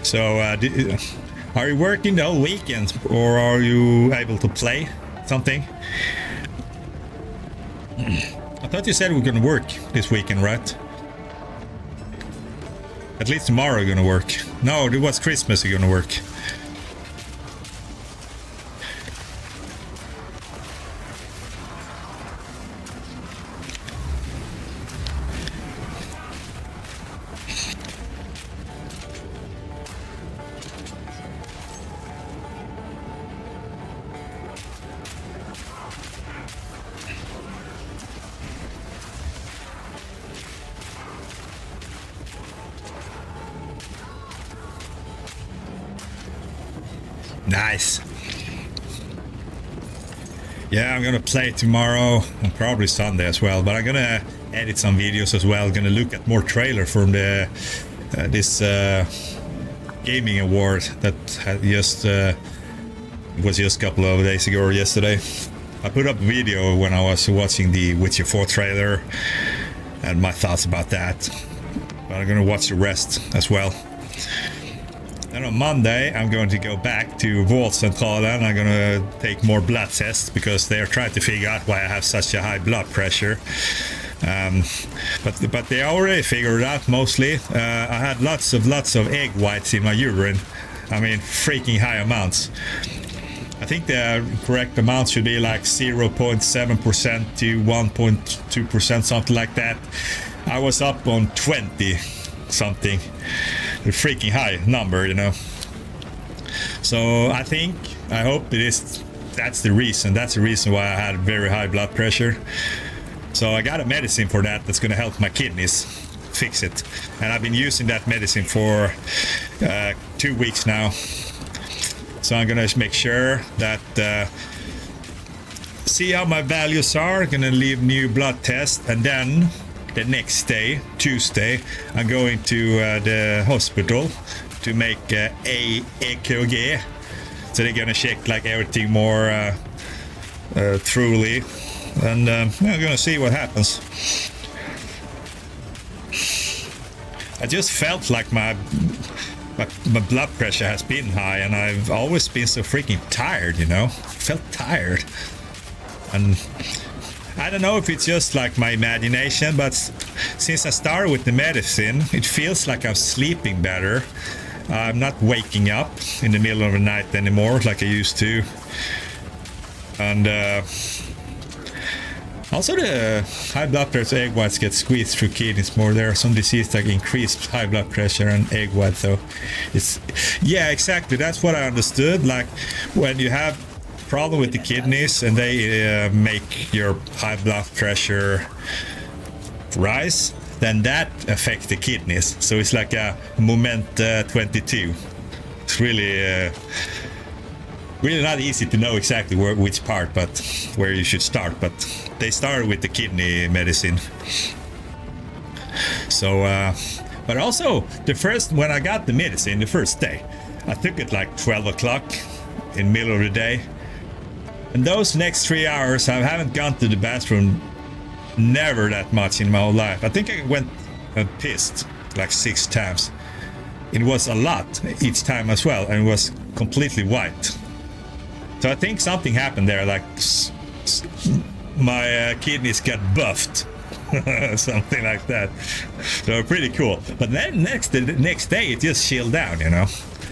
So, are you working the whole weekend, or are you able to play something? I thought you said we were gonna work this weekend, right? At least tomorrow you're gonna work. No, it was Christmas you're gonna work. Nice. Yeah, I'm gonna play tomorrow and probably Sunday as well, but I'm gonna edit some videos as well. Gonna look at more trailer from the this gaming award that had just was just a couple of days ago or yesterday. I put up a video when I was watching the Witcher 4 trailer and my thoughts about that, but I'm gonna watch the rest as well. Then on Monday, I'm going to go back to Vårdcentralen and I'm going to take more blood tests because they're trying to figure out why I have such a high blood pressure. But they already figured it out mostly. I had lots of egg whites in my urine. I mean, freaking high amounts. I think the correct amount should be like 0.7% to 1.2%, something like that. I was up on 20 something. A freaking high number, you know. So I hope that's the reason why I had very high blood pressure. So I got a medicine for that that's gonna help my kidneys fix it, and I've been using that medicine for 2 weeks now. So I'm gonna make sure that see how my values are, gonna leave new blood test, and then the next day, Tuesday, I'm going to the hospital to make a EKG. So they're gonna check like everything more thoroughly, and I'm gonna see what happens. I just felt like my blood pressure has been high, and I've always been so freaking tired, you know? Felt tired. And I don't know if it's just like my imagination, but since I started with the medicine, it feels like I'm sleeping better. I'm not waking up in the middle of the night anymore like I used to. And also the high blood pressure egg whites get squeezed through kidneys more. There are some diseases like increased high blood pressure and egg white, so it's, yeah, exactly, that's what I understood. Like when you have problem with the kidneys and they make your high blood pressure rise, then that affects the kidneys. So it's like a moment 22. It's really really not easy to know exactly which part, but where you should start. But they started with the kidney medicine. So but also the first, when I got the medicine the first day, I took it like 12 o'clock in the middle of the day, and those next 3 hours I haven't gone to the bathroom never that much in my whole life. I think I went and pissed like 6 times. It was a lot each time as well, and it was completely white. So I think something happened there, like my kidneys got buffed, something like that. So pretty cool. But then the next day it just chilled down, you know,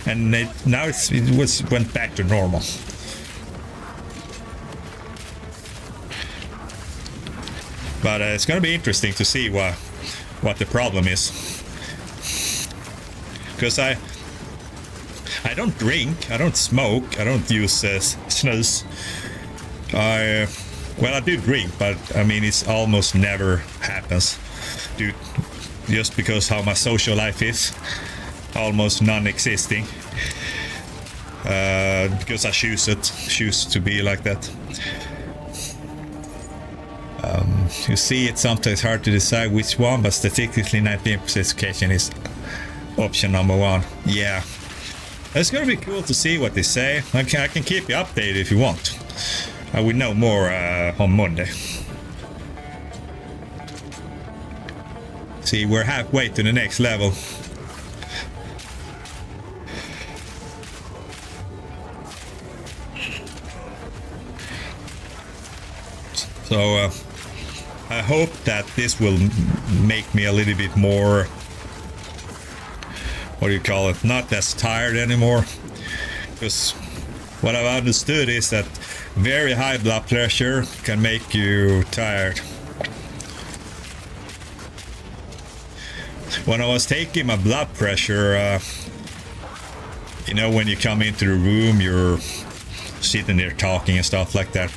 and now it went back to normal. But it's going to be interesting to see what the problem is, because I don't drink, I don't smoke, I don't use snus. Well, I do drink, but I mean it's almost never happens, dude. Just because how my social life is, almost non-existing. Because I choose to be like that. You see, it's sometimes hard to decide which one, but statistically 19% education is option number 1. Yeah, it's gonna be cool to see what they say. I can keep you updated if you want. I will know more on Monday. See, we're halfway to the next level. So I hope that this will make me a little bit more, what do you call it, not as tired anymore. Because what I've understood is that very high blood pressure can make you tired. When I was taking my blood pressure, you know, when you come into the room, you're sitting there talking and stuff like that.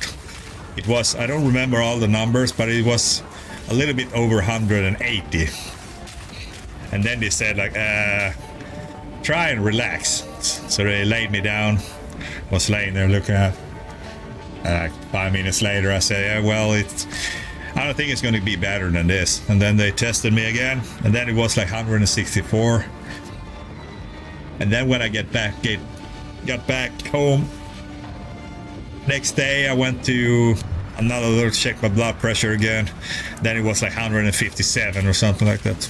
It was, I don't remember all the numbers, but it was a little bit over 180. And then they said like, try and relax. So they laid me down, was laying there looking at. 5 minutes later I say, yeah, well, I don't think it's going to be better than this. And then they tested me again, and then it was like 164. And then when I got back home, next day I went to another little check my blood pressure again. Then it was like 157 or something like that.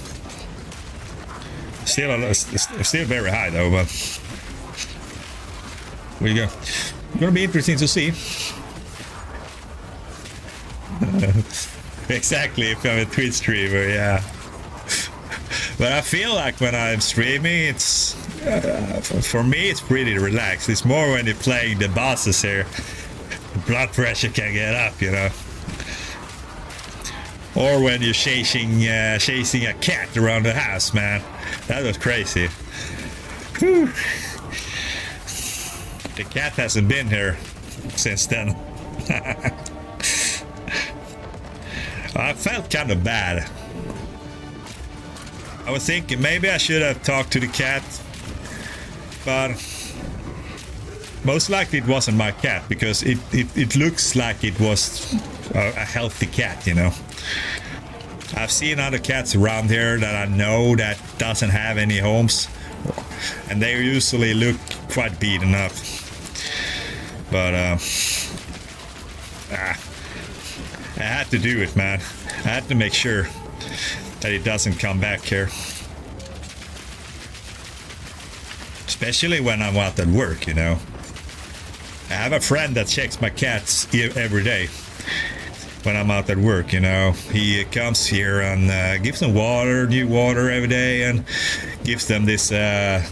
Still very high though, but there you go. It's gonna be interesting to see. Exactly, if I'm a Twitch streamer, yeah. But I feel like when I'm streaming, it's for me it's pretty relaxed. It's more when you're playing the bosses here, the blood pressure can get up, you know. Or when you're chasing a cat around the house, man. That was crazy. Whew. The cat hasn't been here since then. I felt kind of bad. I was thinking maybe I should have talked to the cat, but most likely it wasn't my cat, because it looks like it was a healthy cat, you know. I've seen other cats around here that I know that doesn't have any homes, and they usually look quite beaten up. But I had to do it, man. I had to make sure that it doesn't come back here. especially when I'm out at work, you know. I have a friend that checks my cats every day when I'm out at work, you know. He comes here and gives them water, new water every day, and gives them this wet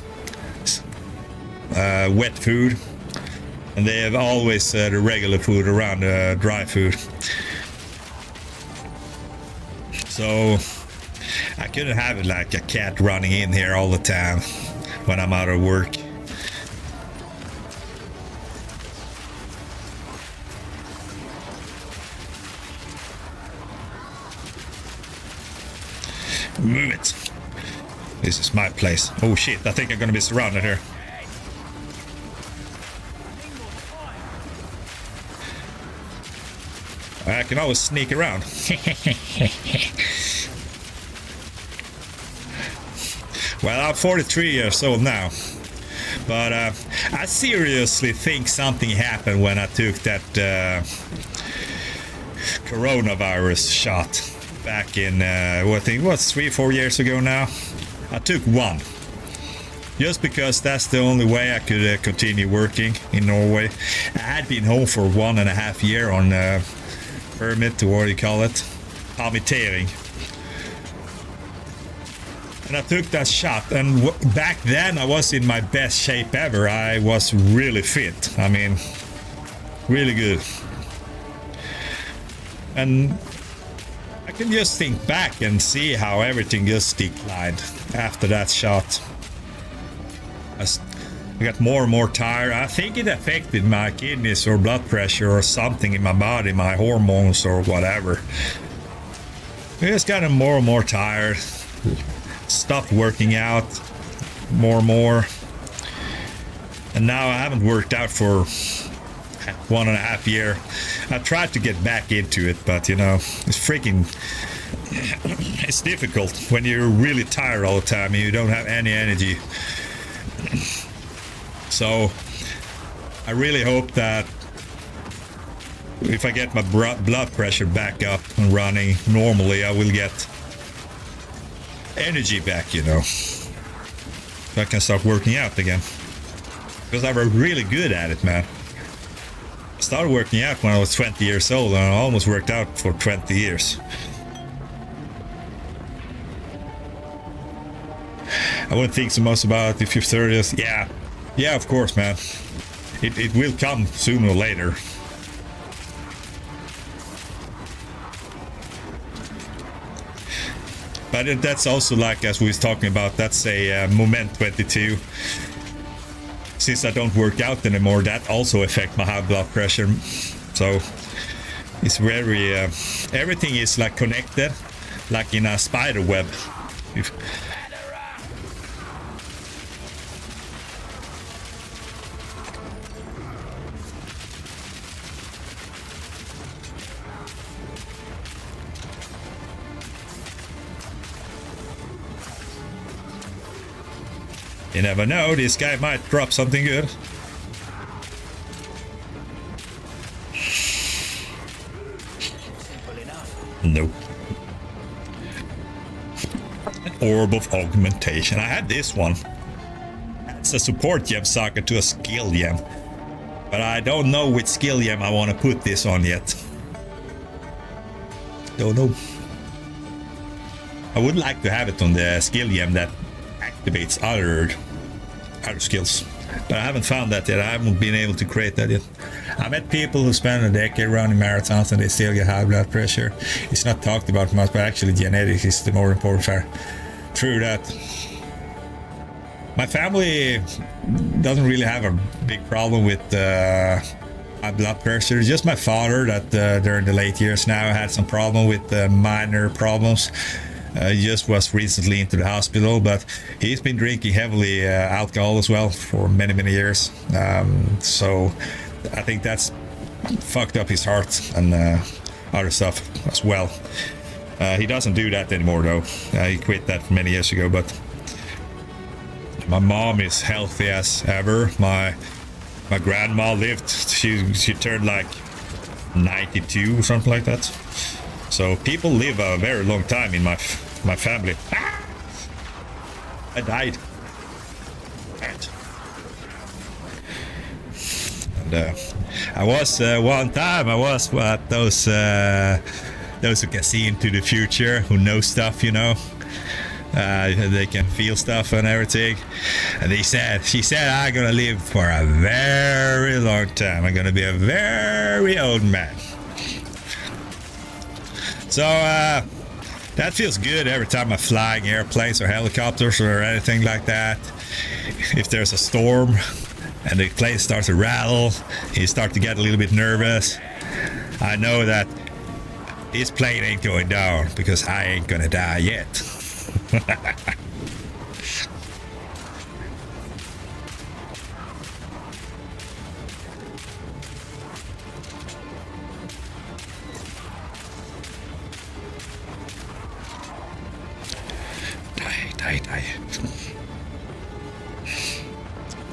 food. And they have always the regular food around dry food. So I couldn't have it like a cat running in here all the time when I'm out of work. Move it. This is my place. Oh shit, I think I'm gonna be surrounded here. I can always sneak around. Well, I'm 43 years old now. But I seriously think something happened when I took that coronavirus shot back in, I think it was 3-4 years ago now. I took one. Just because that's the only way I could continue working in Norway. I had been home for 1.5 years on permit, or what do you call it? Permittering. And I took that shot, and back then I was in my best shape ever. I was really fit. I mean, really good. And I can just think back and see how everything just declined after that shot. I got more and more tired. I think it affected my kidneys or blood pressure or something in my body, my hormones or whatever. I just got more and more tired. Stopped working out more and more. And now I haven't worked out for 1.5 years. I tried to get back into it, but you know, it's freaking... it's difficult when you're really tired all the time and you don't have any energy. So I really hope that if I get my blood pressure back up and running normally, I will get energy back, you know, so I can start working out again, because I was really good at it, man. I started working out when I was 20 years old, and I almost worked out for 20 years. I wouldn't think so much about it if you're 30. Yeah, of course, man. It will come sooner or later. But that's also, like as we was talking about, that's a moment 22. Since I don't work out anymore, that also affects my high blood pressure. So it's very everything is like connected, like in a spider web. You never know, this guy might drop something good. Nope. An orb of augmentation. I had this one. It's a support gem socket to a skill gem. But I don't know which skill gem I want to put this on yet. Don't know. I would like to have it on the skill gem that activates other skills, but I haven't found that yet. I haven't been able to create that yet. I met people who spend a decade running marathons and they still get high blood pressure. It's not talked about much, but actually genetics is the more important factor. True that. My family doesn't really have a big problem with high blood pressure. It's just my father that during the late years now had some problem with minor problems. He just was recently into the hospital, but he's been drinking heavily alcohol as well for many years. So I think that's fucked up his heart and other stuff as well. He doesn't do that anymore though. He quit that many years ago, but my mom is healthy as ever. My grandma lived, she turned like 92 or something like that. So people live a very long time in my family. I died. Right. And I was one time I was what those who can see into the future, who know stuff, you know. They can feel stuff and everything. And she said, I'm gonna live for a very long time. I'm gonna be a very old man. So that feels good every time I'm flying airplanes or helicopters or anything like that. If there's a storm and the plane starts to rattle, you start to get a little bit nervous. I know that this plane ain't going down because I ain't gonna die yet. Die.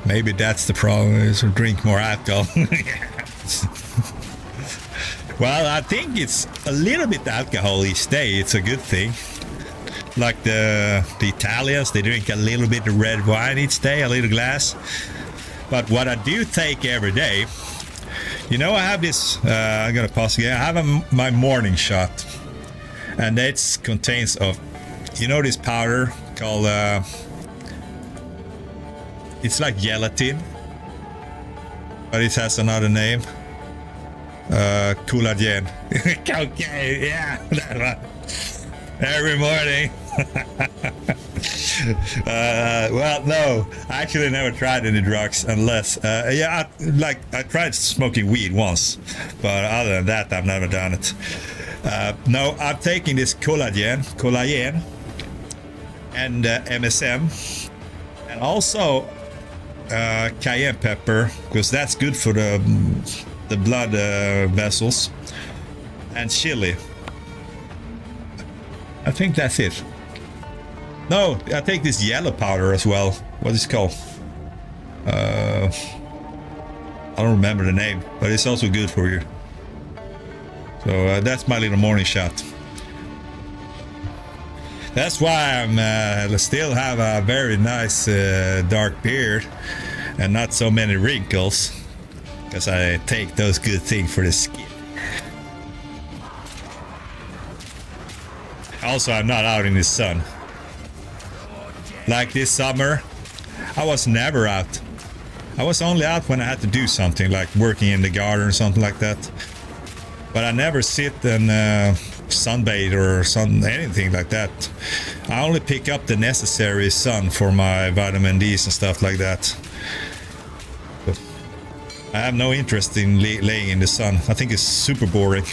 Maybe that's the problem, is to drink more alcohol. Well, I think it's a little bit alcohol each day. It's a good thing. Like the Italians, they drink a little bit of red wine each day, a little glass. But what I do take every day, you know, I have this, I'm gonna pause again. I have my morning shot. And it contains of, you know, this powder called, it's like gelatin, but it has another name. Collagen. Okay, yeah, that one. Every morning. Well, no, I actually never tried any drugs unless, I tried smoking weed once, but other than that, I've never done it. No, I'm taking this collagen, and MSM, and also cayenne pepper, because that's good for the blood vessels, and chili. I think that's it. No, I take this yellow powder as well. What is it called? I don't remember the name, but it's also good for you. So that's my little morning shot. That's why I'm still have a very nice dark beard and not so many wrinkles, because I take those good things for the skin. Also, I'm not out in the sun. Like this summer, I was never out. I was only out when I had to do something, like working in the garden or something like that. But I never sit and sunbathe or anything like that. I only pick up the necessary sun for my vitamin D's and stuff like that. But I have no interest in laying in the sun. I think it's super boring.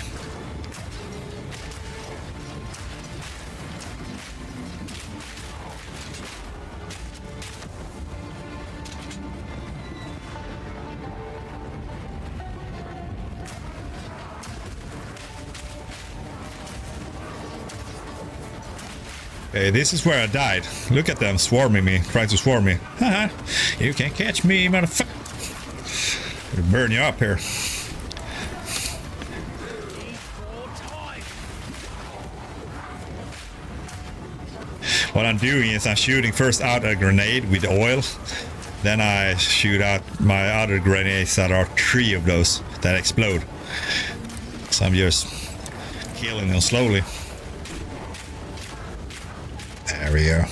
Okay, this is where I died. Look at them swarming me, trying to swarm me. Haha, you can't catch me, motherfucker. I'll burn you up here. What I'm doing is I'm shooting first out a grenade with oil. Then I shoot out my other grenades that are 3 of those that explode. So I'm just killing them slowly. There we go.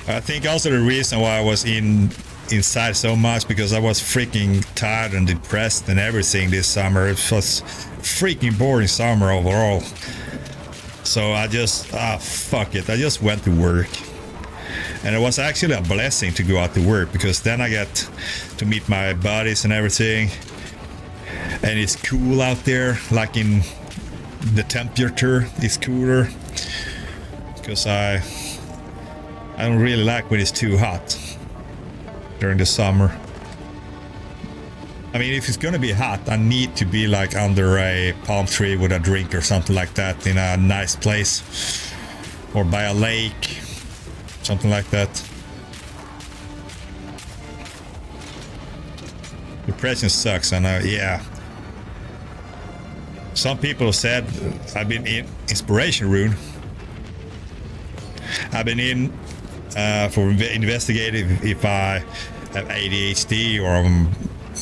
I think also the reason why I was inside so much, because I was freaking tired and depressed and everything this summer. It was freaking boring summer overall. So I just, fuck it. I just went to work. And it was actually a blessing to go out to work, because then I get to meet my buddies and everything. And it's cool out there, like in the temperature is cooler, because I don't really like when it's too hot during the summer. I mean, if it's gonna be hot, I need to be like under a palm tree with a drink or something like that, in a nice place, or by a lake, something like that. Depression sucks, I know. Yeah. Some people said I've been in inspiration rune. I've been in for investigating if I have ADHD or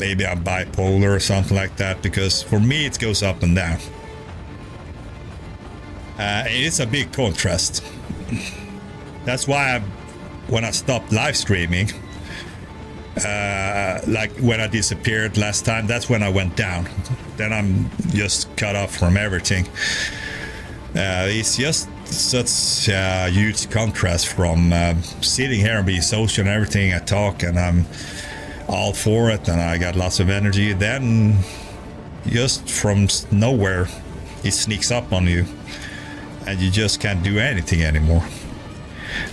maybe I'm bipolar or something like that, because for me it goes up and down. It's a big contrast. That's why when I stopped live streaming, like when I disappeared last time, that's when I went down. Then I'm just cut off from everything. It's just such a huge contrast from sitting here and being social and everything. I talk and I'm all for it and I got lots of energy. Then just from nowhere, it sneaks up on you and you just can't do anything anymore.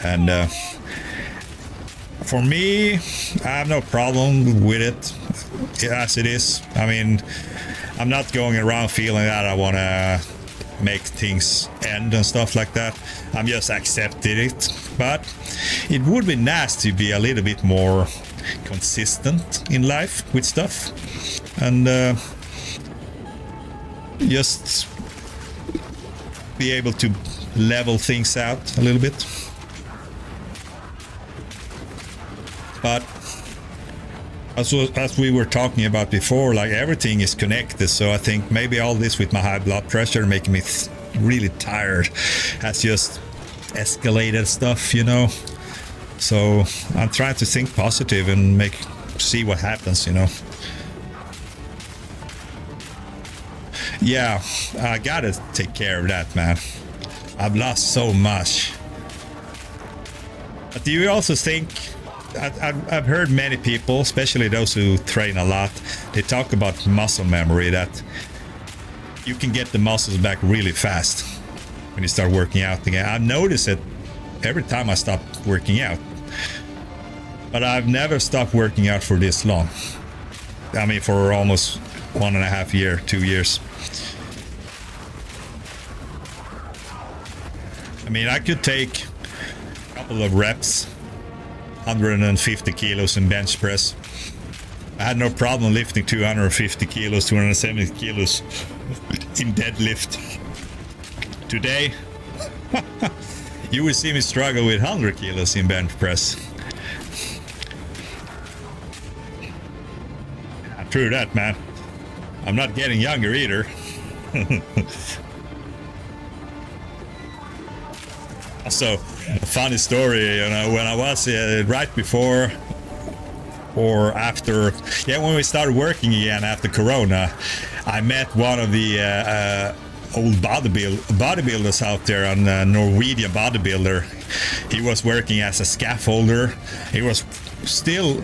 And for me, I have no problem with it as it is. I mean, I'm not going around feeling that I want to make things end and stuff like that. I'm just accepting it. But it would be nice to be a little bit more consistent in life with stuff. And just be able to level things out a little bit. But as we were talking about before, like everything is connected. So I think maybe all this with my high blood pressure making me really tired has just escalated stuff, you know. So I'm trying to think positive and see what happens, you know. Yeah, I gotta take care of that, man. I've lost so much. But do you also think, I've heard many people, especially those who train a lot, they talk about muscle memory, that you can get the muscles back really fast when you start working out again. I've noticed it every time I stop working out. But I've never stopped working out for this long. I mean, for almost 1.5 years, 2 years. I mean, I could take a couple of reps, 150 kilos in bench press. I had no problem lifting 250 kilos, 270 kilos in deadlift. Today, you will see me struggle with 100 kilos in bench press. True that, man. I'm not getting younger either. So, a funny story, you know, when I was right before or after, when we started working again after Corona, I met one of the old bodybuilders out there, a Norwegian bodybuilder. He was working as a scaffolder. He was still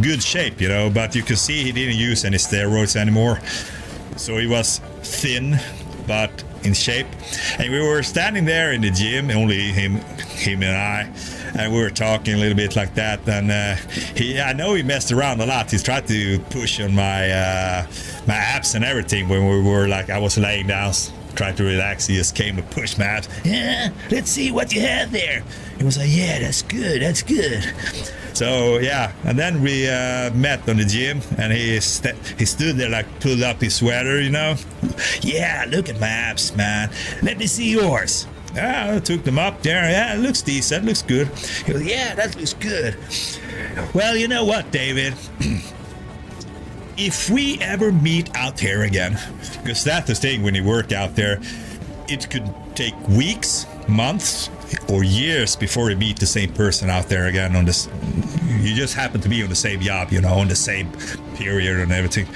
good shape, you know, but you could see he didn't use any steroids anymore. So he was thin, but in shape. And we were standing there in the gym, only him and I, and we were talking a little bit like that. And I know he messed around a lot. He's tried to push on my abs and everything when we were like, I was laying down trying to relax. He just came to push my abs. Yeah, let's see what you have there. He was like, yeah, that's good. So yeah, and then we met on the gym, and he stood there like pulled up his sweater, you know. Yeah, look at my abs, man. Let me see yours. I took them up there. Yeah, it looks decent, looks good. He goes, yeah, that looks good. Well, you know what, David? If we ever meet out here again, because that's the thing when you work out there, it could take weeks, months, or years before you meet the same person out there again on this. You just happen to be on the same job, you know, on the same period and everything.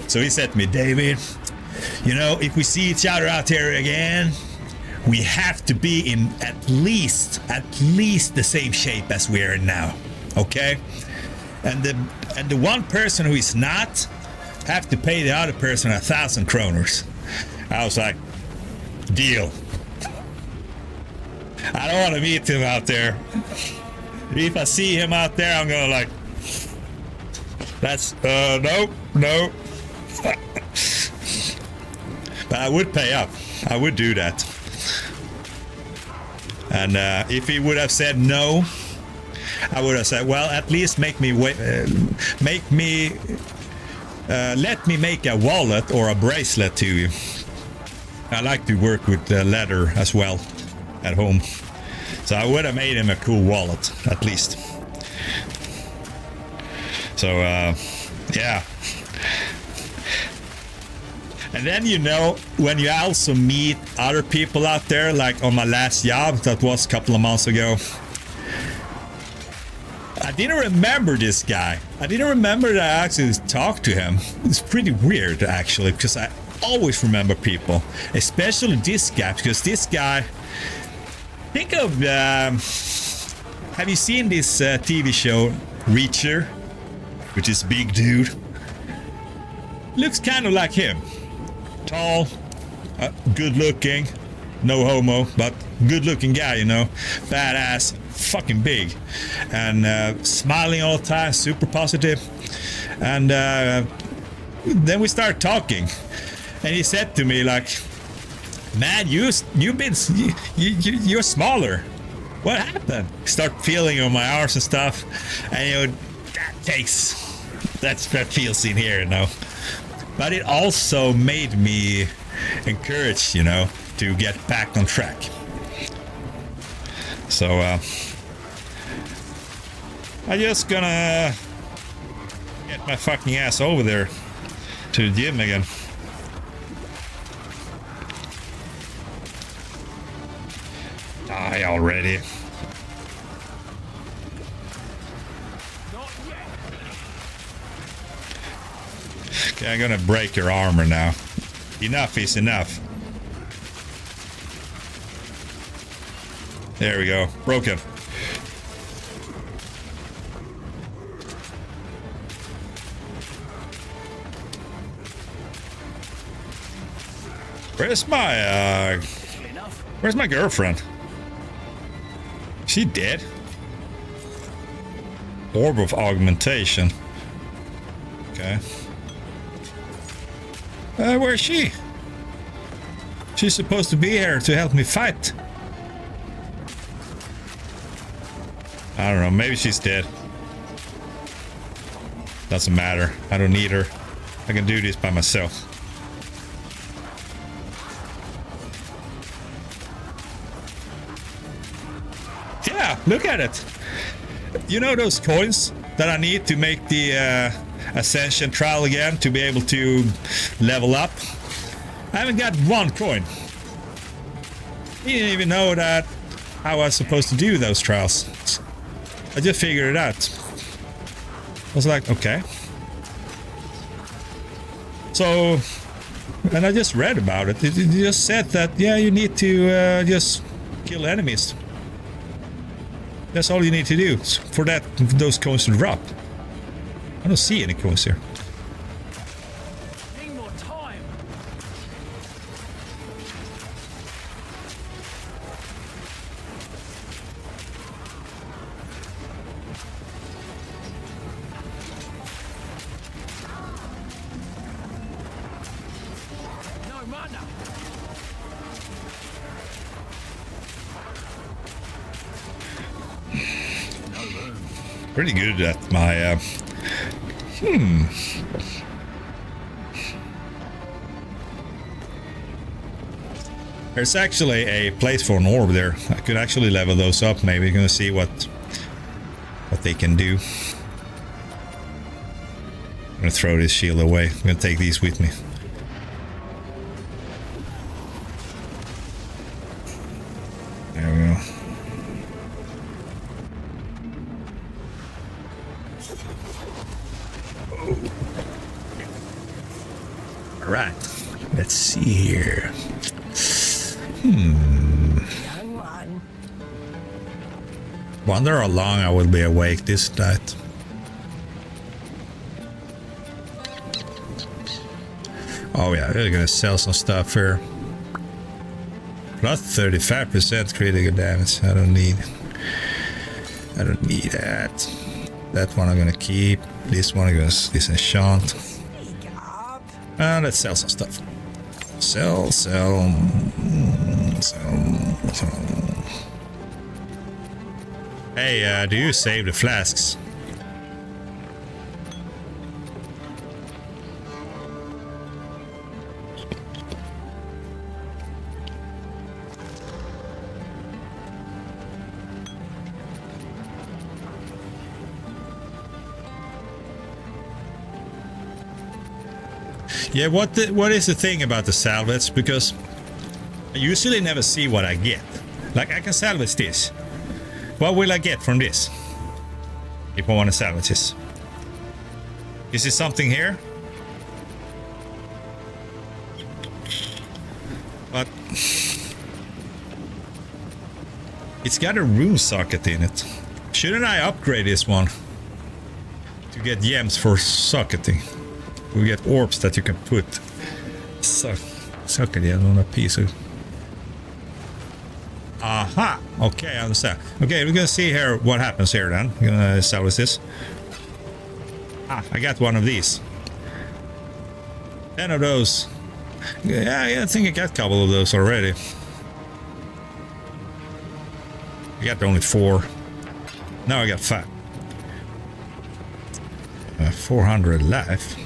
So he said to me, David, you know, if we see each other out here again, we have to be in at least the same shape as we are in now, okay? And the one person who is not have to pay the other person 1,000 kroners. I was like, deal. I don't want to meet him out there. If I see him out there, I'm gonna like, that's no. But I would pay up. I would do that. And if he would have said no, I would have said, well, at least let me make a wallet or a bracelet to you. I like to work with leather as well at home. So I would have made him a cool wallet, at least. So, yeah. And then, you know, when you also meet other people out there, like on my last job, that was a couple of months ago, I didn't remember this guy. I didn't remember that I actually talked to him. It's pretty weird, actually, because I always remember people, especially this guy, because this guy, think of, have you seen this TV show, Reacher, which is big dude? Looks kind of like him. Tall, good looking, no homo, but good looking guy, you know, badass, fucking big, and smiling all the time, super positive. And then we started talking, and he said to me like, man, you're smaller. What happened? Start feeling on my arms and stuff, and you know, that feels in here, you know. But it also made me encouraged, you know, to get back on track. So I just gonna get my fucking ass over there to the gym again. Die already. Okay, I'm gonna break your armor now. Enough is enough. There we go. Broken. Where's my girlfriend? She dead? Orb of augmentation. Okay. Where's she? She's supposed to be here to help me fight. I don't know, maybe she's dead. Doesn't matter. I don't need her. I can do this by myself. Yeah, look at it. You know those coins that I need to make the Ascension trial again to be able to level up? I haven't got one coin. He didn't even know that how I was supposed to do those trials. I just figured it out. I was like, okay. So, and I just read about it. It just said that, yeah, you need to just kill enemies. That's all you need to do for those coins to drop. I don't see any coins here. Need more time. No mana. Pretty good at my There's actually a place for an orb there. I could actually level those up. Maybe gonna see what they can do. I'm gonna throw this shield away. I'm gonna take these with me. There we go. All right. Let's see here. Wonder how long I will be awake this night. Oh yeah, we're gonna sell some stuff here. Plus 35% critical damage. I don't need that. That one I'm gonna keep. This one I'm gonna disenchant. Let's sell some stuff. Sell. Hey, do you save the flasks? Yeah, what is the thing about the salvage? Because I usually never see what I get. Like, I can salvage this. What will I get from this? If I want to salvage this. Is there something here? But it's got a rune socket in it. Shouldn't I upgrade this one to get gems for socketing? We get orbs that you can put socket on a piece of. Aha! Okay, I understand. Okay, we're gonna see here what happens here then. We're gonna establish this. Ah, I got one of these. 10 of those. Yeah, I think I got a couple of those already. I got only 4. Now I got 5. 400 life.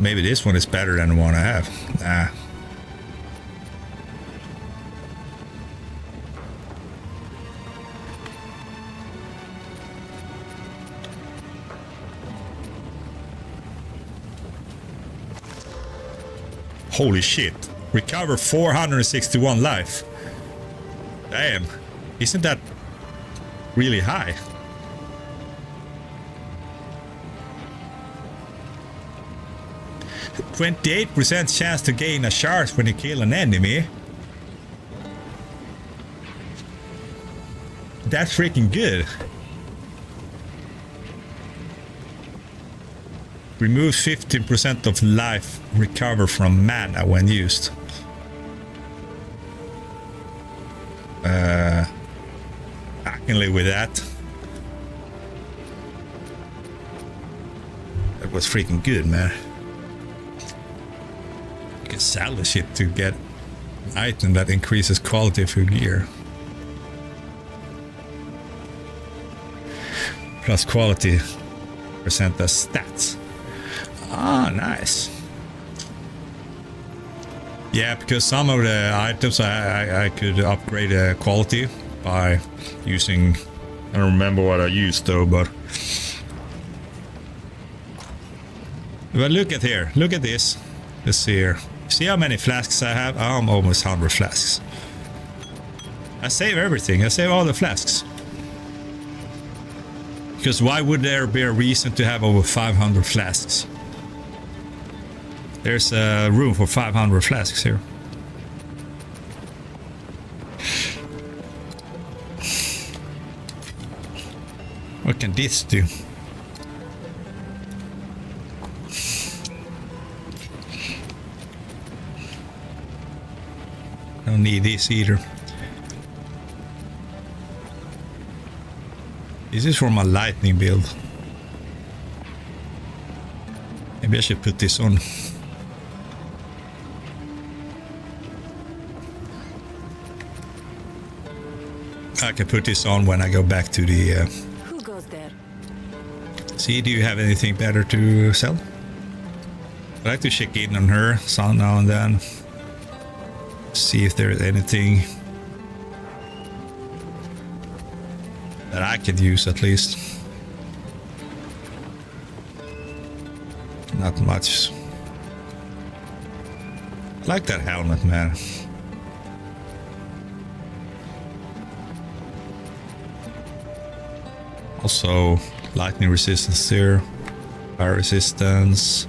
Maybe this one is better than the one I have. Nah. Holy shit. Recover 461 life. Damn. Isn't that really high? %28% chance to gain a shard when you kill an enemy. That's freaking good. Remove 15% of life recover from mana when used. I can live with that. That was freaking good, man. You can salvage it to get an item that increases quality of your gear. Plus quality percent as stats. Ah, nice. Yeah, because some of the items I could upgrade quality by using. I don't remember what I used though, but look at here. Look at this. Let's see here. See how many flasks I have? I'm almost 100 flasks. I save everything. I save all the flasks. Because why would there be a reason to have over 500 flasks? There's room for 500 flasks here. What can this do? I don't need this either. This is for my lightning build. Maybe I should put this on. I can put this on when I go back to the... Who goes there? See, do you have anything better to sell? I like to check in on her so now and then. See if there's anything that I could use at least. Not much. I like that helmet, man. Also, lightning resistance here, fire resistance,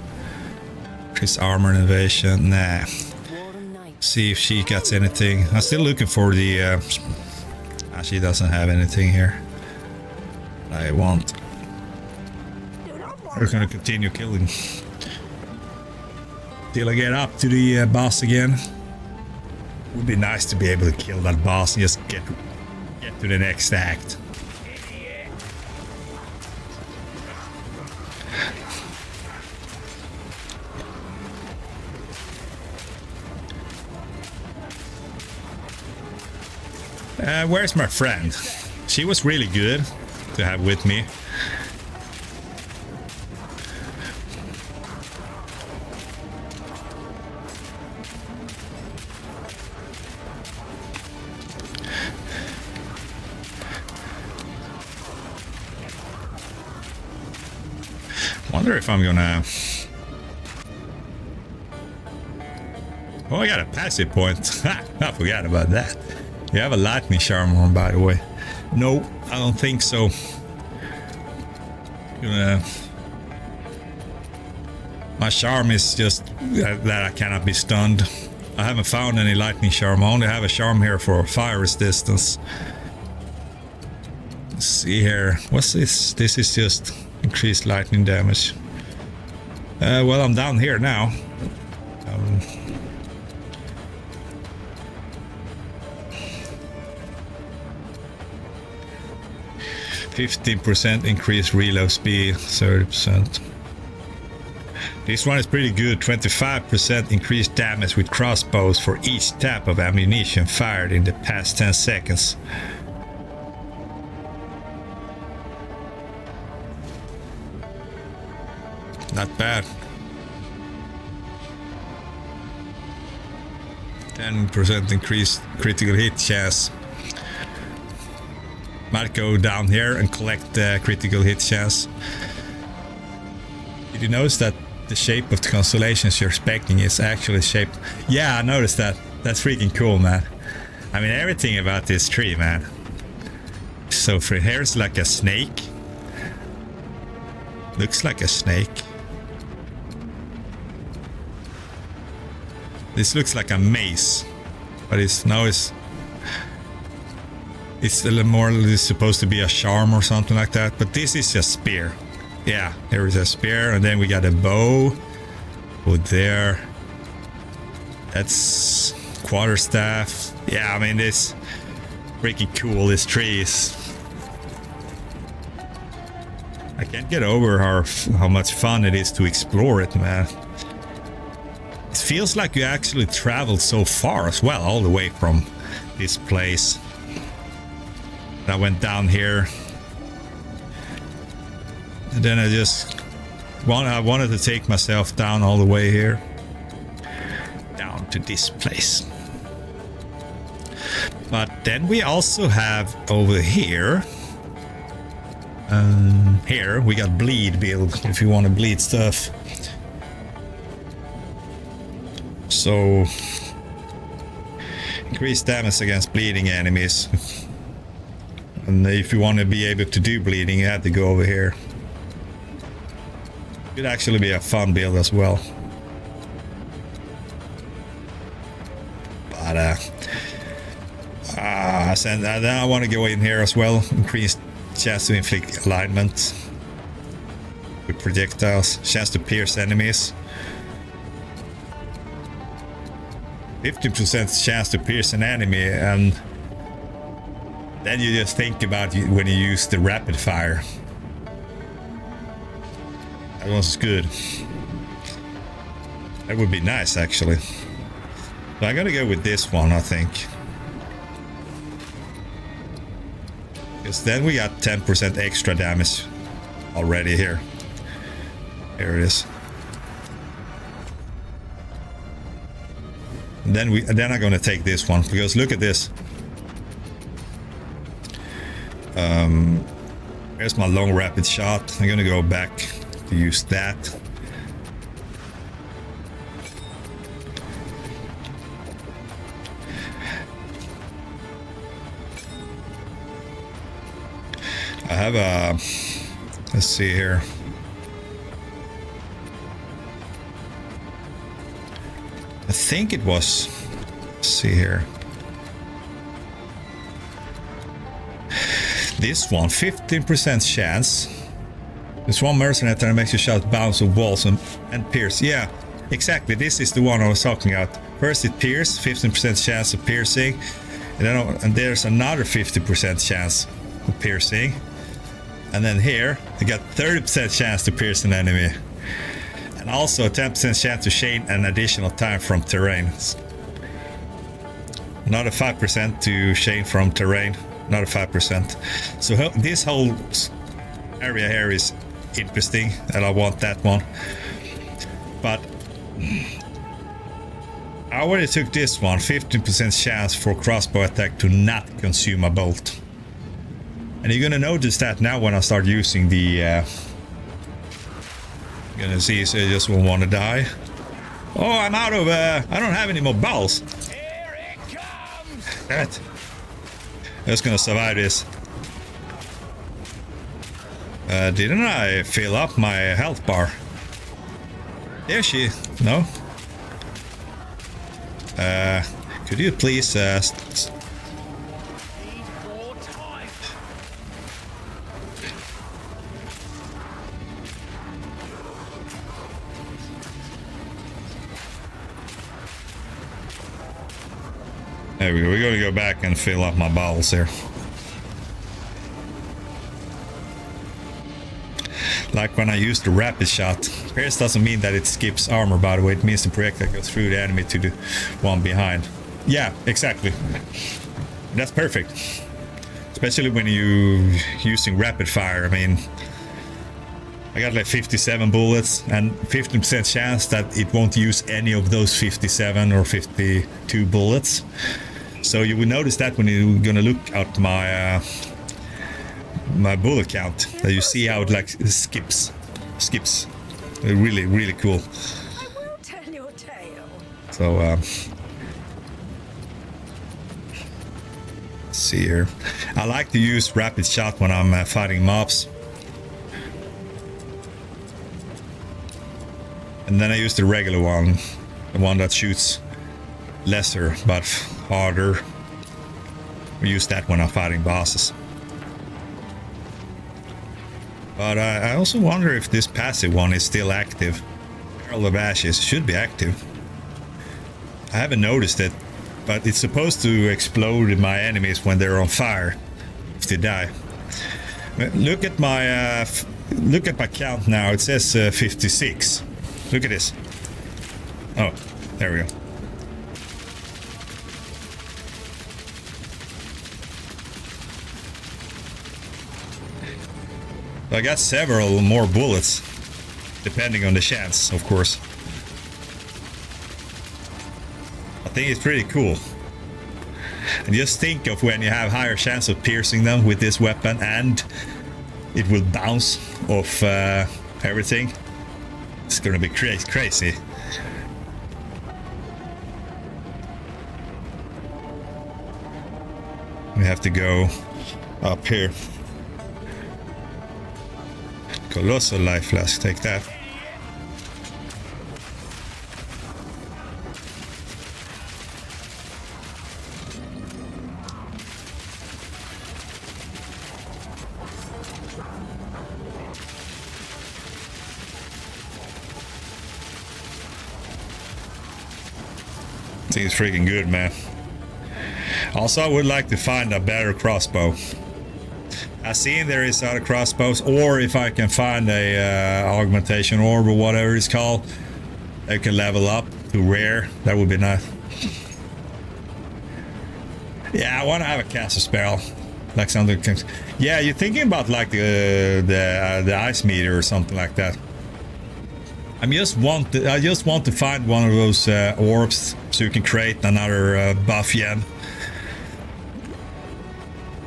increased armor and evasion. Nah. See if she gets anything. I'm still looking for the. She doesn't have anything here. I want. We're gonna continue killing till I get up to the boss again. Would be nice to be able to kill that boss and just get to the next act. Where's my friend? She was really good to have with me. Wonder if I'm gonna... Oh, I got a passive point. I forgot about that. You have a lightning charm on, by the way. No, I don't think so. My charm is just that I cannot be stunned. I haven't found any lightning charm. I only have a charm here for fire resistance. Let's see here. What's this? This is just increased lightning damage. Well, I'm down here now. 15% increased reload speed, 30%. This one is pretty good. 25% increased damage with crossbows for each tap of ammunition fired in the past 10 seconds. Not bad. 10% increased critical hit chance. Might go down here and collect the critical hit chance. Did you notice that the shape of the constellations you're expecting is actually shaped? Yeah, I noticed that. That's freaking cool, man. I mean, everything about this tree, man. So for here's like a snake. Looks like a snake. This looks like a mace, but it's a little more supposed to be a charm or something like that. But this is a spear. Yeah, there is a spear, and then we got a bow. Put there. That's quarterstaff. Yeah, I mean, this freaking cool. This tree is. I can't get over how much fun it is to explore it, man. It feels like you actually traveled so far as well, all the way from this place. I went down here. And then I wanted to take myself down all the way here. Down to this place. But then we also have over here. Here we got bleed build if you want to bleed stuff. So increase damage against bleeding enemies. And if you want to be able to do bleeding, you have to go over here. Could actually be a fun build as well. But then I want to go in here as well. Increased chance to inflict alignment with projectiles. Chance to pierce enemies. 50% chance to pierce an enemy, and then you just think about when you use the rapid fire. That one's good. That would be nice, actually. So I'm gonna go with this one, I think. Because then we got 10% extra damage already here. Here it is. And then I'm gonna take this one, because look at this. Here's my long rapid shot. I'm gonna go back to use that. I have a, let's see here. I think it was, let's see here. This one, 15% chance. This one mercenary that makes your shot bounce off walls and pierce. Yeah, exactly. This is the one I was talking about. First it pierces, 15% chance of piercing. And there's another 50% chance of piercing. And then here, you got 30% chance to pierce an enemy. And also a 10% chance to chain an additional time from terrain. Another 5% to chain from terrain. Another 5%. So this whole area here is interesting, and I want that one. But I already took this one. 15% chance for crossbow attack to not consume a bolt. And you're gonna notice that now when I start using the Gonna see, so I just won't want to die. Oh, I'm out of, I don't have any more balls. Here it comes! Damn it. I'm just gonna survive this. Didn't I fill up my health bar? There she... No? Could you please, Need more time. There we go. We're gonna go back and fill up my bowels here. Like when I use the rapid shot. Pierce doesn't mean that it skips armor, by the way. It means the projectile goes through the enemy to the one behind. Yeah, exactly. That's perfect. Especially when you using rapid fire. I mean, I got like 57 bullets and 50% chance that it won't use any of those 57 or 52 bullets. So you will notice that when you're gonna look at my my bullet count, that you see how it like skips. Really, really cool. I will tell your tale. So let's see here. I like to use rapid shot when I'm fighting mobs. And then I use the regular one, the one that shoots lesser but harder. I use that when I'm fighting bosses. But I also wonder if this passive one is still active. Herald of Ashes should be active. I haven't noticed it, but it's supposed to explode in my enemies when they're on fire, if they die. Look at my count now. It says 56. Look at this. Oh, there we go. I got several more bullets, depending on the chance, of course. I think it's pretty cool. And just think of when you have higher chance of piercing them with this weapon, and it will bounce off everything. It's gonna be crazy. We have to go up here. Colossal life flask, take that. I think it's freaking good, man. Also, I would like to find a better crossbow. I've seen there is other crossbows, or if I can find a augmentation orb or whatever it's called, I can level up to rare. That would be nice. Yeah, I want to have a caster spell, like something. Yeah, you're thinking about like the ice meter or something like that. I just want to find one of those orbs so you can create another buff gem.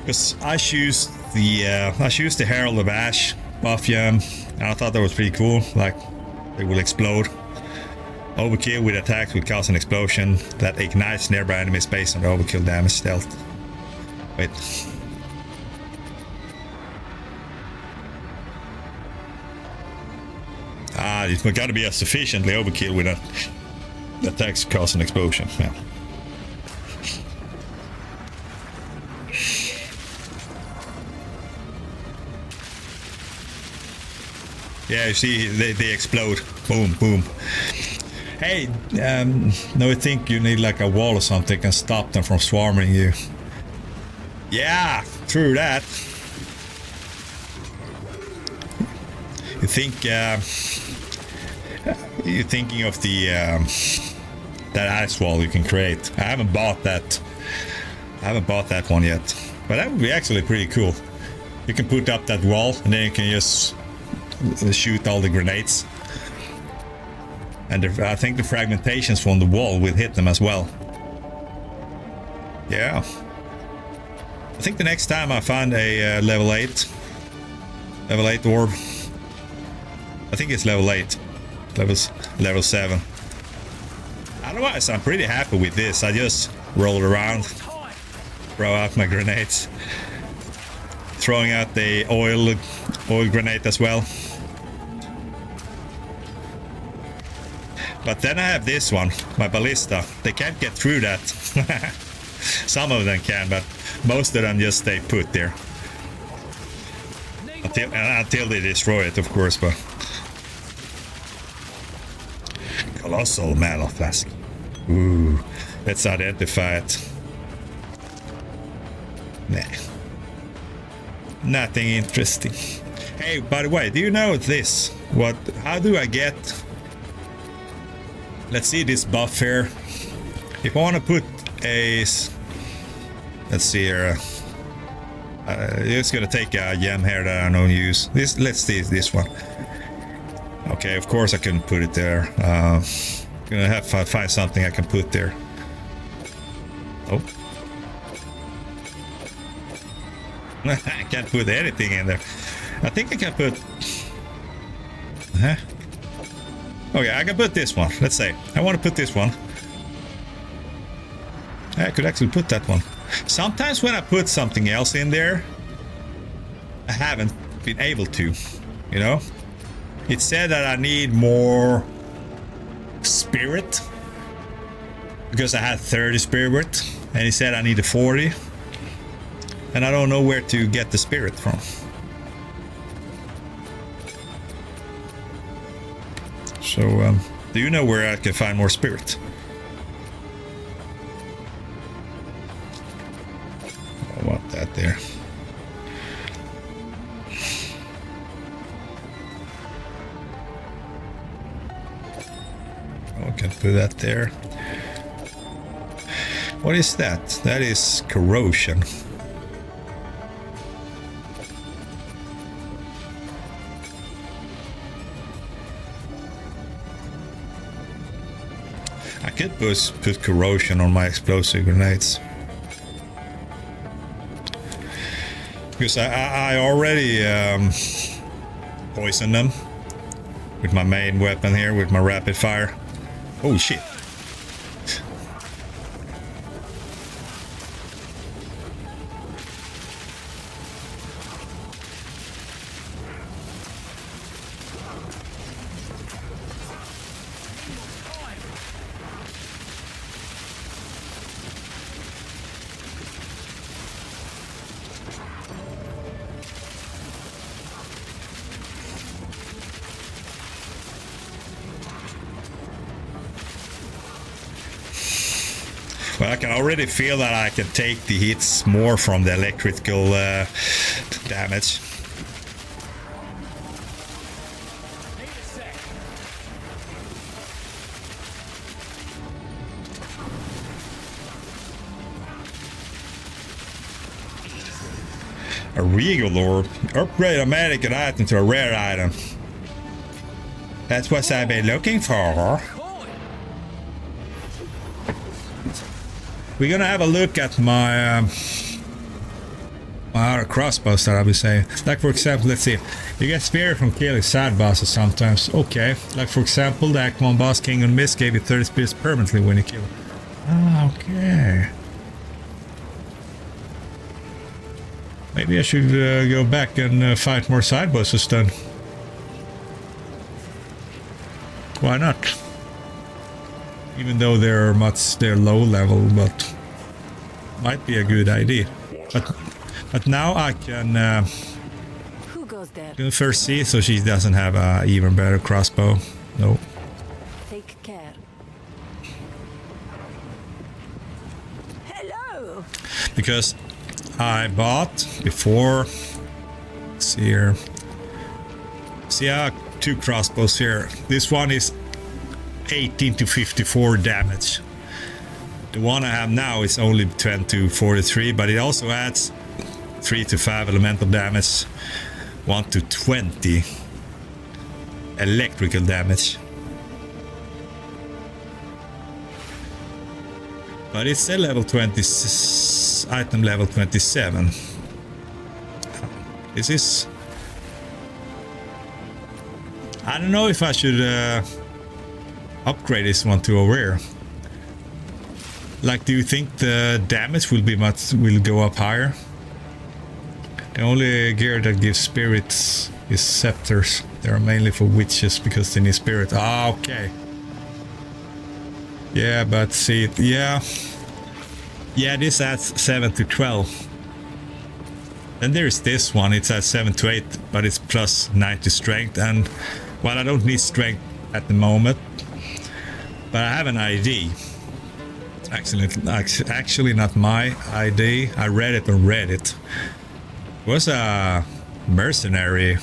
Because I choose the Herald of Ash buff gem, and I thought that was pretty cool. Like, it will explode. Overkill with attacks will cause an explosion that ignites nearby enemies based on the overkill damage dealt. Wait. It's got to be a sufficiently overkill with a attacks cause an explosion. Yeah. Yeah, you see, they explode. Boom, boom. Hey, no, I think you need like a wall or something and stop them from swarming you. Yeah, true that. You think, you're thinking of the, that ice wall you can create. I haven't bought that. I haven't bought that one yet. But that would be actually pretty cool. You can put up that wall and then you can just shoot all the grenades, and I think the fragmentations from the wall will hit them as well. Yeah, I think the next time I find a level 8 orb, I think it's level 8. Level 7. Otherwise, I'm pretty happy with this. I just roll around, throw out my grenades, throwing out the oil grenade as well. But then I have this one, my ballista. They can't get through that. Some of them can, but most of them just stay put there until they destroy it, of course. But colossal metal flask. Ooh, let's identify it. Nah, nothing interesting. Hey, by the way, do you know this? How do I get? Let's see this buff here. If I want to put a, let's see here. It's gonna take a gem here that I don't use. Let's see this one. Okay, of course I can put it there. Gonna have to find something I can put there. Oh. I can't put anything in there. I think I can put... Okay, I can put this one. Let's say I want to put this one. I could actually put that one. Sometimes when I put something else in there, I haven't been able to, you know? It said that I need more spirit because I had 30 spirit, and he said I needed 40, and I don't know where to get the spirit from. So, do you know where I can find more spirit? I want that there. I can put that there. What is that? That is corrosion. I could put corrosion on my explosive grenades. Because I already poisoned them with my main weapon here, with my rapid fire. Oh shit. But I can already feel that I can take the hits more from the electrical damage. A regal orb. Upgrade a magic item to a rare item. That's what I've been looking for. We're gonna have a look at my my other crossbows that I'll be saying. Like for example, let's see. You get spirit from killing side bosses sometimes. Okay. Like for example, the Act 1 boss King on Mist gave you 30 spirits permanently when you kill him. Ah, okay. Maybe I should go back and fight more side bosses then. Why not? Even though they're low level, but might be a good idea. But now I can Who goes there? can first see, so she doesn't have a even better crossbow. No. Take care. Hello. Because I bought before. Let's see here. See, I have 2 crossbows here. This one is 18 to 54 damage. The one I have now is only 10 to 43, but it also adds 3 to 5 elemental damage, 1 to 20 electrical damage. But it's a level 20 item, level 27. This is... I don't know if I should upgrade this one to a rare. Like, do you think the damage will go up higher? The only gear that gives spirits is scepters. They are mainly for witches because they need spirit. Ah, okay. Yeah, but see, yeah, this adds 7 to 12. Then there's this one. It's at 7 to 8, but it's plus 9 to strength. And well, I don't need strength at the moment, but I have an ID. Actually not my ID. I read it on Reddit. It was a mercenary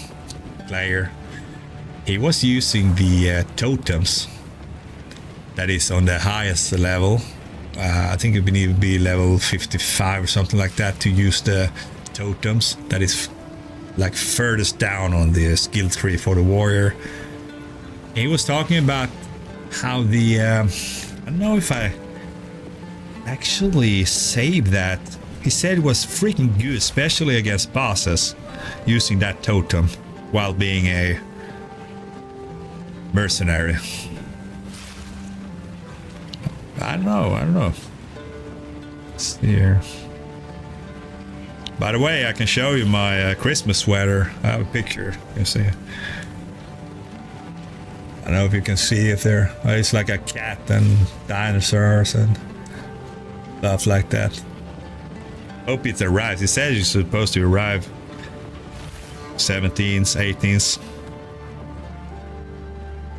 player. He was using the totems that is on the highest level. I think you need to be level 55 or something like that to use the totems that is like furthest down on the skill tree for the warrior. He was talking about how the I don't know if I actually saved that. He said it was freaking good, especially against bosses, using that totem while being a mercenary. I don't know. Let's see here. By the way, I can show you my Christmas sweater. I have a picture. You can see it. I don't know if you can see it there. It's like a cat and dinosaurs and stuff like that. Hope it arrives. It says it's supposed to arrive 17th, 18th.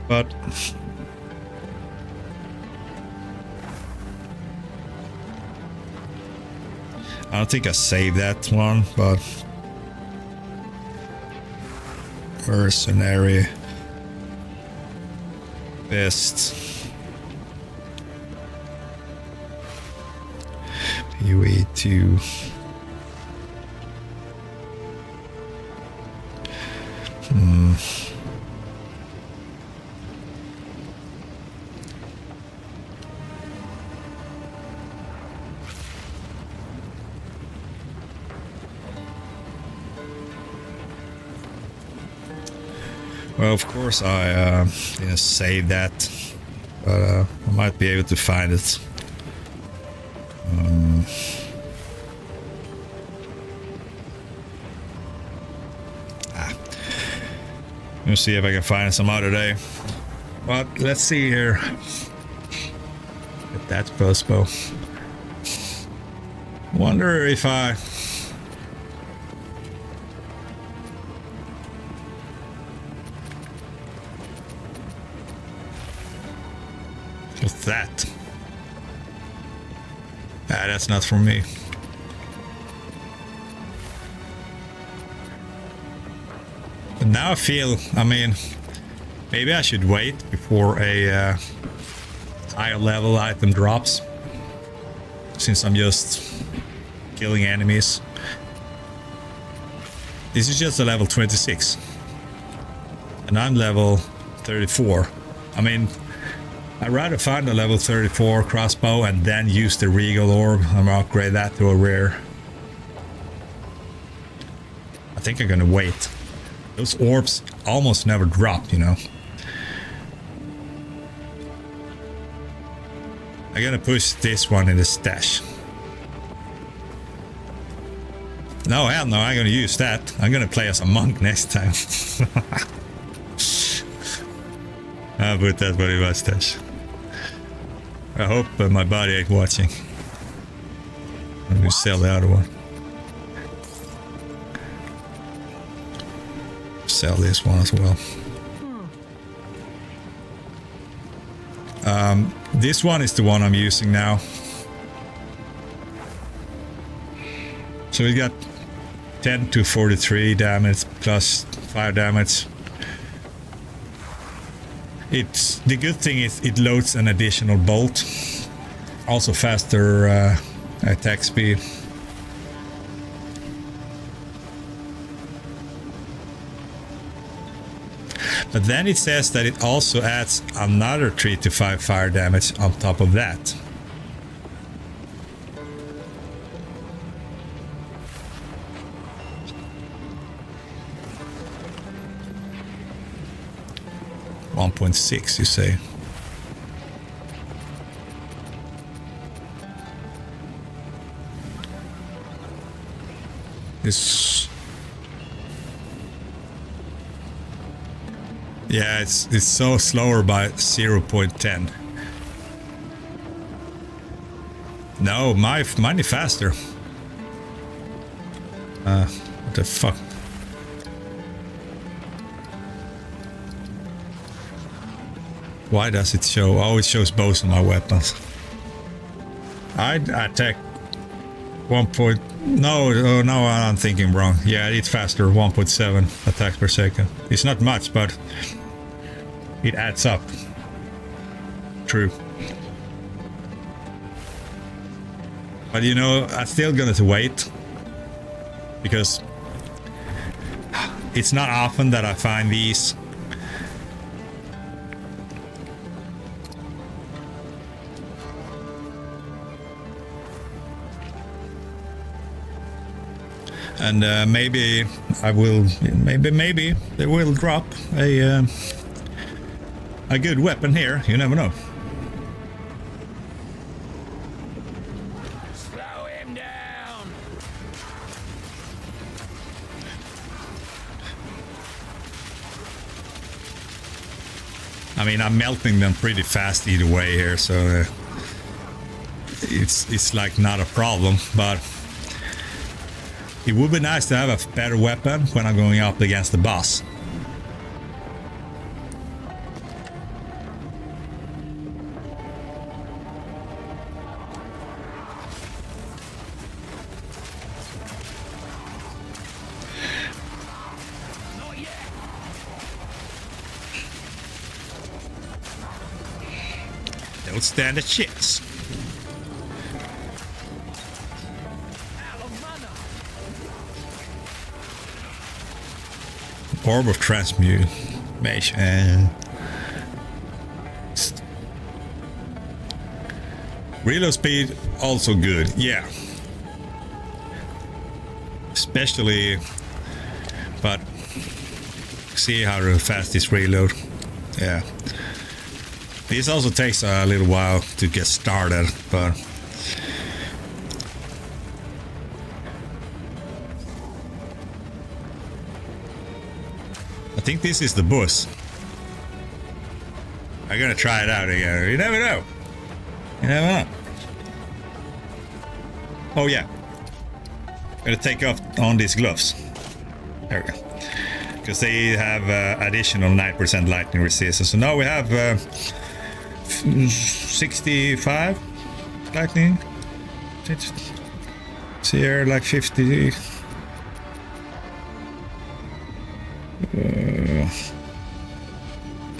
But I don't think I saved that one, but mercenary best PoE 2. Well, of course I didn't save that, but I might be able to find it. Let's see if I can find it some other day. But let's see here. Get that crossbow. Wonder if I... What's that? Ah, that's not for me. But now I feel, I mean, maybe I should wait before a higher level item drops, since I'm just killing enemies. This is just a level 26 and I'm level 34. I mean, I'd rather find a level 34 crossbow and then use the regal orb and upgrade that to a rare. I think I'm gonna wait. Those orbs almost never drop, you know. I'm gonna push this one in the stash. No, hell no, I'm gonna use that. I'm gonna play as a monk next time. I'll put that one in my stash. I hope my body ain't watching. I'm gonna sell the other one. Sell this one as well. This one is the one I'm using now. So we got 10 to 43 damage plus 5 damage. It's the good thing is it loads an additional bolt, also faster attack speed. But then it says that it also adds another 3 to 5 fire damage on top of that. 1.6, you say? This... Yeah, it's so slower by 0.10. No, mine is faster. What the fuck? Why does it show? Oh, it shows both of my weapons. I attack 1. No, oh, no, I'm thinking wrong. Yeah, it's faster. 1.7 attacks per second. It's not much, but it adds up. True. But you know, I'm still gonna wait, because it's not often that I find these. And maybe I will, maybe they will drop a good weapon here. You never know. Slow him down. I mean, I'm melting them pretty fast either way here, so it's like not a problem. But it would be nice to have a better weapon when I'm going up against the boss. Not yet. Don't stand a chance. Orb of transmutation. Reload speed also good, yeah. Especially, but see how fast this reload. Yeah. This also takes a little while to get started, but I think this is the bus. I'm gonna try it out again. You never know. You never know. Oh yeah. Gonna take off on these gloves. There we go. Because they have additional 9% lightning resistance. So now we have 65 lightning. See here, like 50.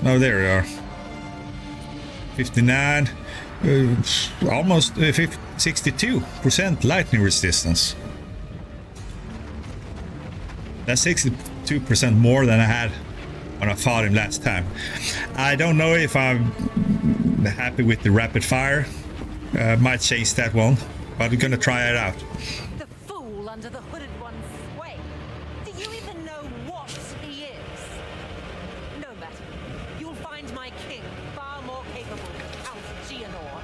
Oh, there we are. 59. Almost 62% lightning resistance. That's 62% more than I had when I fought him last time. I don't know if I'm happy with the rapid fire. Might change that one, but we're gonna try it out. The fool under the hooded one's sway. Do you even know what he is? No matter. You'll find my king far more capable than Count Gianor.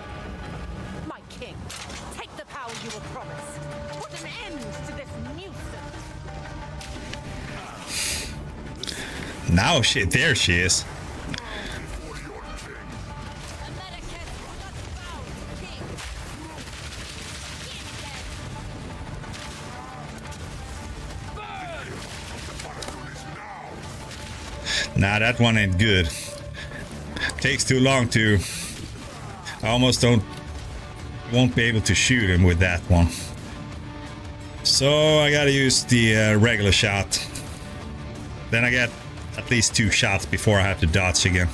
My king, take the power you were promised. Put an end to this nuisance. Now there she is. Nah, that one ain't good. Takes too long to... I almost won't be able to shoot him with that one. So I gotta use the regular shot. Then I get at least 2 shots before I have to dodge again.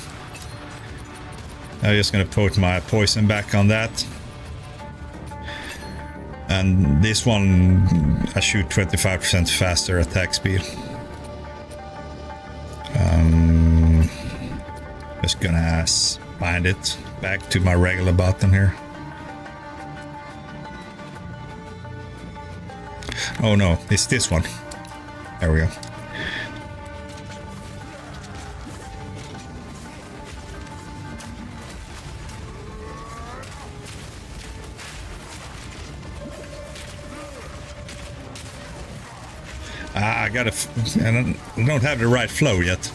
I'm just gonna put my poison back on that. And this one I shoot 25% faster attack speed. Just gonna bind it back to my regular button here. Oh no, it's this one. There we go. I gotta. I don't have the right flow yet.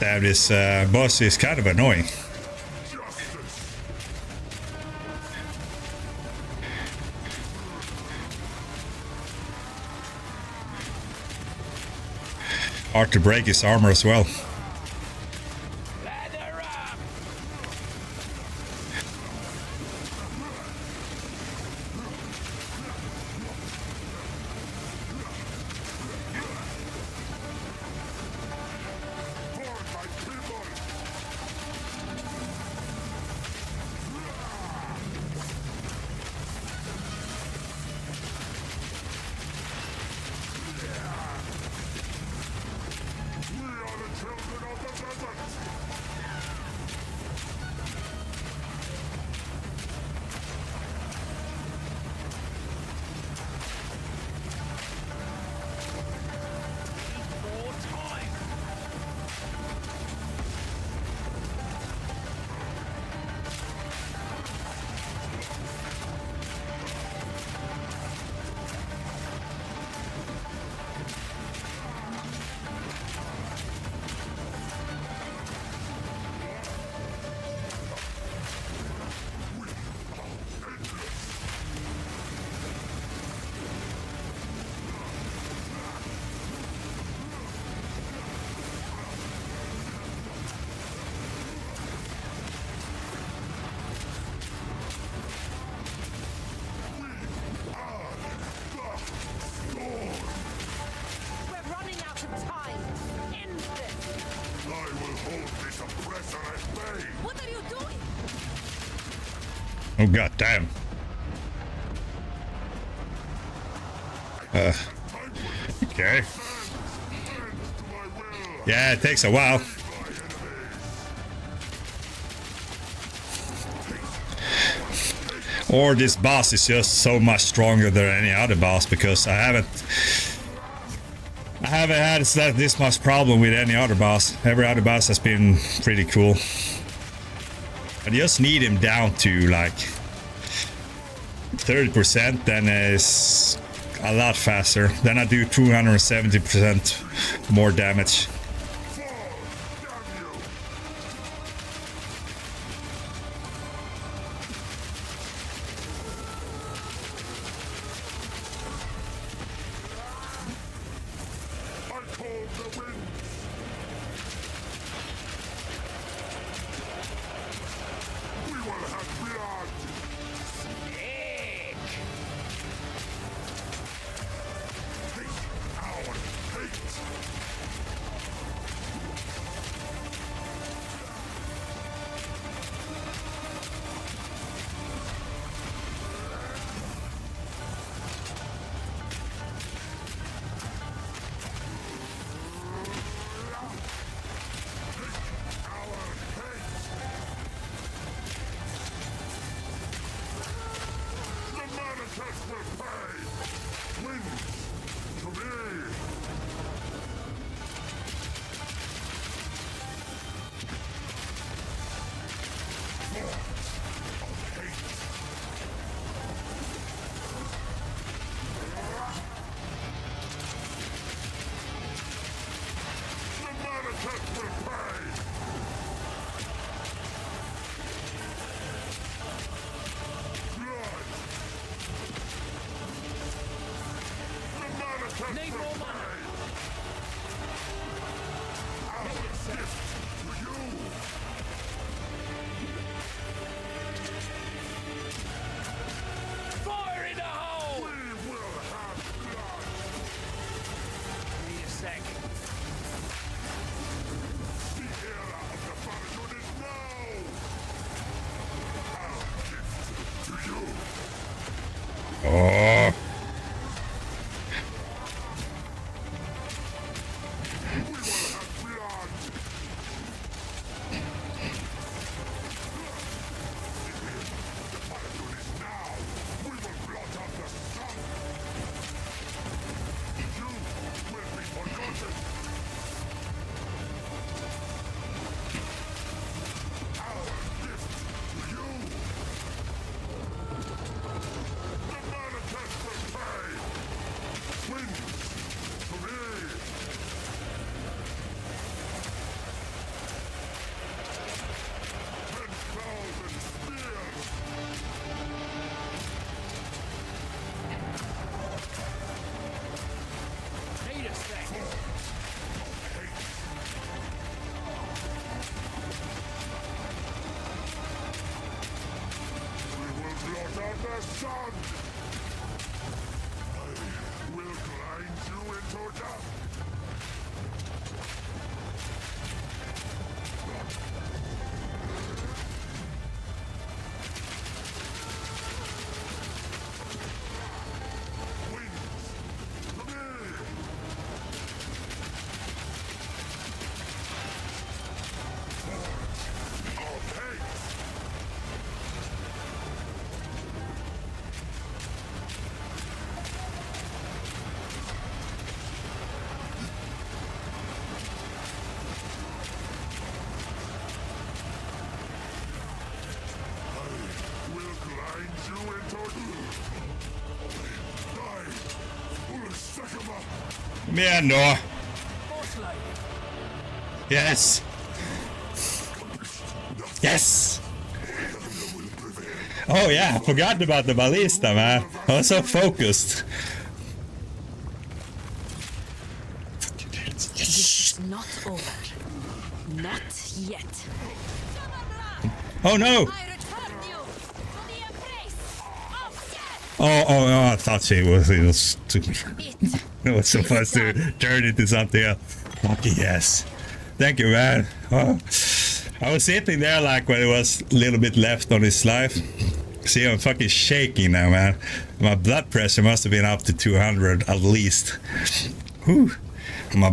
Damn, this boss is kind of annoying. Hard to break his armor as well. Oh god damn. Okay. Yeah, it takes a while. Or this boss is just so much stronger than any other boss, because I haven't had this much problem with any other boss. Every other boss has been pretty cool. I just need him down to like 30%, then it's a lot faster. Then I do 270% more damage. the sun! I will grind you into dust! Kom igen då. Yes. Yes. Oh yeah, I forgot about the ballista, man. I was so focused. This is not over. Not yet. Oh no. Oh, I thought it was supposed to turn into something else. Okay, yes. Thank you, man. Oh, I was sitting there like when it was a little bit left on his life. See, I'm fucking shaking now, man. My blood pressure must have been up to 200 at least. Whew. My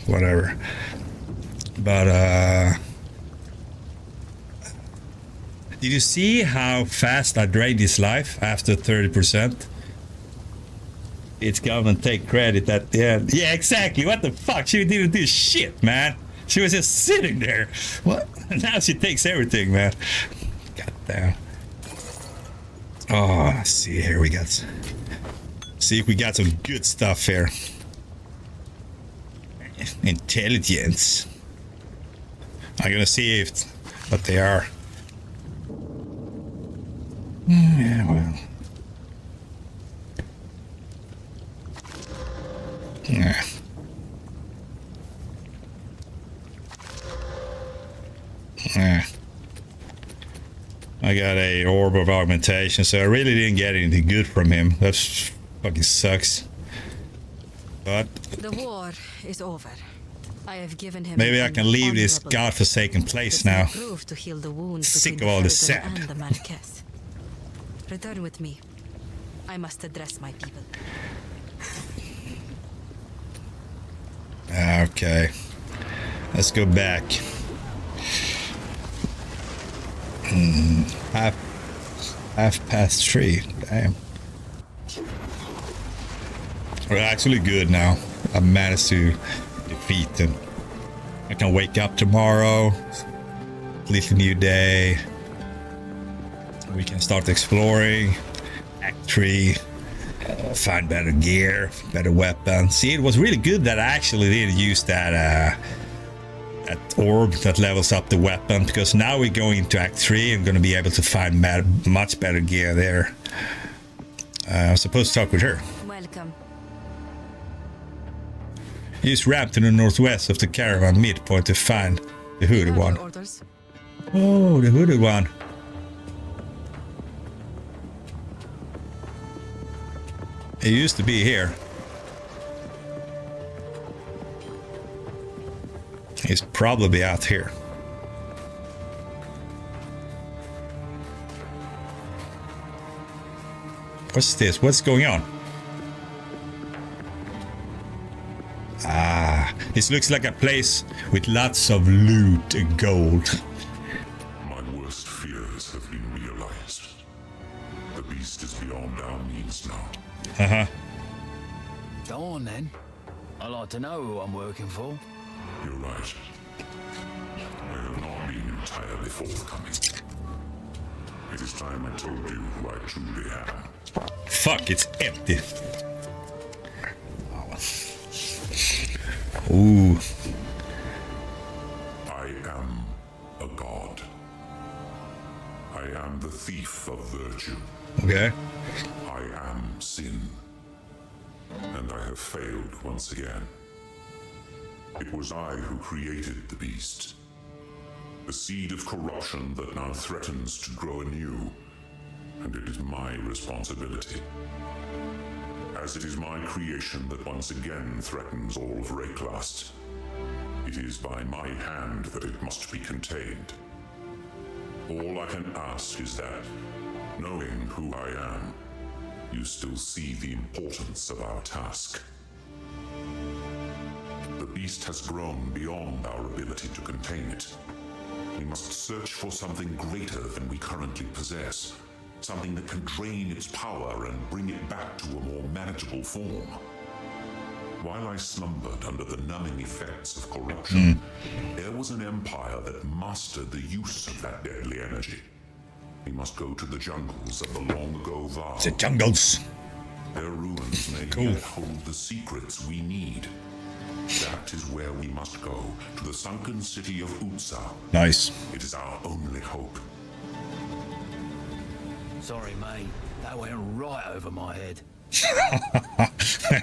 whatever. But, did you see how fast I drained his life after 30%? It's gonna take credit at the end. Yeah, exactly. What the fuck? She didn't do shit, man. She was just sitting there. What? Now she takes everything, man. God damn. Oh, let's see here. We got. See if we got some good stuff here. Intelligence. I'm gonna see if what they are. Yeah, well. Yeah. Yeah. I got a orb of augmentation, so I really didn't get anything good from him. That fucking sucks. But the war is over. I have given him. Maybe I can leave this godforsaken place now. To heal the wounds sick of all the sand. And the Marquess. Return with me. I must address my people. Okay. Let's go back. Half past 3. Damn. We're actually good now. I managed to defeat them. I can wake up tomorrow. Completely new day. We can start exploring. Act 3. Find better gear, better weapons. See, it was really good that I actually didn't use that orb that levels up the weapon, because now we're going into Act 3 and going to be able to find much better gear there. I was supposed to talk with her. Welcome. Use ramp to the northwest of the caravan midpoint to find the hooded one. Orders. Oh, the hooded one. He used to be here. He's probably out here. What's this? What's going on? Ah, this looks like a place with lots of loot and gold. My worst fears have been realized. The beast is beyond our means now. Uh-huh. Go on then. I'd like to know who I'm working for. You're right. I have not been entirely forthcoming. It is time I told you who I truly am. Fuck, it's empty. Ooh. I am a god. I am the thief of virtue. Okay. I am sin. And I have failed once again. It was I who created the beast. The seed of corruption that now threatens to grow anew. and it is my responsibility. As it is my creation that once again threatens all of Rayclast, it is by my hand that it must be contained. All I can ask is that, knowing who I am, you still see the importance of our task. The beast has grown beyond our ability to contain it. We must search for something greater than we currently possess, something that can drain its power and bring it back to a more manageable form. While I slumbered under the numbing effects of corruption, there was an empire that mastered the use of that deadly energy. We must go to the jungles of the long-ago Val. The jungles. Their ruins may yet hold the secrets we need. That is where we must go, to the sunken city of Utsa. Nice. It is our only hope. Sorry, mate. That went right over my head.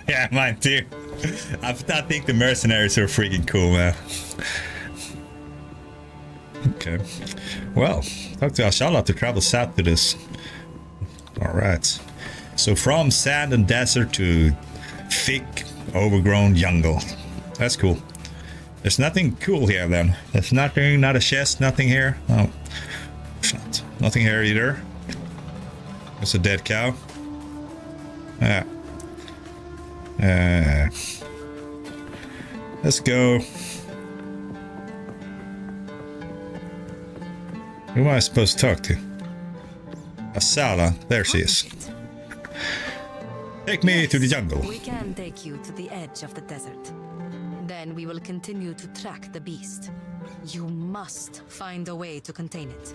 Yeah, mine too. I think the mercenaries are freaking cool, man. Okay. Well, talk to Ashala to travel south to this. Alright. So from sand and desert to thick, overgrown jungle. That's cool. There's nothing cool here then. There's nothing, not a chest, nothing here. Oh. Nothing here either. There's a dead cow. Yeah. Let's go. Who am I supposed to talk to? Asala. There she is. Take me to the jungle. We can take you to the edge of the desert. Then we will continue to track the beast. You must find a way to contain it.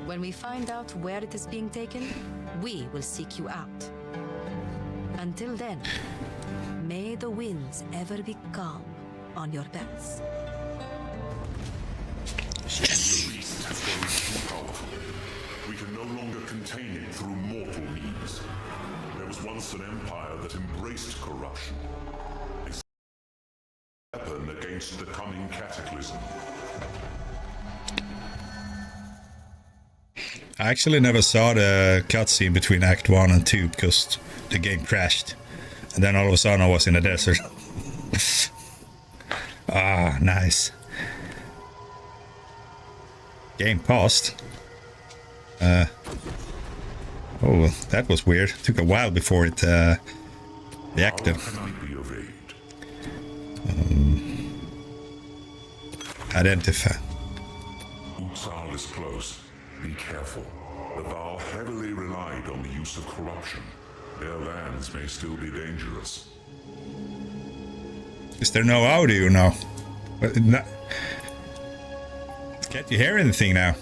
When we find out where it is being taken, we will seek you out. Until then, may the winds ever be calm on your backs. The beast has grown too powerful. We can no longer contain it through mortal means. There was once an empire that embraced corruption. A weapon against the coming cataclysm. I actually never saw the cutscene between Act 1 and 2 because the game crashed. And then all of a sudden I was in the desert. Ah, nice. Game paused. Oh, that was weird. Took a while before it reacted. Identify. Utsal is close. Be careful. The Val heavily relied on the use of corruption. Their lands may still be dangerous. Is there no audio now? Can't you hear anything now?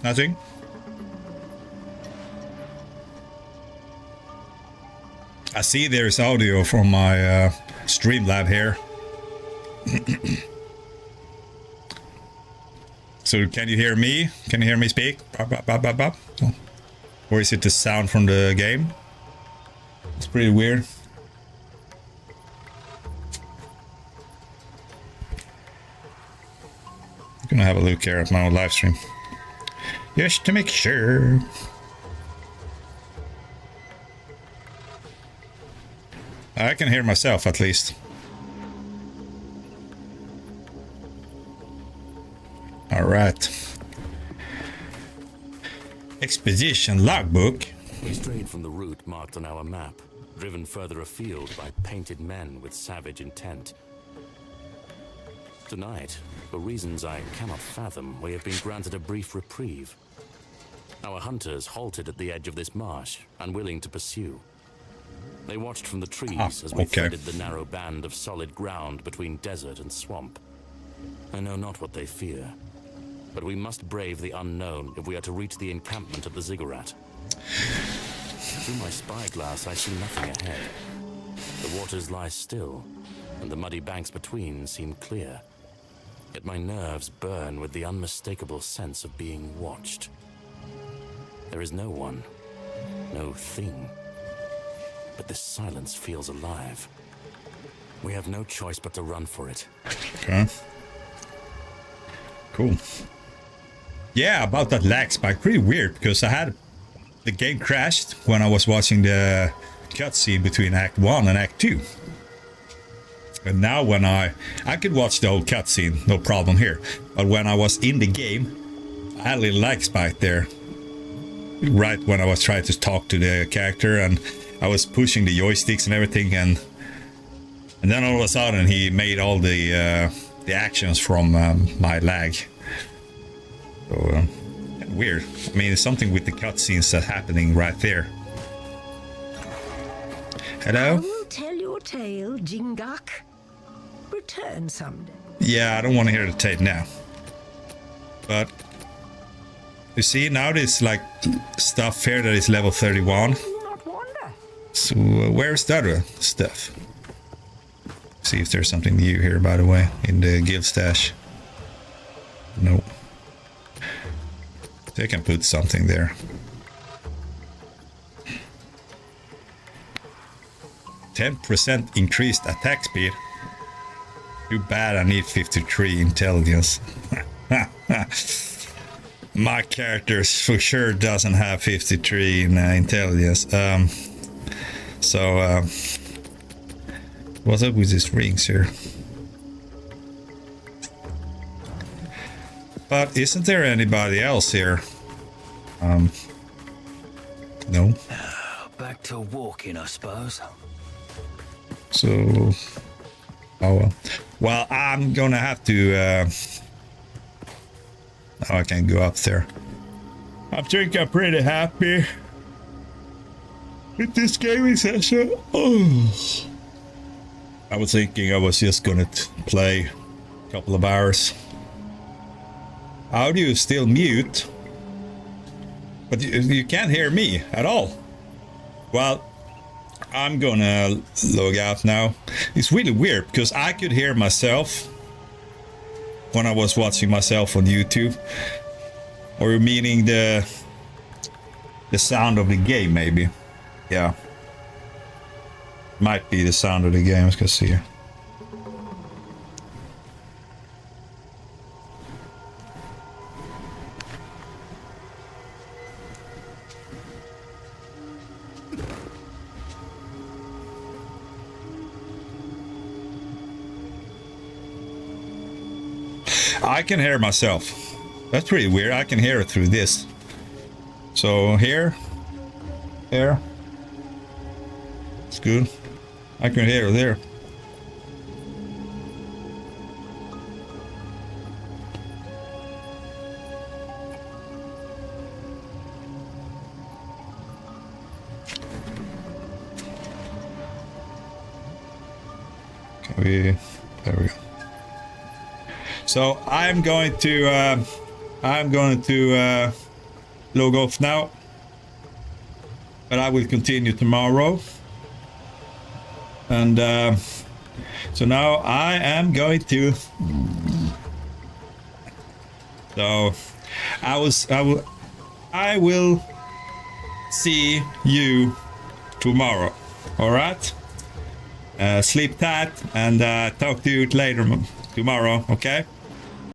Nothing? I see there's audio from my Streamlab here. So can you hear me? Can you hear me speak? Or is it the sound from the game? It's pretty weird. I'm gonna have a look here at my own live stream. Just to make sure. I can hear myself at least. Alright. Expedition logbook. We strayed from the route marked on our map, driven further afield by painted men with savage intent. Tonight, for reasons I cannot fathom, we have been granted a brief reprieve. Our hunters halted at the edge of this marsh, unwilling to pursue. They watched from the trees as we threaded the narrow band of solid ground between desert and swamp. I know not what they fear, but we must brave the unknown if we are to reach the encampment of the ziggurat. Through my spyglass, I see nothing ahead. The waters lie still, and the muddy banks between seem clear. Yet my nerves burn with the unmistakable sense of being watched. There is no one, no thing, but this silence feels alive. We have no choice but to run for it. Okay. Cool. Yeah, about that lag spike, pretty weird because the game crashed when I was watching the cutscene between Act 1 and Act 2. And now when I could watch the whole cutscene, no problem here. But when I was in the game, I had a little lag spike there. Right when I was trying to talk to the character and I was pushing the joysticks and everything, and then all of a sudden he made all the actions from my lag. So weird. I mean, it's something with the cutscenes that's happening right there. I Hello? will tell your tale, Jingak. Return someday. Yeah, I don't want to hear the tape now. But you see, now there's like stuff here that is level 31. Do not wander. So where's the other stuff? See if there's something new here, by the way, in the guild stash. Nope. They can put something there. 10% increased attack speed. Too bad I need 53 intelligence. My character for sure doesn't have 53 in intelligence. What's up with these rings here? But isn't there anybody else here? No. Back to walking, I suppose. So, oh well. Well, I'm gonna have to. Oh, I can't go up there. I think I'm pretty happy with this gaming session. Oh. I was thinking I was just gonna play a couple of hours. How do you still mute? But you can't hear me at all. Well, I'm gonna log out now. It's really weird because I could hear myself when I was watching myself on YouTube. Or meaning the sound of the game, maybe. Yeah. Might be the sound of the game, let's go see here. I can hear myself. That's pretty weird. I can hear it through this. So here. It's good. I can hear it there. There we go. So I'm going to log off now, but I will continue tomorrow. And so now I am going to. So I will see you tomorrow. All right. Sleep tight and talk to you later tomorrow. Okay.